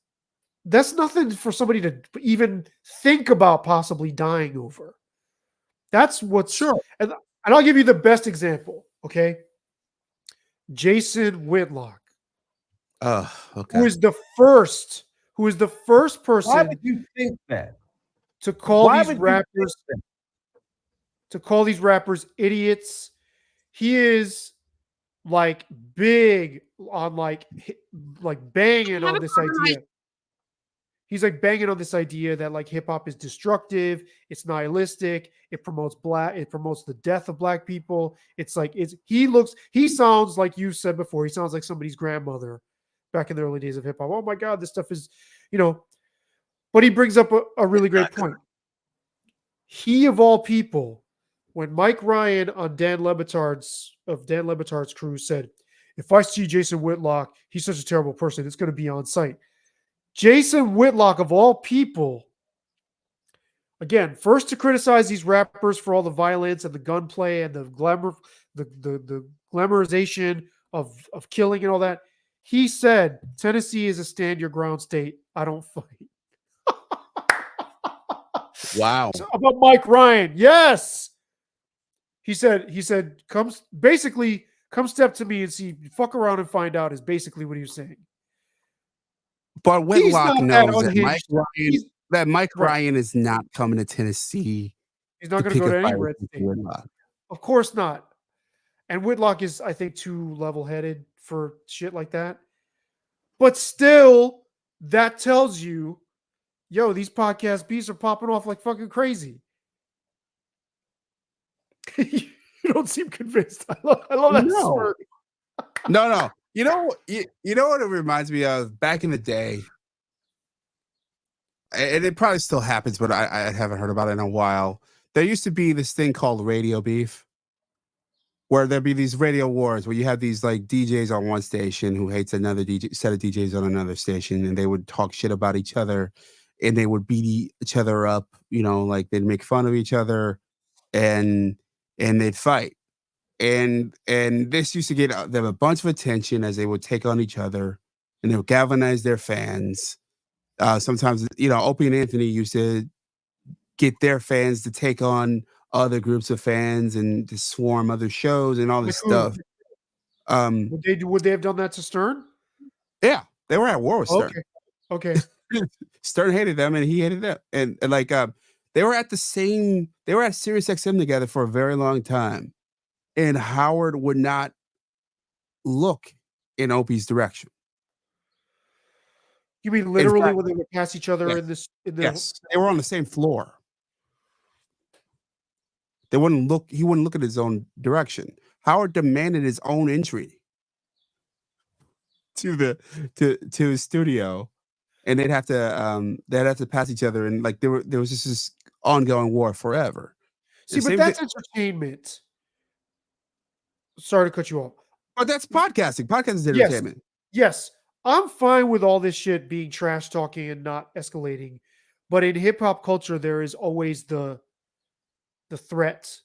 nothing for somebody to even think about possibly dying over. That's what's Sure. And I'll give you the best example, okay? Jason Whitlock, Okay. who is the first person Why would you think that? to call Why these would you rappers think idiots. He is like big on like banging on this idea. He's like banging on this idea that like hip hop is destructive, it's nihilistic, it promotes the death of black people. It's like he sounds like you said before, he sounds like somebody's grandmother back in the early days of hip hop. Oh my God, this stuff is, but he brings up a really great point. He, of all people, when Mike Ryan on Dan Le Batard's crew said, if I see Jason Whitlock, he's such a terrible person, it's going to be on site. Jason Whitlock, of all people, again, first to criticize these rappers for all the violence and the gunplay and the glamorization of killing and all that. He said, Tennessee is a stand your ground state. I don't fight. Wow. So about Mike Ryan. Yes. He said, come step to me and see, fuck around and find out is basically what he was saying. But Whitlock knows that Mike Right. Ryan is not coming to Tennessee. He's not going to go to any red state. Whitlock. Of course not. And Whitlock is, I think, too level-headed for shit like that. But still, that tells you, these podcast beats are popping off like fucking crazy. You don't seem convinced. I love that No. smirk. No. You know what it reminds me of? Back in the day, and it probably still happens, but I haven't heard about it in a while. There used to be this thing called radio beef, where there'd be these radio wars where you have these like DJs on one station who hates another set of DJs on another station, and they would talk shit about each other, and they would beat each other up. Like they'd make fun of each other, and they'd fight. and this used to get them a bunch of attention as they would take on each other, and they would galvanize their fans. Sometimes, Opie and Anthony used to get their fans to take on other groups of fans and to swarm other shows and all this Like who? stuff. Um, Would they have done that to Stern? yeah, they were at war with Stern. Okay. Stern hated them and he hated them, and they were at Sirius XM together for a very long time, and Howard would not look in Opie's direction. You mean literally fact- when they would pass each other Yes. in this? Yes, they were on the same floor. They wouldn't look. He wouldn't look at his own direction. Howard demanded his own entry to his studio, and they'd have to pass each other, and like there was just this ongoing war forever. See, And but same that's thi- entertainment. Sorry to cut you off. but that's podcasting. Podcasting is Yes. entertainment. Yes, I'm fine with all this shit being trash talking and not escalating, but in hip hop culture, there is always the threat,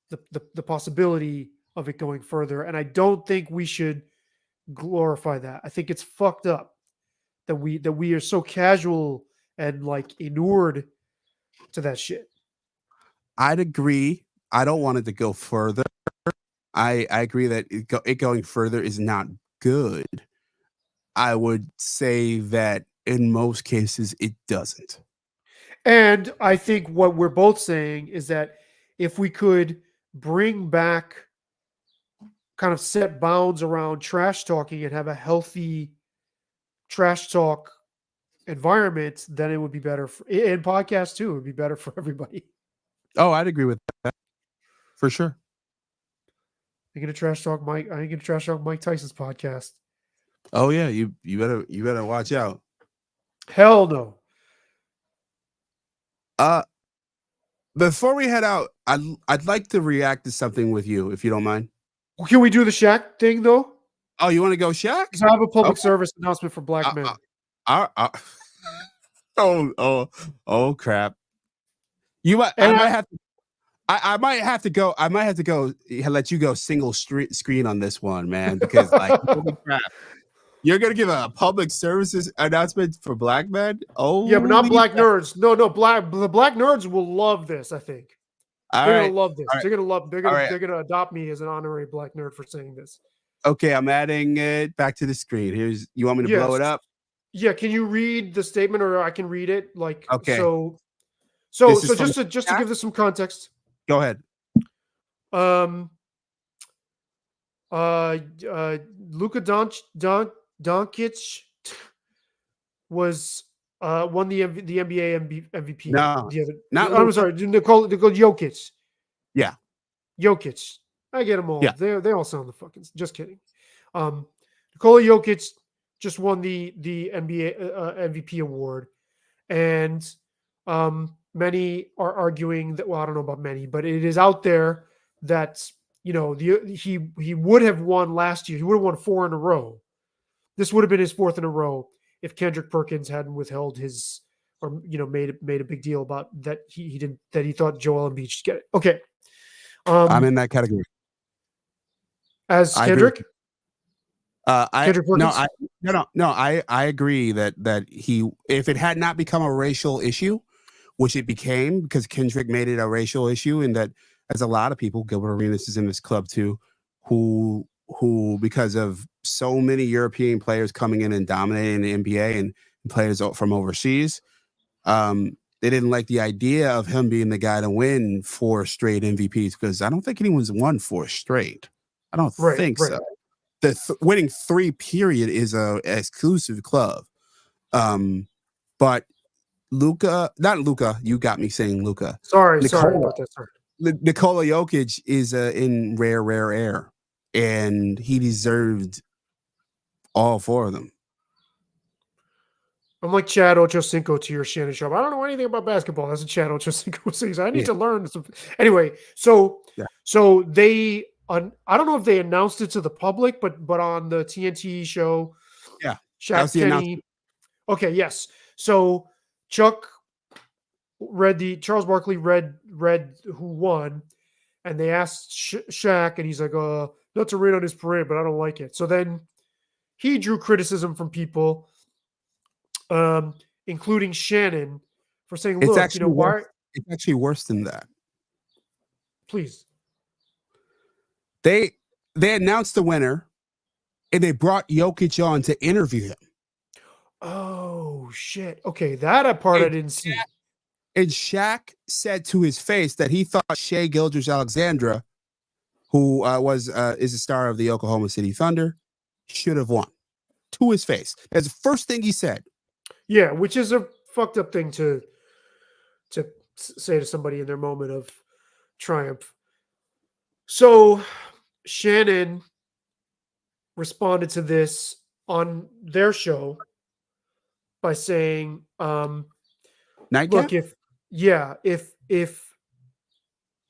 the possibility of it going further, and I don't think we should glorify that. I think it's fucked up that we are so casual and like inured to that shit. I'd agree. I don't want it to go further. I agree that it going further is not good. I would say that in most cases it doesn't. And I think what we're both saying is that if we could bring back, kind of set bounds around trash talking and have a healthy trash talk environment, then it would be better and podcasts too. It would be better for everybody. Oh, I'd agree with that for sure. I'm gonna trash talk Mike. I'm gonna trash talk Mike Tyson's podcast. Oh yeah, you better watch out. Hell no. Before we head out, I'd like to react to something with you, if you don't mind. Can we do the Shaq thing though? Oh, you want to go, Shaq? Because I have a public Okay. service announcement for black men. Oh crap! You might. And I might have to go. I might have to go. Let you go single screen on this one, man, because like, holy crap, you're gonna give a public services announcement for black men? Oh, Yeah, but not black nerds. No, the black nerds will love this. I think All they're right. gonna love this. all right, They're gonna love. all right. They're gonna adopt me as an honorary black nerd for saying this. Okay, I'm adding it back to the screen. You want me to blow it Yes. up? Yeah, can you read the statement, or I can read it? Like, Okay. So This is from just to give this some context. Go ahead. Luka Doncic was won the NBA MVP. No, the other. not I'm Luka. sorry, Nikola Jokic. Yeah. Jokic. I get them all. Yeah. They all sound the fucking. Just kidding. Nikola Jokic just won the NBA MVP award, and many are arguing that. Well, I don't know about many, but it is out there that he would have won last year. He would have won 4 in a row. This would have been his 4th in a row if Kendrick Perkins hadn't withheld his, or made a big deal about that he didn't, that he thought Joel Embiid should get it. Okay, I'm in that category. as I agree Kendrick. Kendrick Perkins? I agree that he, if it had not become a racial issue, which it became because Kendrick made it a racial issue, and that as a lot of people, Gilbert Arenas is in this club too, who because of so many European players coming in and dominating the NBA and players from overseas, they didn't like the idea of him being the guy to win 4 straight MVPs, because I don't think anyone's won 4 straight. I don't think so. The winning 3 period is a exclusive club. But not Luka, you got me saying Luka. Sorry Nikola. about that. Sorry. Nikola Jokic is in rare air, and he deserved all 4 of them. I'm like Chad Ochocinco to your Shannon Sharp. I don't know anything about basketball. That's what Chad Ochocinco says. I need to learn. Anyway, so they, I don't know if they announced it to the public, but on the TNT show, Yeah, Shaq was the Kenny. announcement. Okay, yes. So Chuck read Charles Barkley read who won, and they asked Shaq, and he's like, not to rain on his parade, but I don't like it. So then he drew criticism from people, including Shannon, for saying, It's look, actually why? worse. It's actually worse than that. Please. They announced the winner, and they brought Jokic on to interview him. Oh, shit. Okay, that part I didn't see. And Shaq said to his face that he thought Shai Gilgeous-Alexander, who is a star of the Oklahoma City Thunder, should have won. To his face. That's the first thing he said. Yeah, which is a fucked up thing to say to somebody in their moment of triumph. So Shannon responded to this on their show by saying, Nightcap? look, if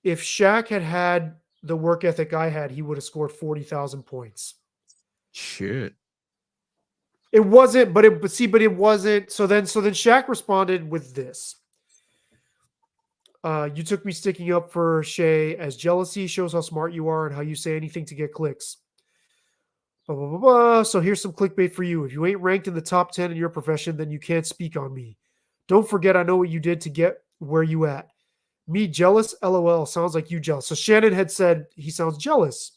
Shaq had the work ethic I had, he would have scored 40,000 points. Shit. It wasn't, but it wasn't. So then Shaq responded with this. You took me sticking up for Shai as jealousy shows how smart you are and how you say anything to get clicks. Blah, blah, blah, blah. So here's some clickbait for you. If you ain't ranked in the top 10 in your profession, then you can't speak on me. Don't forget I know what you did to get where you at. Me jealous? LOL. Sounds like you jealous. So Shannon had said he sounds jealous.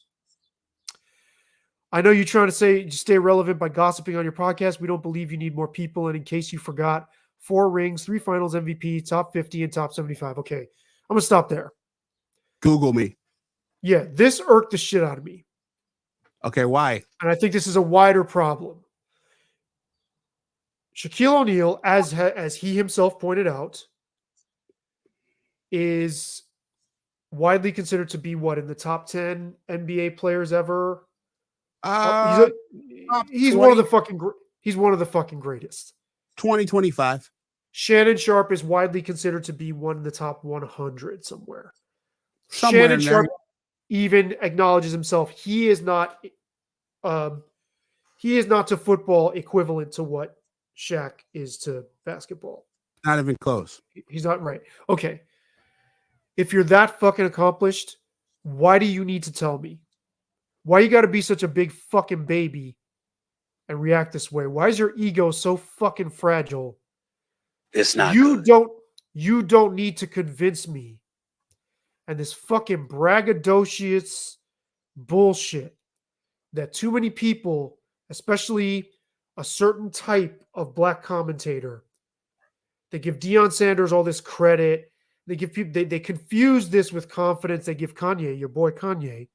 I know you're trying to say stay relevant by gossiping on your podcast. We don't believe you need more people. And in case you forgot, 4 rings, 3 finals MVP, top 50, and top 75. Okay, I'm going to stop there. Google me. Yeah, this irked the shit out of me. Okay, why? And I think this is a wider problem. Shaquille O'Neal, as he himself pointed out, is widely considered to be what, in the top 10 NBA players ever? He's one of the fucking greatest. 2025. Shannon Sharpe is widely considered to be one in the top 100 somewhere. Somewhere Shannon in there. Sharpe even acknowledges himself he is not to football equivalent to what Shaq is to basketball. Not even close. He's not, right. Okay. If you're that fucking accomplished, why do you need to tell me? Why you got to be such a big fucking baby and react this way? Why is your ego so fucking fragile? It's not You good. don't need to convince me. And this fucking braggadocious bullshit that too many people, especially a certain type of black commentator, they give Deion Sanders all this credit. They give people they confuse this with confidence. They give Kanye, your boy Kanye,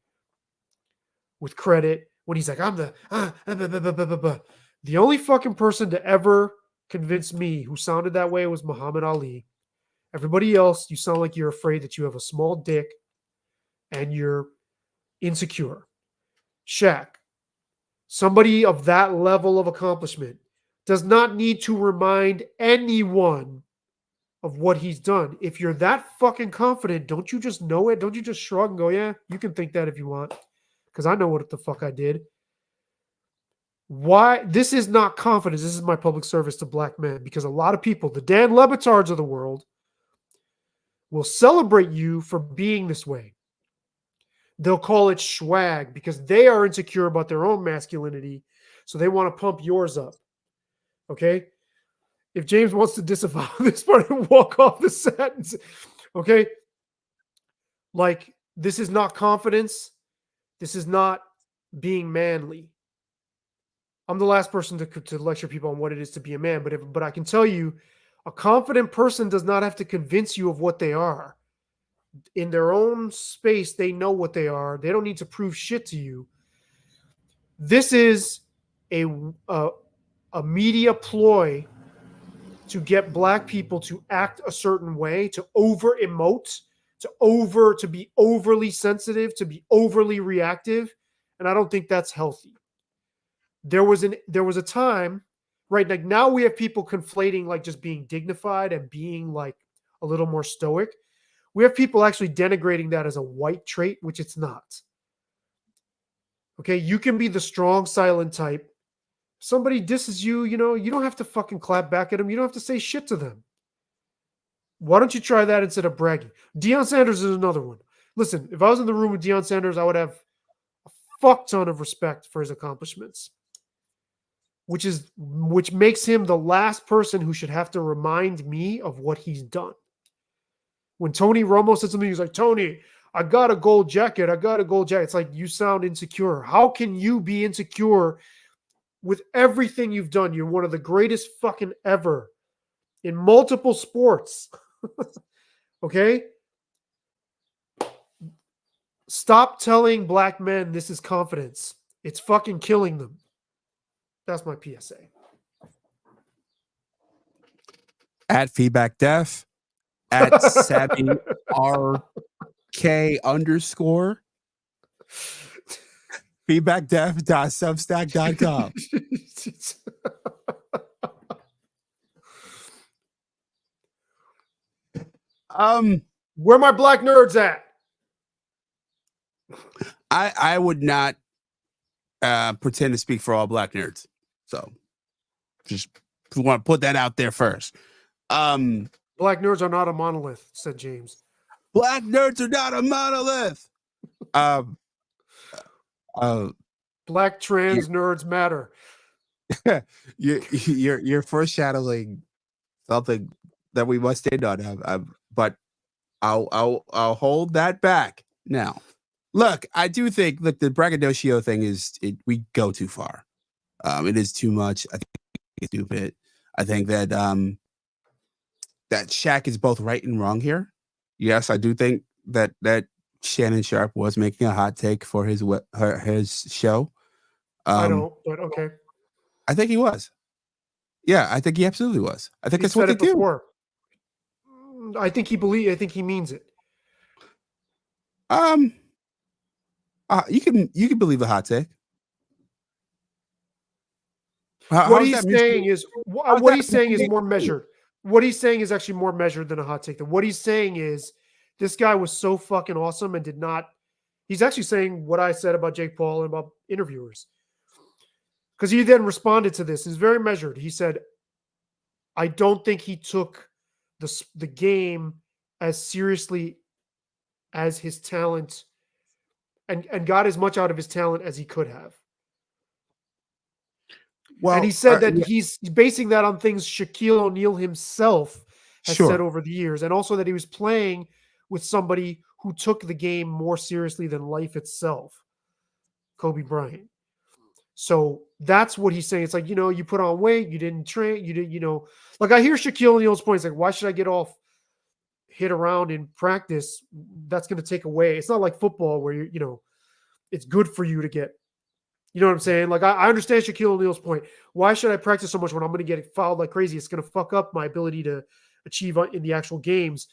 with credit when he's like, I'm the The only fucking person to ever convince me who sounded that way was Muhammad Ali. Everybody else, you sound like you're afraid that you have a small dick and you're insecure. Shaq, somebody of that level of accomplishment, does not need to remind anyone of what he's done. If you're that fucking confident, don't you just know it? Don't you just shrug and go, yeah, you can think that if you want, because I know what the fuck I did. Why? This is not confidence. This is my public service to black men, because a lot of people, the Dan Le Batards of the world, will celebrate you for being this way. They'll call it swag because they are insecure about their own masculinity, so they want to pump yours up. Okay? If James wants to disavow this part and walk off the set, okay? Like, this is not confidence. This is not being manly. I'm the last person to lecture people on what it is to be a man, but I can tell you, a confident person does not have to convince you of what they are. In their own space, they know what they are. They don't need to prove shit to you. This is a media ploy to get black people to act a certain way, to over emote, to be overly sensitive, to be overly reactive, and I don't think that's healthy. There was a time, right? Like, now we have people conflating like just being dignified and being like a little more stoic. We have people actually denigrating that as a white trait, which it's not. Okay, you can be the strong, silent type. Somebody disses you, you don't have to fucking clap back at them. You don't have to say shit to them. Why don't you try that instead of bragging? Deion Sanders is another one. listen, if I was in the room with Deion Sanders, I would have a fuck ton of respect for his accomplishments, which makes him the last person who should have to remind me of what he's done. When Tony Romo said something, he's like, Tony, I got a gold jacket. I got a gold jacket. It's like, you sound insecure. How can you be insecure with everything you've done? You're one of the greatest fucking ever in multiple sports. Okay? Stop telling black men this is confidence. It's fucking killing them. That's my PSA. At Feedback Def, at Savvy RK underscore, feedbackdef.substack.com. Where my black nerds at? I would not pretend to speak for all black nerds. So just want to put that out there first. Black nerds are not a monolith, said James. Black nerds are not a monolith. Black trans nerds matter. You're foreshadowing something that we must end on. But I'll hold that back now. Look, I do think the braggadocio thing we go too far. It is too much. I think it's stupid. I think that that Shaq is both right and wrong here. Yes, I do think that Shannon Sharpe was making a hot take for his show. I don't, but okay. I think he was. Yeah, I think he absolutely was. I think that's what they do. Before. I think he means it. You can believe a hot take. What he's saying is more measured. What he's saying is actually more measured than a hot take. What he's saying is this guy was so fucking awesome and did not. He's actually saying what I said about Jake Paul and about interviewers. Because he then responded to this. He's very measured. He said, I don't think he took the game as seriously as his talent and got as much out of his talent as he could have. Well, and he said that he's basing that on things Shaquille O'Neal himself has said over the years, and also that he was playing with somebody who took the game more seriously than life itself, Kobe Bryant. So that's what he's saying. It's like, you put on weight, you didn't train, you didn't, like I hear Shaquille O'Neal's points, like, why should I get off hit around in practice? That's going to take away. It's not like football where it's good for you to get. You know what I'm saying? Like, I understand Shaquille O'Neal's point. Why should I practice so much when I'm going to get fouled like crazy? It's going to fuck up my ability to achieve in the actual games.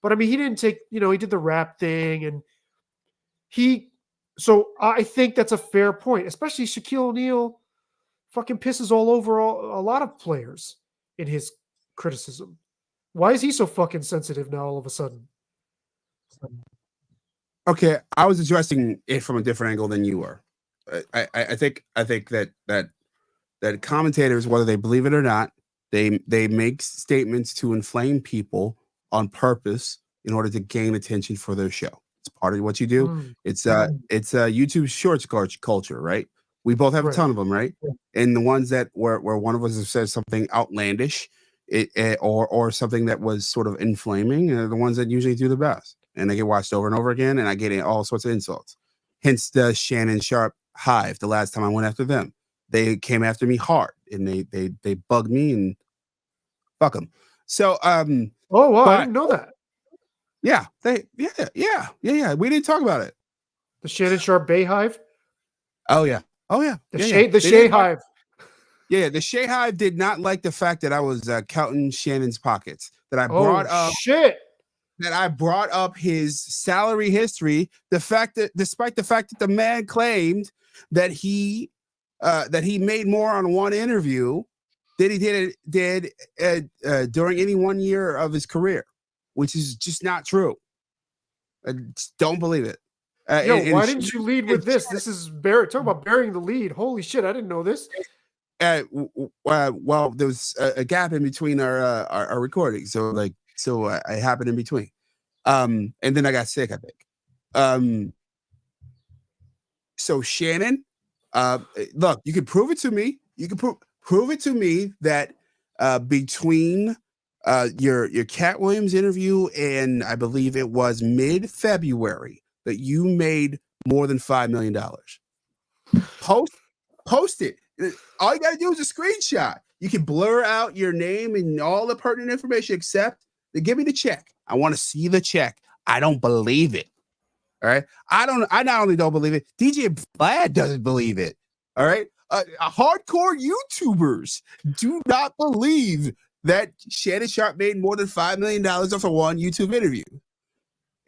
But, I mean, he didn't take, he did the rap thing. And so I think that's a fair point, especially Shaquille O'Neal fucking pisses all over a lot of players in his criticism. Why is he so fucking sensitive now all of a sudden? Okay, I was addressing it from a different angle than you were. I think that commentators, whether they believe it or not, they make statements to inflame people on purpose in order to gain attention for their show. It's part of what you do. It's YouTube Shorts culture, right? We both have a ton of them, right? And the ones that where one of us has said something outlandish, or something that was sort of inflaming, are the ones that usually do the best, and they get watched over and over again, and I get all sorts of insults. Hence the Shannon Sharpe hive. The last time I went after them, they came after me hard, and they bugged me and fuck them. So oh wow, I didn't know that. Yeah, yeah. We didn't talk about it. The Shannon Sharpe Bay Hive. Oh yeah. The Shea Hive. Yeah, the Shea Hive did not like the fact that I was counting Shannon's pockets. That I brought up his salary history. Despite the fact that the man claimed that he made more on one interview than he did during any 1 year of his career, which is just not true. I don't believe it. Why didn't you lead with this? This is talk about burying the lead. Holy shit, I didn't know this. Well, there was a gap in between our recordings, so it happened in between. And then I got sick, I think. Um, so Shannon, look, you can prove it to me. You can prove it to me that between your Cat Williams interview and I believe it was mid-February that you made more than $5 million. Post it. All you gotta do is a screenshot. You can blur out your name and all the pertinent information except they give me the check. I want to see the check. I don't believe it. All right. I not only don't believe it, DJ Vlad doesn't believe it. All right. Hardcore YouTubers do not believe that Shannon Sharpe made more than $5 million off of one YouTube interview.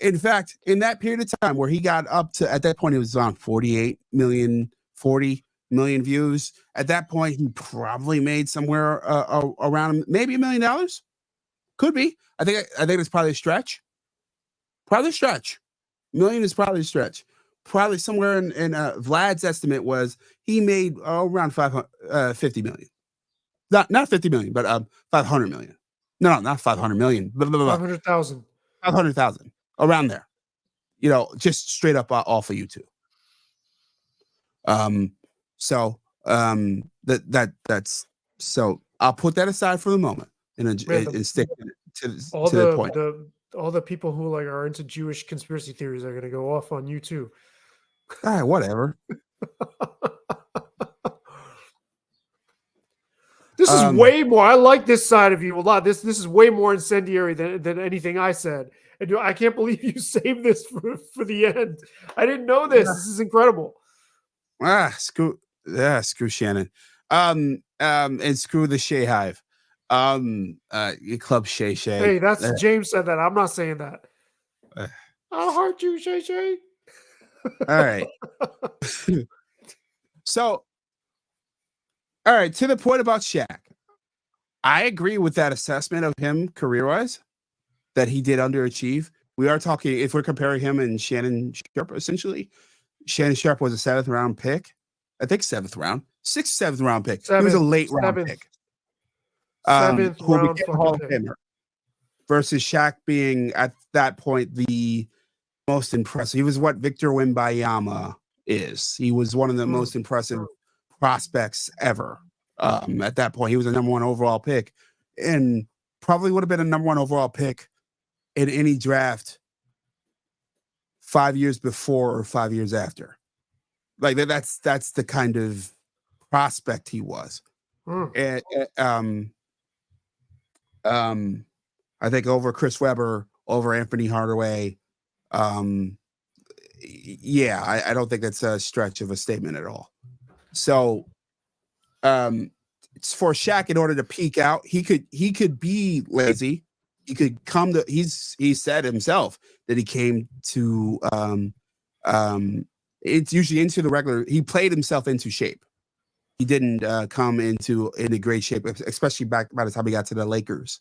In fact, in that period of time where he got up to, at that point, it was around 40 million views. At that point, he probably made somewhere around maybe $1 million. Could be. I think it's probably a stretch. Probably a stretch. $1 million is probably a stretch. Probably somewhere in Vlad's estimate was he made around 50 million. Not 50 million, but 500 million. No, not 500 million. 500,000. 500,000 around there. You know, just straight up off of YouTube. That's so I'll put that aside for the moment and stick to the point. All the people who like are into Jewish conspiracy theories are going to go off on you too. All right, whatever. This is way more. I like this side of you a lot. This is way more incendiary than anything I said. And I can't believe you saved this for the end. I didn't know this. This is incredible. Screw Shannon. And screw the Shay Hive. Club Shay. Hey, that's James said that. I'm not saying that. I'll heart you, Shay. All right. So, all right, to the point about Shaq. I agree with that assessment of him career-wise, that he did underachieve. We are talking, if we're comparing him and Shannon Sharpe, essentially, Shannon Sharpe was a 7th round pick. I think 7th round. 7th round pick. He was a late round pick. 7th round Hall of Famer. Versus Shaq being, at that point, the most impressive. He was what Victor Wembanyama is. He was one of the most impressive prospects ever. At that point, he was a number 1 overall pick and probably would have been a number 1 overall pick in any draft 5 years before or 5 years after. Like that's the kind of prospect he was. And, I think over Chris Webber, over Anthony Hardaway. Yeah, I don't think that's a stretch of a statement at all. So, it's for Shaq, in order to peak out, he could be lazy. He could come to. He said himself that he came to. It's usually into the regular. He played himself into shape. He didn't come into great shape, especially by the time he got to the Lakers.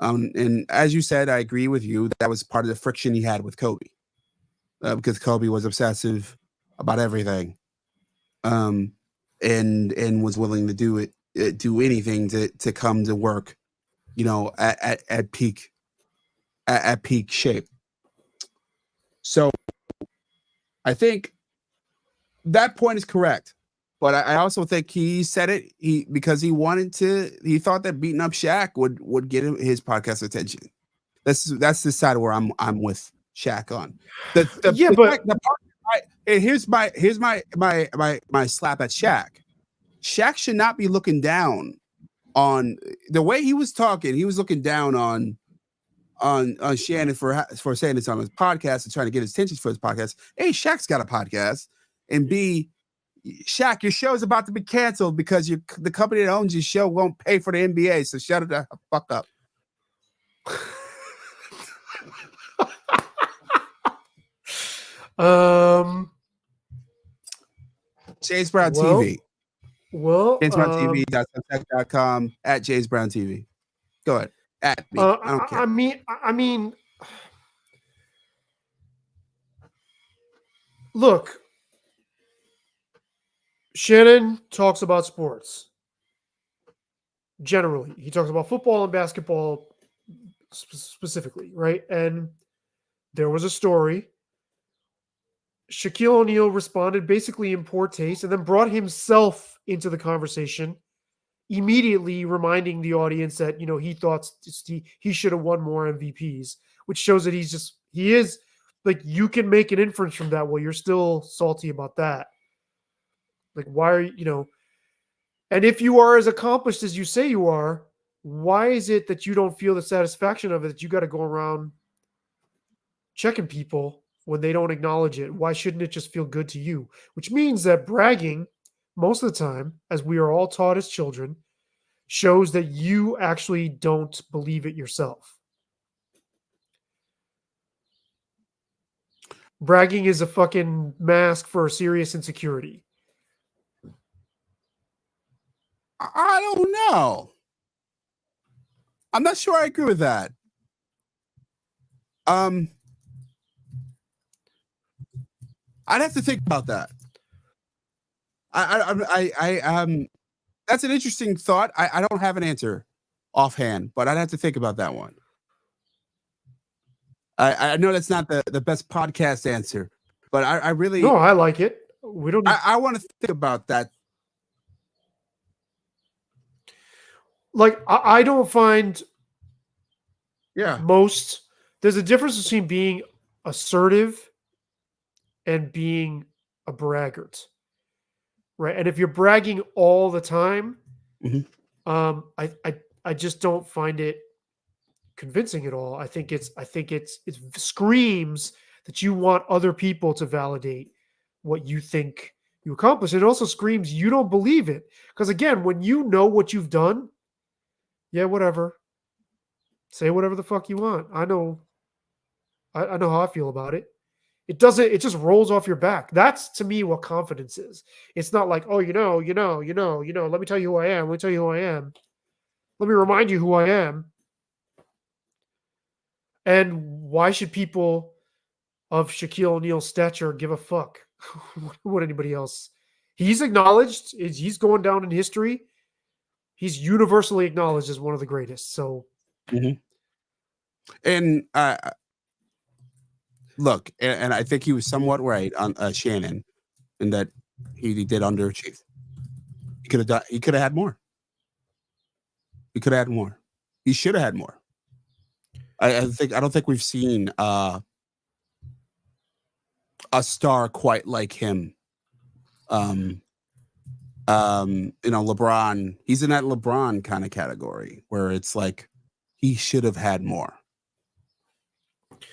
And as you said, I agree with you. That was part of the friction he had with Kobe, because Kobe was obsessive about everything, and was willing to do anything to come to work, you know, at peak shape. So I think that point is correct. But I also think he said it because he thought that beating up Shaq would get him his podcast attention. That's the side where I'm with Shaq on. Here's my slap at Shaq. Shaq should not be looking down on the way he was talking. He was looking down on Shannon for saying this on his podcast and trying to get his attention for his podcast. A, Shaq's got a podcast, and B, Shaq, your show's about to be canceled because the company that owns your show won't pay for the NBA. So shut it the fuck up. James Brown TV. Well, JamesBrownTV.substack.com at James Brown TV. Go ahead. At me. I don't care. I mean, look. Shannon talks about sports. Generally, he talks about football and basketball specifically, right? And there was a story Shaquille O'Neal responded basically in poor taste and then brought himself into the conversation, immediately reminding the audience that, he thought he should have won more MVPs, which shows that he is like, you can make an inference from that. Well, you're still salty about that. Like, why are you, and if you are as accomplished as you say you are, why is it that you don't feel the satisfaction of it, that you got to go around checking people when they don't acknowledge it? Why shouldn't it just feel good to you? Which means that bragging, most of the time, as we are all taught as children, shows that you actually don't believe it yourself. Bragging is a fucking mask for a serious insecurity. I don't know. I'm not sure I agree with that. I'd have to think about that. That's an interesting thought. I don't have an answer offhand, but I'd have to think about that one. I know that's not the best podcast answer, but I really No, I like it. We don't. I want to think about that. Like, I don't find Yeah. there's a difference between being assertive and being a braggart, right? And if you're bragging all the time, Mhm. I just don't find it convincing at all. I think it screams that you want other people to validate what you think you accomplished. It also screams you don't believe it, because again, when you know what you've done, yeah, whatever. Say whatever the fuck you want. I know how I feel about it. It just rolls off your back. That's, to me, what confidence is. It's not like, oh, let me tell you who I am. Let me tell you who I am. Let me remind you who I am. And why should people of Shaquille O'Neal's stature give a fuck what anybody else? He's acknowledged. He's going down in history. He's universally acknowledged as one of the greatest. So, and look, and I think he was somewhat right on Shannon, in that he did underachieve. He could have had more. He could have had more. He should have had more. I don't think we've seen a star quite like him. LeBron, he's in that LeBron kind of category where it's like he should have had more.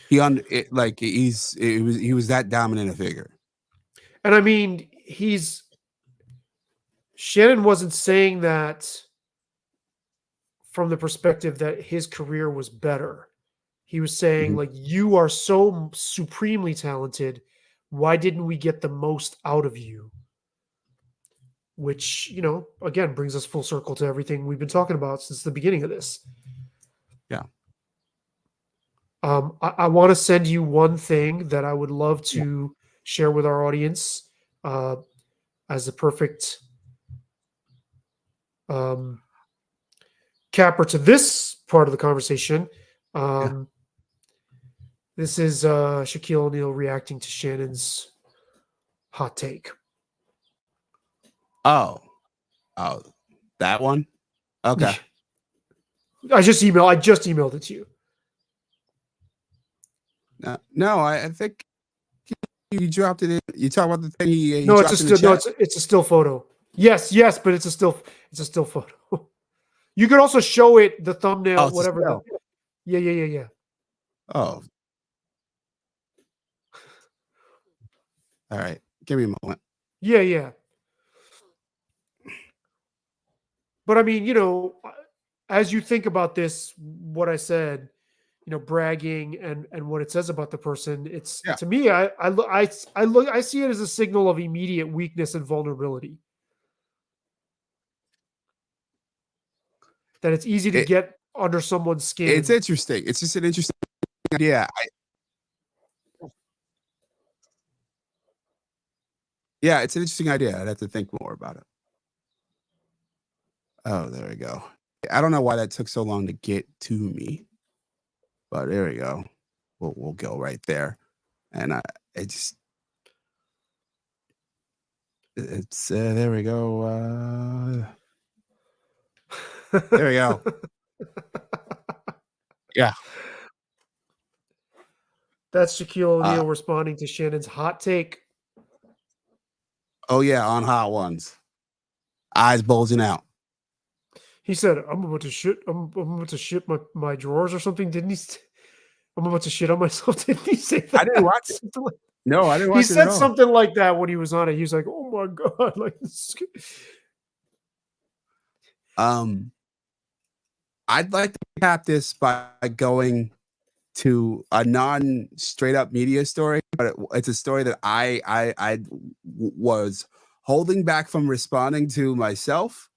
He was that dominant a figure. And I mean, Shannon wasn't saying that from the perspective that his career was better. He was saying, like, you are so supremely talented. Why didn't we get the most out of you? Which, again, brings us full circle to everything we've been talking about since the beginning of this. Yeah. I want to send you one thing that I would love to share with our audience as a perfect capper to this part of the conversation. This is Shaquille O'Neal reacting to Shannon's hot take. Oh, that one? Okay. I just emailed it to you. No, I think you dropped it in. You talk about the thing he No, dropped in the chat? it's a still photo. Yes, but it's a still photo. You could also show it the thumbnail, whatever. Yeah. Oh. All right. Give me a moment. Yeah. But I mean, as you think about this, what I said, bragging and what it says about the person, it's to me, I see it as a signal of immediate weakness and vulnerability. That it's easy to get under someone's skin. It's interesting. It's just an interesting idea. Yeah, it's an interesting idea. I'd have to think more about it. Oh, there we go. I don't know why that took so long to get to me, but there we go. We'll go right there. And It's there we go. There we go. Yeah. That's Shaquille O'Neal responding to Shannon's hot take. Oh yeah, on hot ones. Eyes bulging out. He said, "I'm about to shit. I'm about to shit my drawers or something." Didn't he? I'm about to shit on myself. Didn't he say that? I didn't watch it. No, I didn't watch He it. said at all. something like that when he was on it. He was like, "Oh my god!" Like, this is I'd like to cap this by going to a non straight up media story, but it's a story that I was holding back from responding to myself,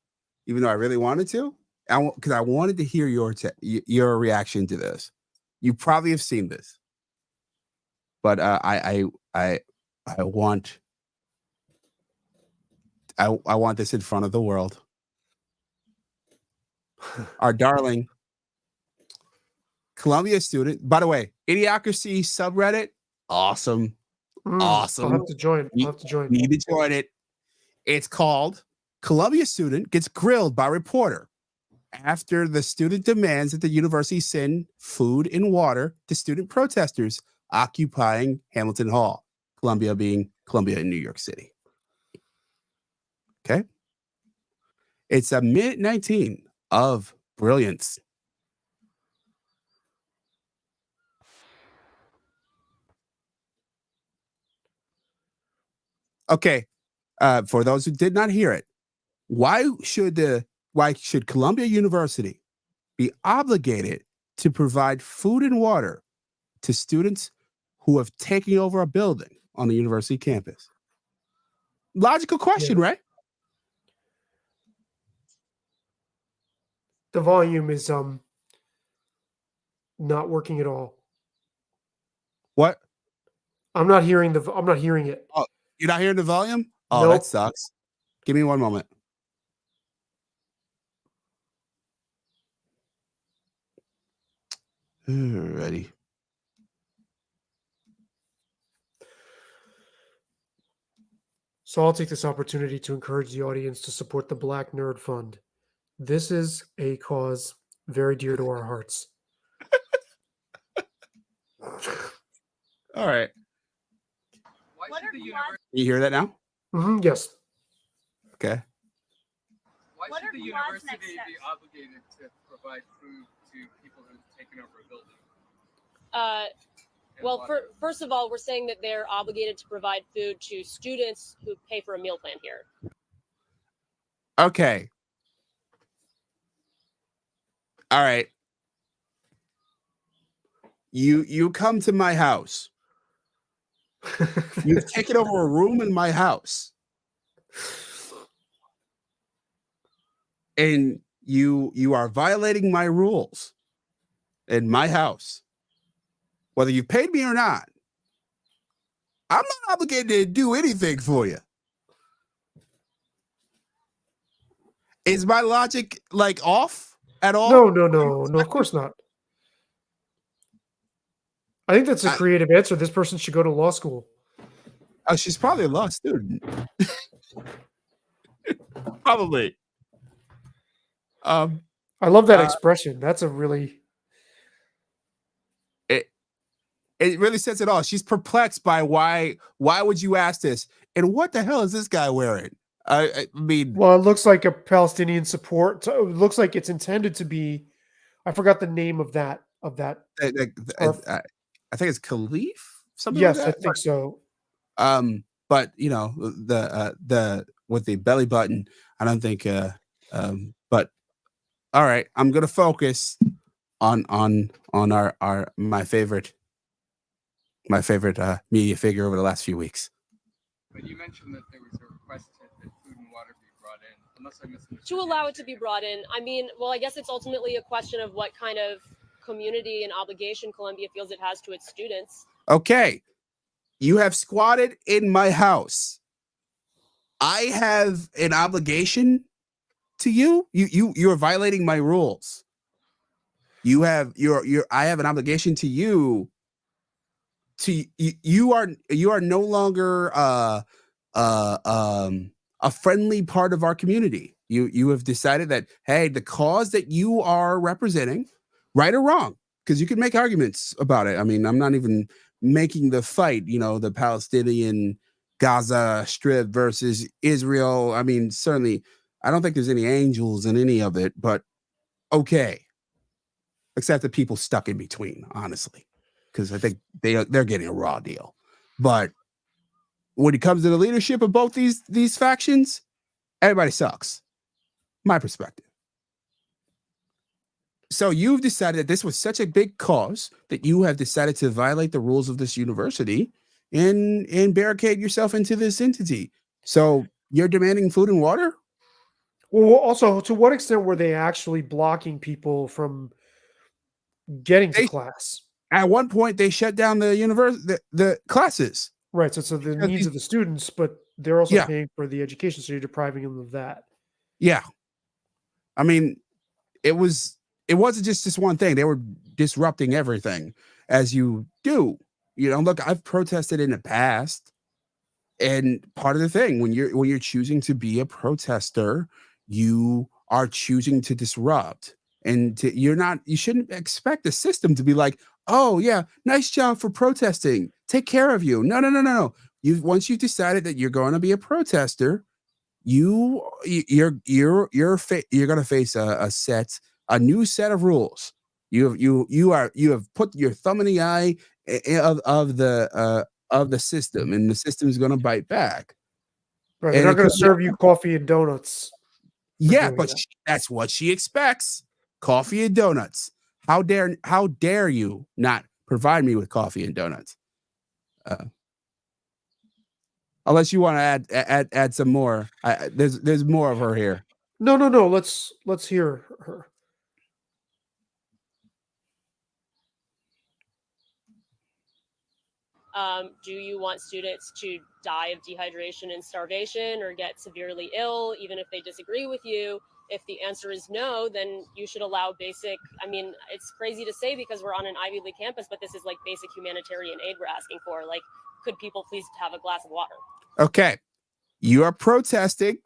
even though I really wanted to, because I wanted to hear your reaction to this. You probably have seen this, but I want this in front of the world. Our darling Columbia student, by the way, Idiocracy subreddit, awesome. Awesome. I'll have to join. I'll have to join. Need to join it. It's called Columbia Student Gets Grilled by Reporter After the Student Demands that the university send food and water to student protesters occupying Hamilton Hall, Columbia being Columbia in New York City. Okay. It's a minute 19 of brilliance. Okay. For those who did not hear it, why should Columbia University be obligated to provide food and water to students who have taken over a building on the university campus? Logical question, right? The volume is not working at all. What? I'm not hearing it. Oh, you're not hearing the volume? Oh, Nope. that sucks. Give me one moment. Ready. So I'll take this opportunity to encourage the audience to support the Black Nerd Fund. This is a cause very dear to our hearts. All right. Why should the university? You hear that now? Yes. Okay. Why should the university be obligated to provide food to people who've taken over a building? Well, first of all, we're saying that they're obligated to provide food to students who pay for a meal plan here. Okay. All right. You come to my house. You've taken over a room in my house. And you are violating my rules in my house. Whether you paid me or not, I'm not obligated to do anything for you. Is my logic like off at all? No. Of course not. I think that's a creative answer. This person should go to law school. Oh, she's probably a law student. Probably. I love that expression. That's a really It really says it all. She's perplexed by why would you ask this? And what the hell is this guy wearing? I mean, well, it looks like a Palestinian support. It looks like it's intended to be. I forgot the name of that. I think it's Khalif. Something Yes, like that. I think so. But you know the with the belly button, I don't think. But all right, I'm gonna focus on my favorite media figure over the last few weeks. But you mentioned that there was a request that food and water be brought in, unless I misunderstood. To allow it to be brought in, I mean, well, I guess it's ultimately a question of what kind of community and obligation Columbia feels it has to its students. Okay, you have squatted in my house. I have an obligation to you. You are violating my rules. I have an obligation to you. You are no longer a friendly part of our community. You have decided that, hey, the cause that you are representing, right or wrong, because you can make arguments about it. I mean, I'm not even making the fight, the Palestinian Gaza Strip versus Israel. I mean, certainly, I don't think there's any angels in any of it, but okay, except the people stuck in between, honestly, because I think they're getting a raw deal. But when it comes to the leadership of both these factions, everybody sucks. My perspective. So you've decided that this was such a big cause that you have decided to violate the rules of this university and barricade yourself into this entity. So you're demanding food and water? Well, also, to what extent were they actually blocking people from getting to They- class? At one point, they shut down the classes. Right. So the Because needs these- of the students, but they're also Yeah. paying for the education, so you're depriving them of that. Yeah. I mean, it wasn't just this one thing. They were disrupting everything, as you do. Look, I've protested in the past, and part of the thing when you're choosing to be a protester, you are choosing to disrupt, and you shouldn't expect the system to be like, oh yeah, nice job for protesting, take care of you. No. Once you've decided that you're going to be a protester, you're going to face a new set of rules. You have put your thumb in the eye of the system, and the system is going to bite back. Right. They're And not it going could to be- serve you coffee and donuts. Yeah, doing but that. that's what she expects: coffee and donuts. How dare you not provide me with coffee and donuts? Unless you want to add some more. There's more of her here. No. Let's hear her. Do you want students to die of dehydration and starvation or get severely ill, even if they disagree with you? If the answer is no, then you should allow basic. I mean, it's crazy to say because we're on an Ivy League campus, but this is like basic humanitarian aid we're asking for. Like, could people please have a glass of water? Okay, you are protesting.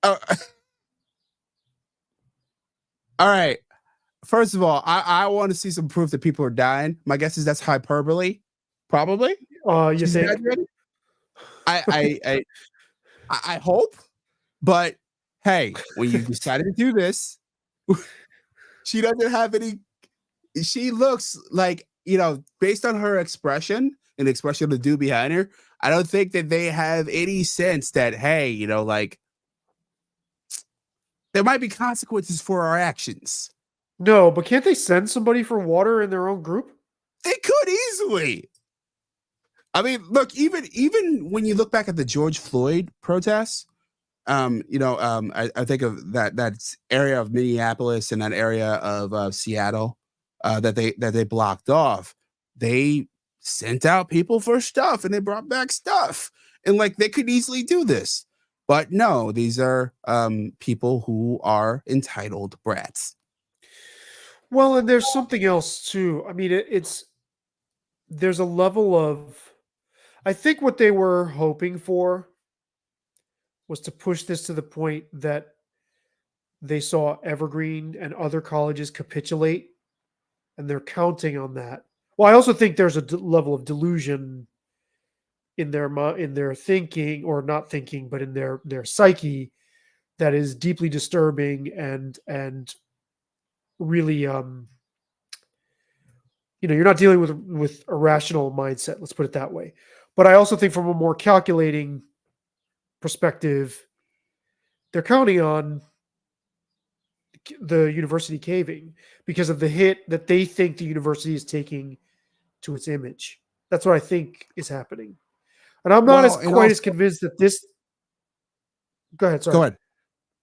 Oh. All right. First of all, I want to see some proof that people are dying. My guess is that's hyperbole, probably. You She's say exaggerating. I hope, but hey, when you decided to do this, she doesn't have any. She looks like, based on her expression and the expression of the dude behind her, I don't think that they have any sense that, hey, like there might be consequences for our actions. no, but can't they send somebody for water in their own group? They could easily. I mean, look, even when you look back at the George Floyd protests, I think of that area of Minneapolis and that area of Seattle that they blocked off. They sent out people for stuff and they brought back stuff, and like they could easily do this, but no, these are people who are entitled brats. Well, and there's something else too. I mean, there's a level of, I think what they were hoping for was to push this to the point that they saw Evergreen and other colleges capitulate, and they're counting on that. Well, I also think there's a level of delusion in their thinking, or not thinking, but in their psyche, that is deeply disturbing and really you're not dealing with a rational mindset, let's put it that way. But I also think from a more calculating perspective, they're counting on the university caving because of the hit that they think the university is taking to its image. That's what I think is happening. And I'm not quite as convinced that this. Go ahead. Sorry. Go ahead.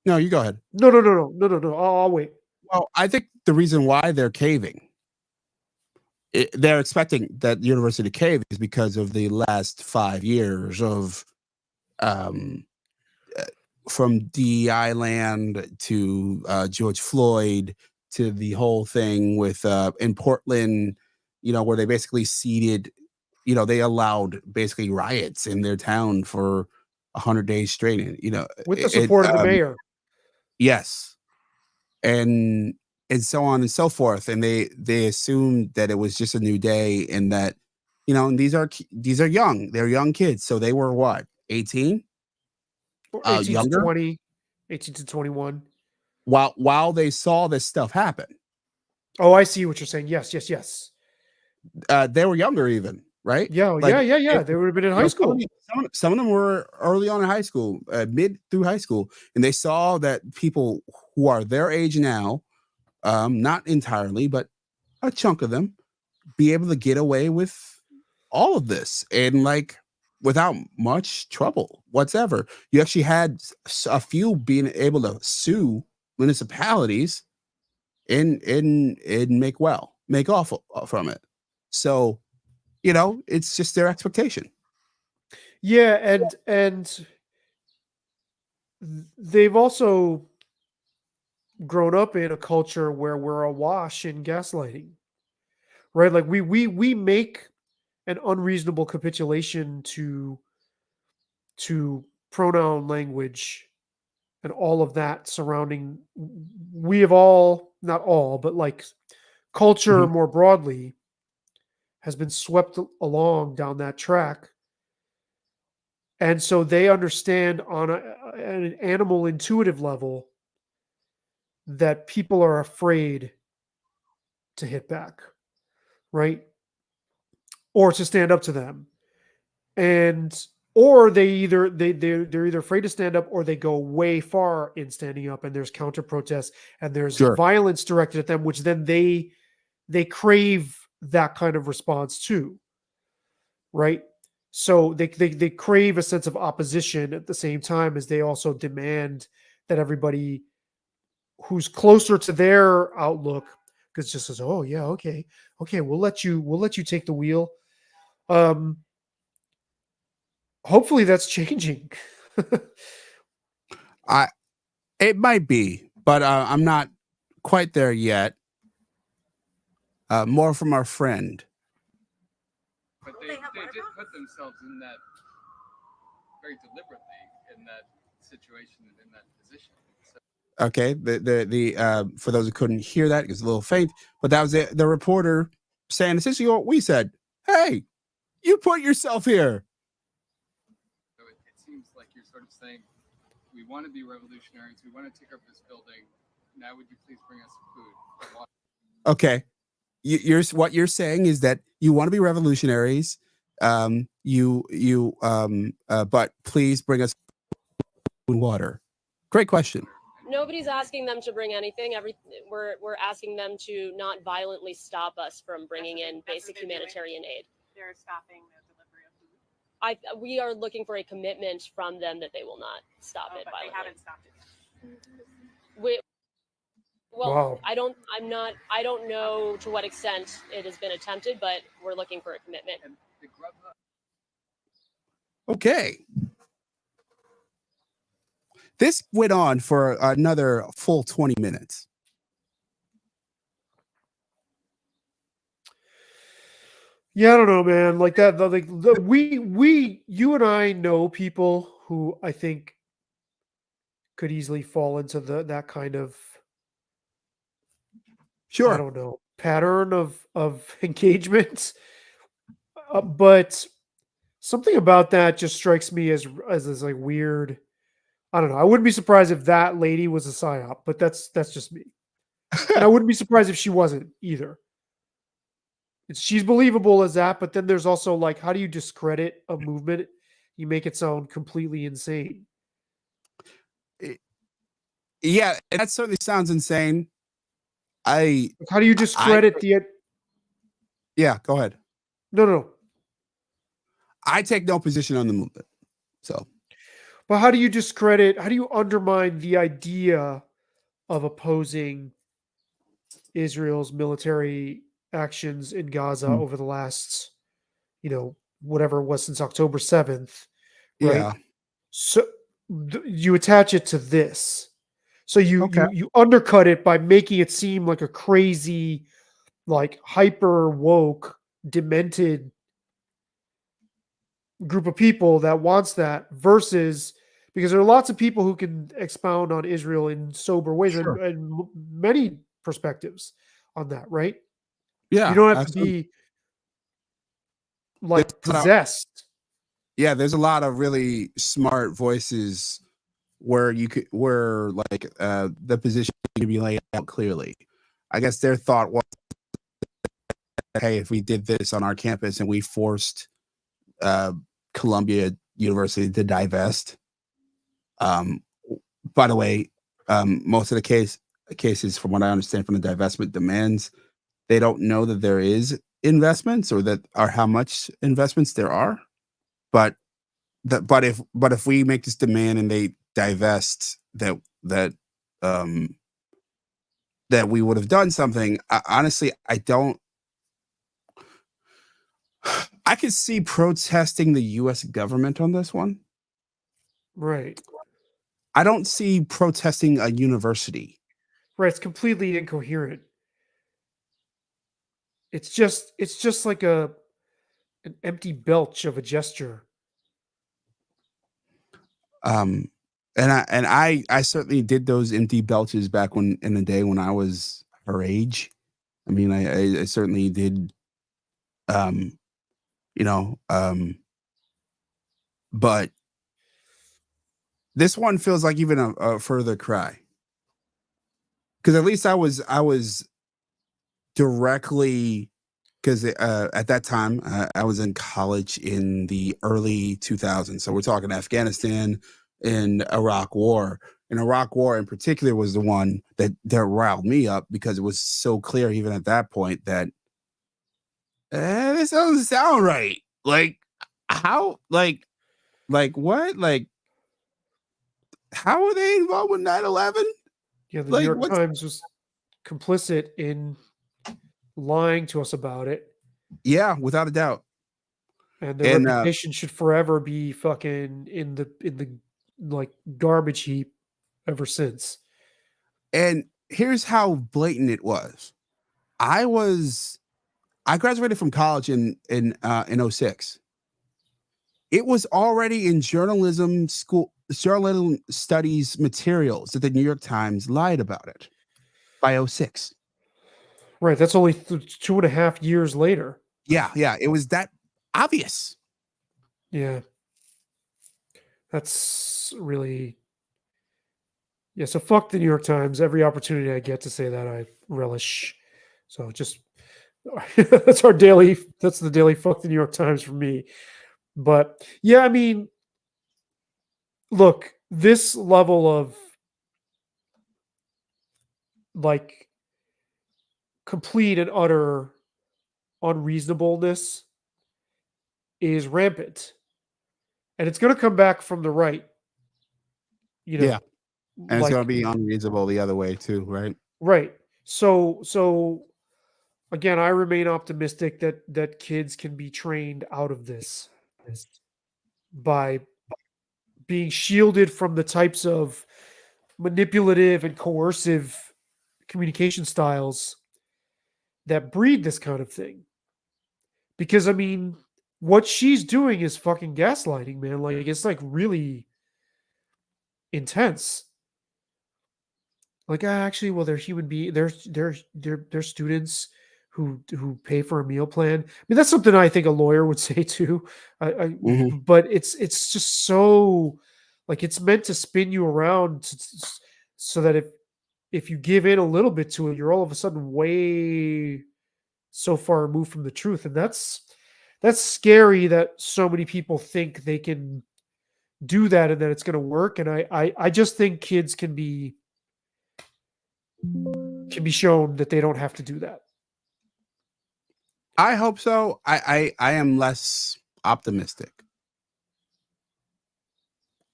No, you go ahead. No. I'll wait. Well, I think the reason why they're caving, they're expecting that university cave is because of the last 5 years of, from DEI land to George Floyd to the whole thing with in Portland, where they basically ceded, they allowed basically riots in their town for 100 days straight. And, with the support of the mayor. yes, and so on and so forth. And they assumed that it was just a new day, and that, and these are young. They're young kids. So they were what, 18? 18 younger? to 20, 18 to 21. While they saw this stuff happen. Oh, I see what you're saying. Yes. They were younger even, right? Yeah. They would have been in high school. Some of them were early on in high school, mid through high school, and they saw that people who are their age now, not entirely, but a chunk of them, be able to get away with all of this, and without much trouble whatsoever. You actually had a few being able to sue municipalities and make off from it. So, it's just their expectation. Yeah, and they've also grown up in a culture where we're awash in gaslighting, right? Like we make an unreasonable capitulation to pronoun language and all of that surrounding. We have all, not all, but culture more broadly has been swept along down that track. And so they understand on an animal intuitive level that people are afraid to hit back, right? Or to stand up to them. Or they're either afraid to stand up, or they go way far in standing up, and there's counter protests and there's violence directed at them, which then they crave that kind of response too, right? So they crave a sense of opposition at the same time as they also demand that everybody who's closer to their outlook, because just says, oh yeah, okay, we'll let you take the wheel. Hopefully that's changing. It might be, but I'm not quite there yet. More from our friend. But they did put themselves in that very deliberately, in that situation and in that position. So, okay, the for those who couldn't hear that, it was a little faint, but that was the reporter saying essentially what we said. Hey, you put yourself here. so it seems like you're sort of saying, we want to be revolutionaries. We want to take over this building. Now, would you please bring us food? Water? Okay. What you're saying is that you want to be revolutionaries, but please bring us food and water. Great question. Nobody's asking them to bring anything. We're asking them to not violently stop us from bringing in basic humanitarian aid. They're stopping the delivery of food. We are looking for a commitment from them that they will not stop it But violently. they haven't stopped it. Well, Wow. I don't know to what extent it has been attempted, but we're looking for a commitment. And the Grubhub. Okay. This went on for another full 20 minutes. Yeah, I don't know, man. Like that, you and I know people who I think could easily fall into that kind of, I don't know, pattern of engagement. But something about that just strikes me as like weird. I don't know. I wouldn't be surprised if that lady was a psyop, but that's just me. And I wouldn't be surprised if she wasn't either. She's believable as that, but then there's also how do you discredit a movement? You make it sound completely insane. Yeah, that certainly sounds insane. How do you discredit Yeah, go ahead. No. I take no position on the movement. So, but how do you undermine the idea of opposing Israel's military actions in Gaza over the last, whatever it was since October 7th, right? Yeah. So you attach it to this. So you undercut it by making it seem like a crazy, hyper woke, demented group of people that wants that versus because there are lots of people who can expound on Israel in sober ways Sure. and many perspectives on that, right? Yeah, You don't have to absolutely. be like There's a lot- possessed. yeah, there's a lot of really smart voices where the position can be laid out clearly. I guess their thought was, hey, if we did this on our campus and we forced Columbia University to divest, by the way, most of the cases, from what I understand from the divestment demands, they don't know that there is investments or how much investments there are. But if we make this demand and they divest, that we would have done something. Honestly, I don't. I could see protesting the U.S. government on this one. Right. I don't see protesting a university. Right. It's completely incoherent. It's just like an empty belch of a gesture. And I certainly did those empty belches back in the day when I was her age. I mean, I certainly did. But this one feels like even a further cry, because at least I was directly, because at that time I was in college in the early 2000s. So we're talking Afghanistan and Iraq War. And Iraq War in particular was the one that riled me up, because it was so clear even at that point that this doesn't sound right. Like how like what? Like how are they involved with 9/11? Yeah, the New Like York what's Times was complicit in lying to us about it, yeah, without a doubt. and their And reputation should forever be fucking in the like garbage heap ever since. and here's how blatant it was. I graduated from college in 06. It was already in journalism studies materials that the New York Times lied about it by 06. Right, that's only 2.5 years later. Yeah, it was that obvious. Yeah, that's really yeah. So fuck the New York Times. Every opportunity I get to say that, I relish. So just that's our daily. That's the daily fuck the New York Times for me. But yeah, I mean, look, this level of like complete and utter unreasonableness is rampant, and it's going to come back from the right. You Yeah. know, And it's like gonna be unreasonable the other way too, right? right. So again, I remain optimistic that kids can be trained out of this by being shielded from the types of manipulative and coercive communication styles that breed this kind of thing. Because I mean, what she's doing is fucking gaslighting, man. Like it's like really intense. Like actually, well, they're human beings. They're students who pay for a meal plan. I mean, that's something I think a lawyer would say too. Mhm. But it's just so like it's meant to spin you around so that if you give in a little bit to it, you're all of a sudden way so far removed from the truth, and that's scary that so many people think they can do that and that it's going to work. And I just think kids can be shown that they don't have to do that. I hope so. I am less optimistic.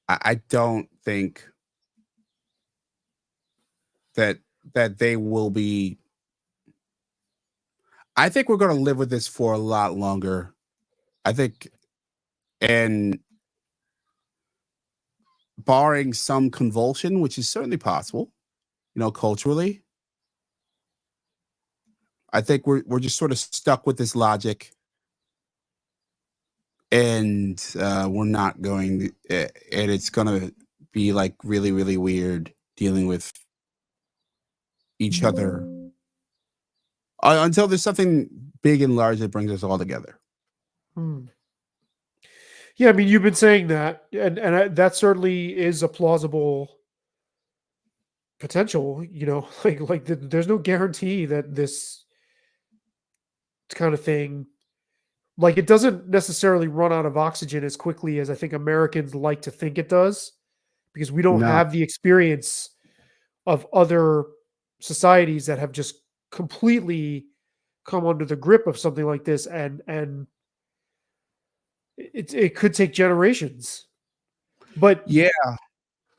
I don't think that they will be. I think we're going to live with this for a lot longer. I think, and barring some convulsion, which is certainly possible, culturally, I think we're just sort of stuck with this logic. and we're not going and it's gonna be like really, really weird dealing with each other until there's something big and large that brings us all together. Hmm. Yeah, I mean, you've been saying that, that certainly is a plausible potential. You know, there's no guarantee that this kind of thing, like, it doesn't necessarily run out of oxygen as quickly as I think Americans like to think it does, because we don't No. have the experience of other societies that have just completely come under the grip of something like this, and it could take generations. But Yeah,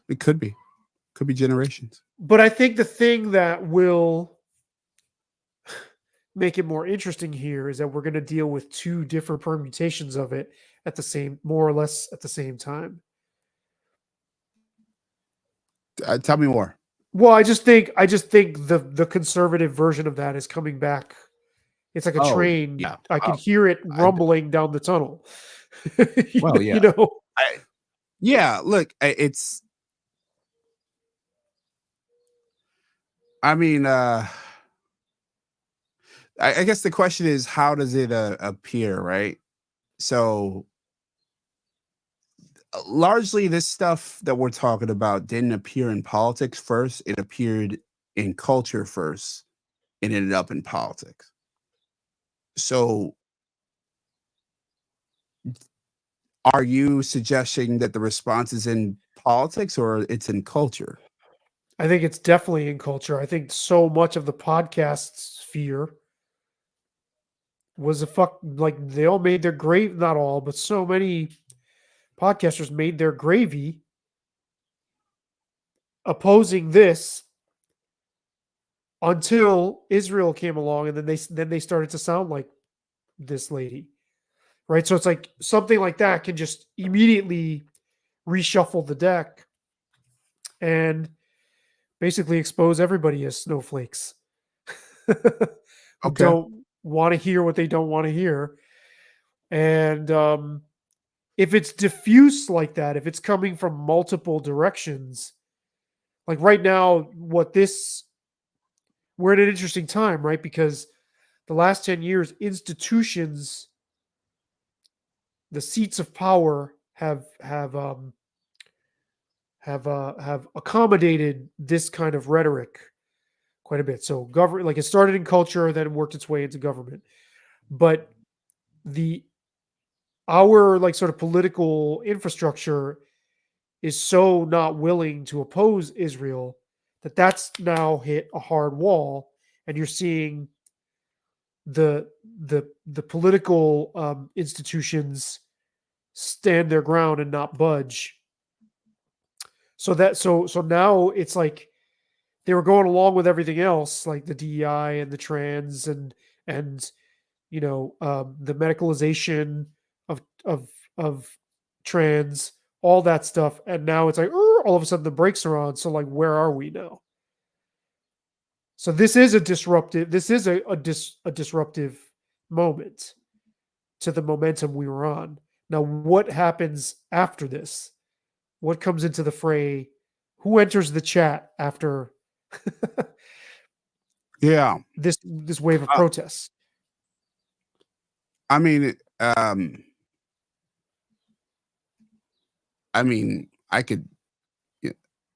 it could be generations. but I think the thing that will make it more interesting here is that we're going to deal with two different permutations of it at the same, more or less at the same time. Tell me more. Well, I just think the conservative version of that is coming back. It's like a Oh, train. yeah. I can hear it rumbling down the tunnel. Well, yeah. You know. Yeah, look, it's I mean, I guess the question is, how does it appear, right? So largely this stuff that we're talking about didn't appear in politics first. It appeared in culture first and ended up in politics. So are you suggesting that the response is in politics or it's in culture? I think it's definitely in culture. I think so much of the podcast sphere was like they all made their grave, not all, but so many podcasters made their gravy opposing this until Israel came along, and then they started to sound like this lady, right? So it's like something like that can just immediately reshuffle the deck and basically expose everybody as snowflakes who Okay. don't want to hear what they don't want to hear. And if it's diffuse like that, if it's coming from multiple directions, like right now, we're at an interesting time, right? Because the last 10 years, institutions, the seats of power have accommodated this kind of rhetoric quite a bit. So government, like, it started in culture, then worked its way into government. But our like sort of political infrastructure is so not willing to oppose Israel that's now hit a hard wall, and you're seeing the political institutions stand their ground and not budge. So now it's like they were going along with everything else, like the DEI and the trans and the medicalization of trans, all that stuff, and now it's like all of a sudden the brakes are on. So like, where are we now? So this is a disruptive. This is a disruptive moment to the momentum we were on. Now, what happens after this? What comes into the fray? Who enters the chat after Yeah. this wave of protests? I mean, I could,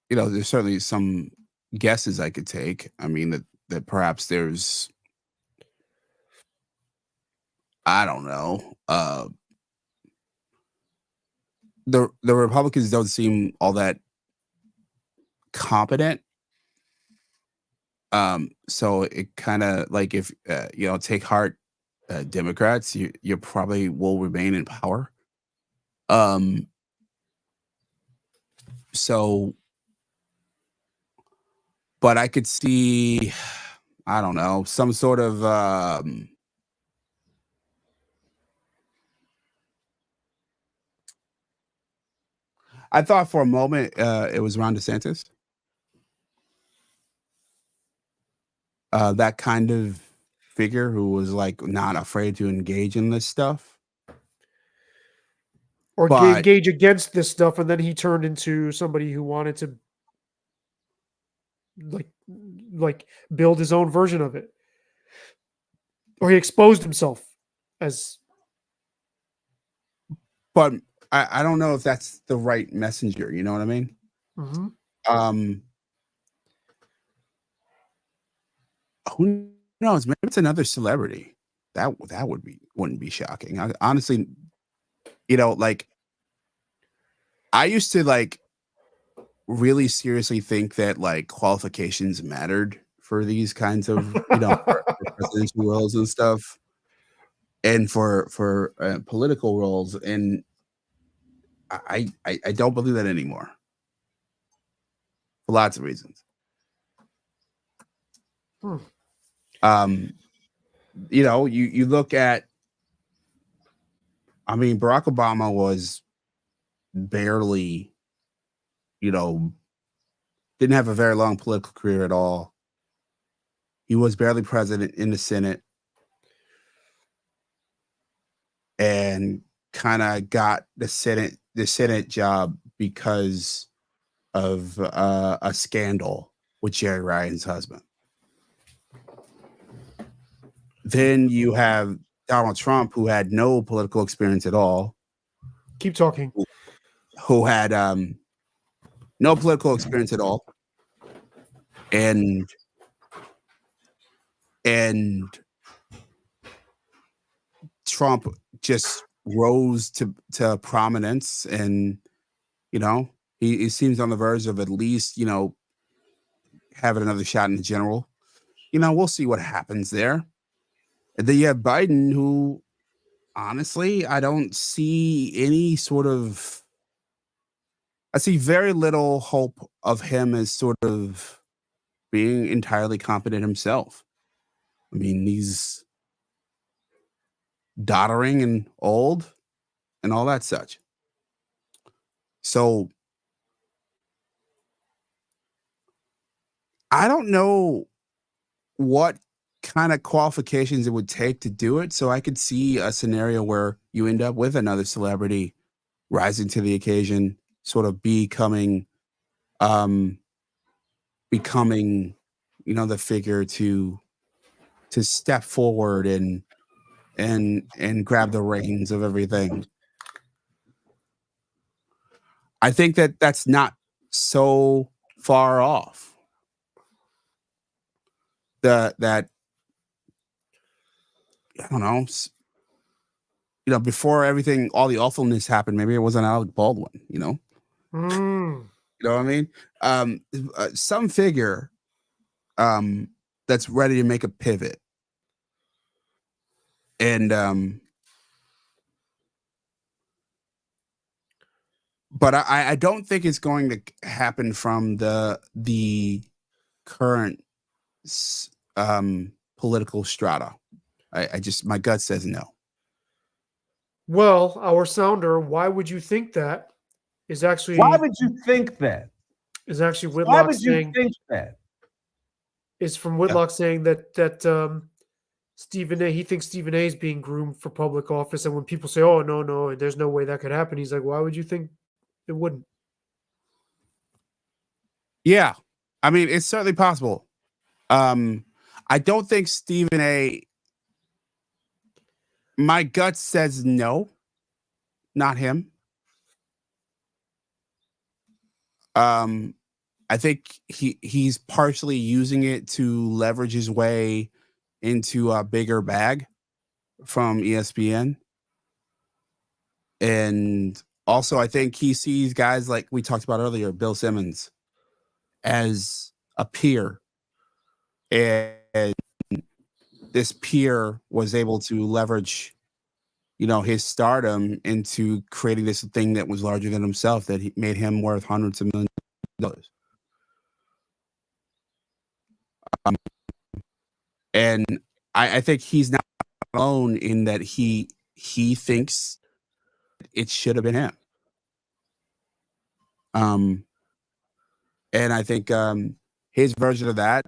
there's certainly some guesses I could take. I mean, that perhaps there's, I don't know, the Republicans don't seem all that competent. So it kind of like, if take heart, Democrats, you probably will remain in power. So, but I could see, I don't know, some sort of I thought for a moment it was Ron DeSantis. That kind of figure who was like not afraid to engage in this stuff. or But- engage against this stuff, and then he turned into somebody who wanted to like build his own version of it, or he exposed himself as. But I don't know if that's the right messenger. You know what I mean? Mhm. Who knows? Maybe it's another celebrity. That wouldn't be shocking. Honestly, you know, like I used to like really seriously think that like qualifications mattered for these kinds of for presidential roles and stuff, and for political roles, and I don't believe that anymore for lots of reasons. You look at, I mean, Barack Obama was barely, didn't have a very long political career at all. He was barely president in the Senate and kind of got the Senate job because of a scandal with Jerry Ryan's husband. Then you have Donald Trump, who had no political experience at all. Keep talking. Who had no political experience at all, and Trump just rose to prominence, and he seems on the verge of at least having another shot in the general. We'll see what happens there. And then you have Biden, who honestly I don't see any sort of. I see very little hope of him as sort of being entirely competent himself. I mean, he's doddering and old and all that such. So I don't know what kind of qualifications it would take to do it. So I could see a scenario where you end up with another celebrity rising to the occasion, sort of becoming the figure to step forward and grab the reins of everything. I think that's not so far off. That I don't know. Before everything, all the awfulness happened, maybe it wasn't Alec Baldwin. You know what I mean? Some figure that's ready to make a pivot. And but I don't think it's going to happen from the current political strata. My gut says no. Well, our sounder, why would you think that? Is actually Why would you think that? Is actually Why Whitlock would you saying think that? is from Whitlock saying that Stephen A. He thinks Stephen A. is being groomed for public office, and when people say, "Oh no, there's no way that could happen," he's like, "Why would you think it wouldn't?" Yeah, I mean, it's certainly possible. I don't think Stephen A. My gut says no, not him. I think he's partially using it to leverage his way into a bigger bag from ESPN. And also I think he sees guys like we talked about earlier, Bill Simmons, as a peer. And this peer was able to leverage, his stardom into creating this thing that was larger than himself, that he made him worth hundreds of millions of dollars. And I think he's not alone in that he thinks it should have been him. And I think his version of that,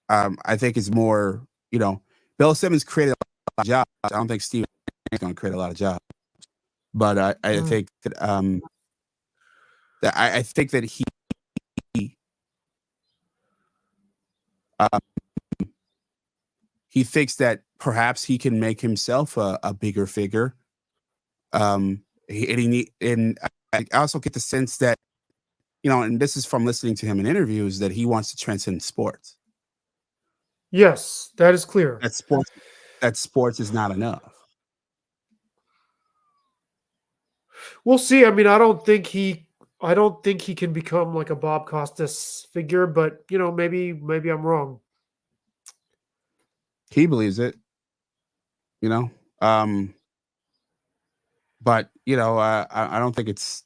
I think is more, Bill Simmons created a lot of jobs. I don't think Steve is going to create a lot of jobs. But I Mm. think that I think that um, he thinks that perhaps he can make himself a bigger figure. And I also get the sense that, and this is from listening to him in interviews, that he wants to transcend sports. Yes, that is clear. That sports is not enough. We'll see. I mean, I don't think he can become like a Bob Costas figure, but maybe I'm wrong. He believes it, you know. But I don't think it's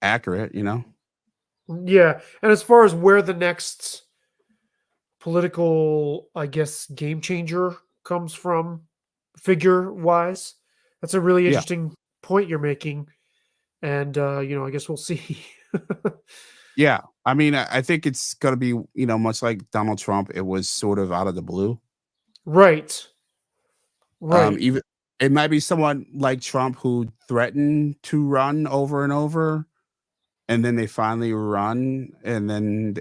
accurate, Yeah, and as far as where the next political, I guess, game changer comes from, figure wise, that's a really Yeah. interesting point you're making, and I guess we'll see. Yeah. I mean, I think it's gonna be, much like Donald Trump, it was sort of out of the blue. Right. Right. Even it might be someone like Trump who threatened to run over and over, and then they finally run, and then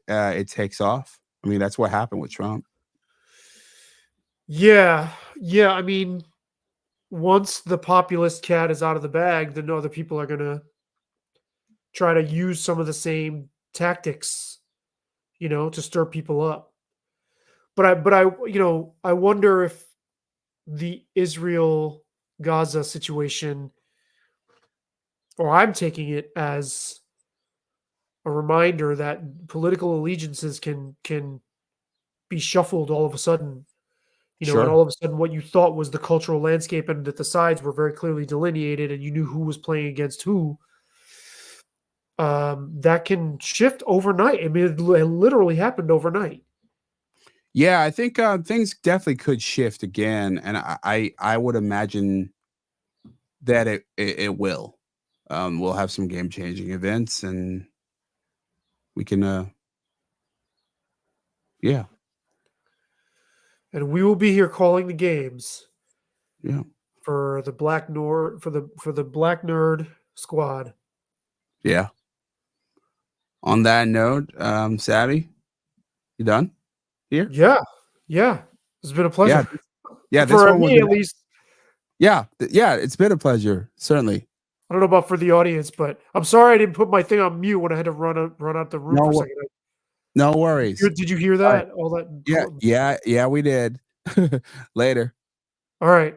it takes off. I mean, that's what happened with Trump. Yeah. Yeah. I mean, once the populist cat is out of the bag, then other people are gonna try to use some of the same tactics, to stir people up. I wonder if the Israel Gaza situation, or I'm taking it as a reminder that political allegiances can be shuffled all of a sudden, and Sure. all of a sudden what you thought was the cultural landscape and that the sides were very clearly delineated and you knew who was playing against who, that can shift overnight. I mean, it literally happened overnight. Yeah, I think things definitely could shift again, and I would imagine that it will. We'll have some game changing events, and we can. Yeah, And we will be here calling the games yeah, for the Black Nord for the Black Nerd squad. yeah. On that note, Savvy, you done here? Yeah, yeah. It's been a pleasure. Yeah. This For one was me, at least. yeah. It's been a pleasure, certainly. I don't know about for the audience, but I'm sorry I didn't put my thing on mute when I had to run out the room No for a wor- second. No worries. Did you hear All right. that? All that. Yeah, we did. Later. All right.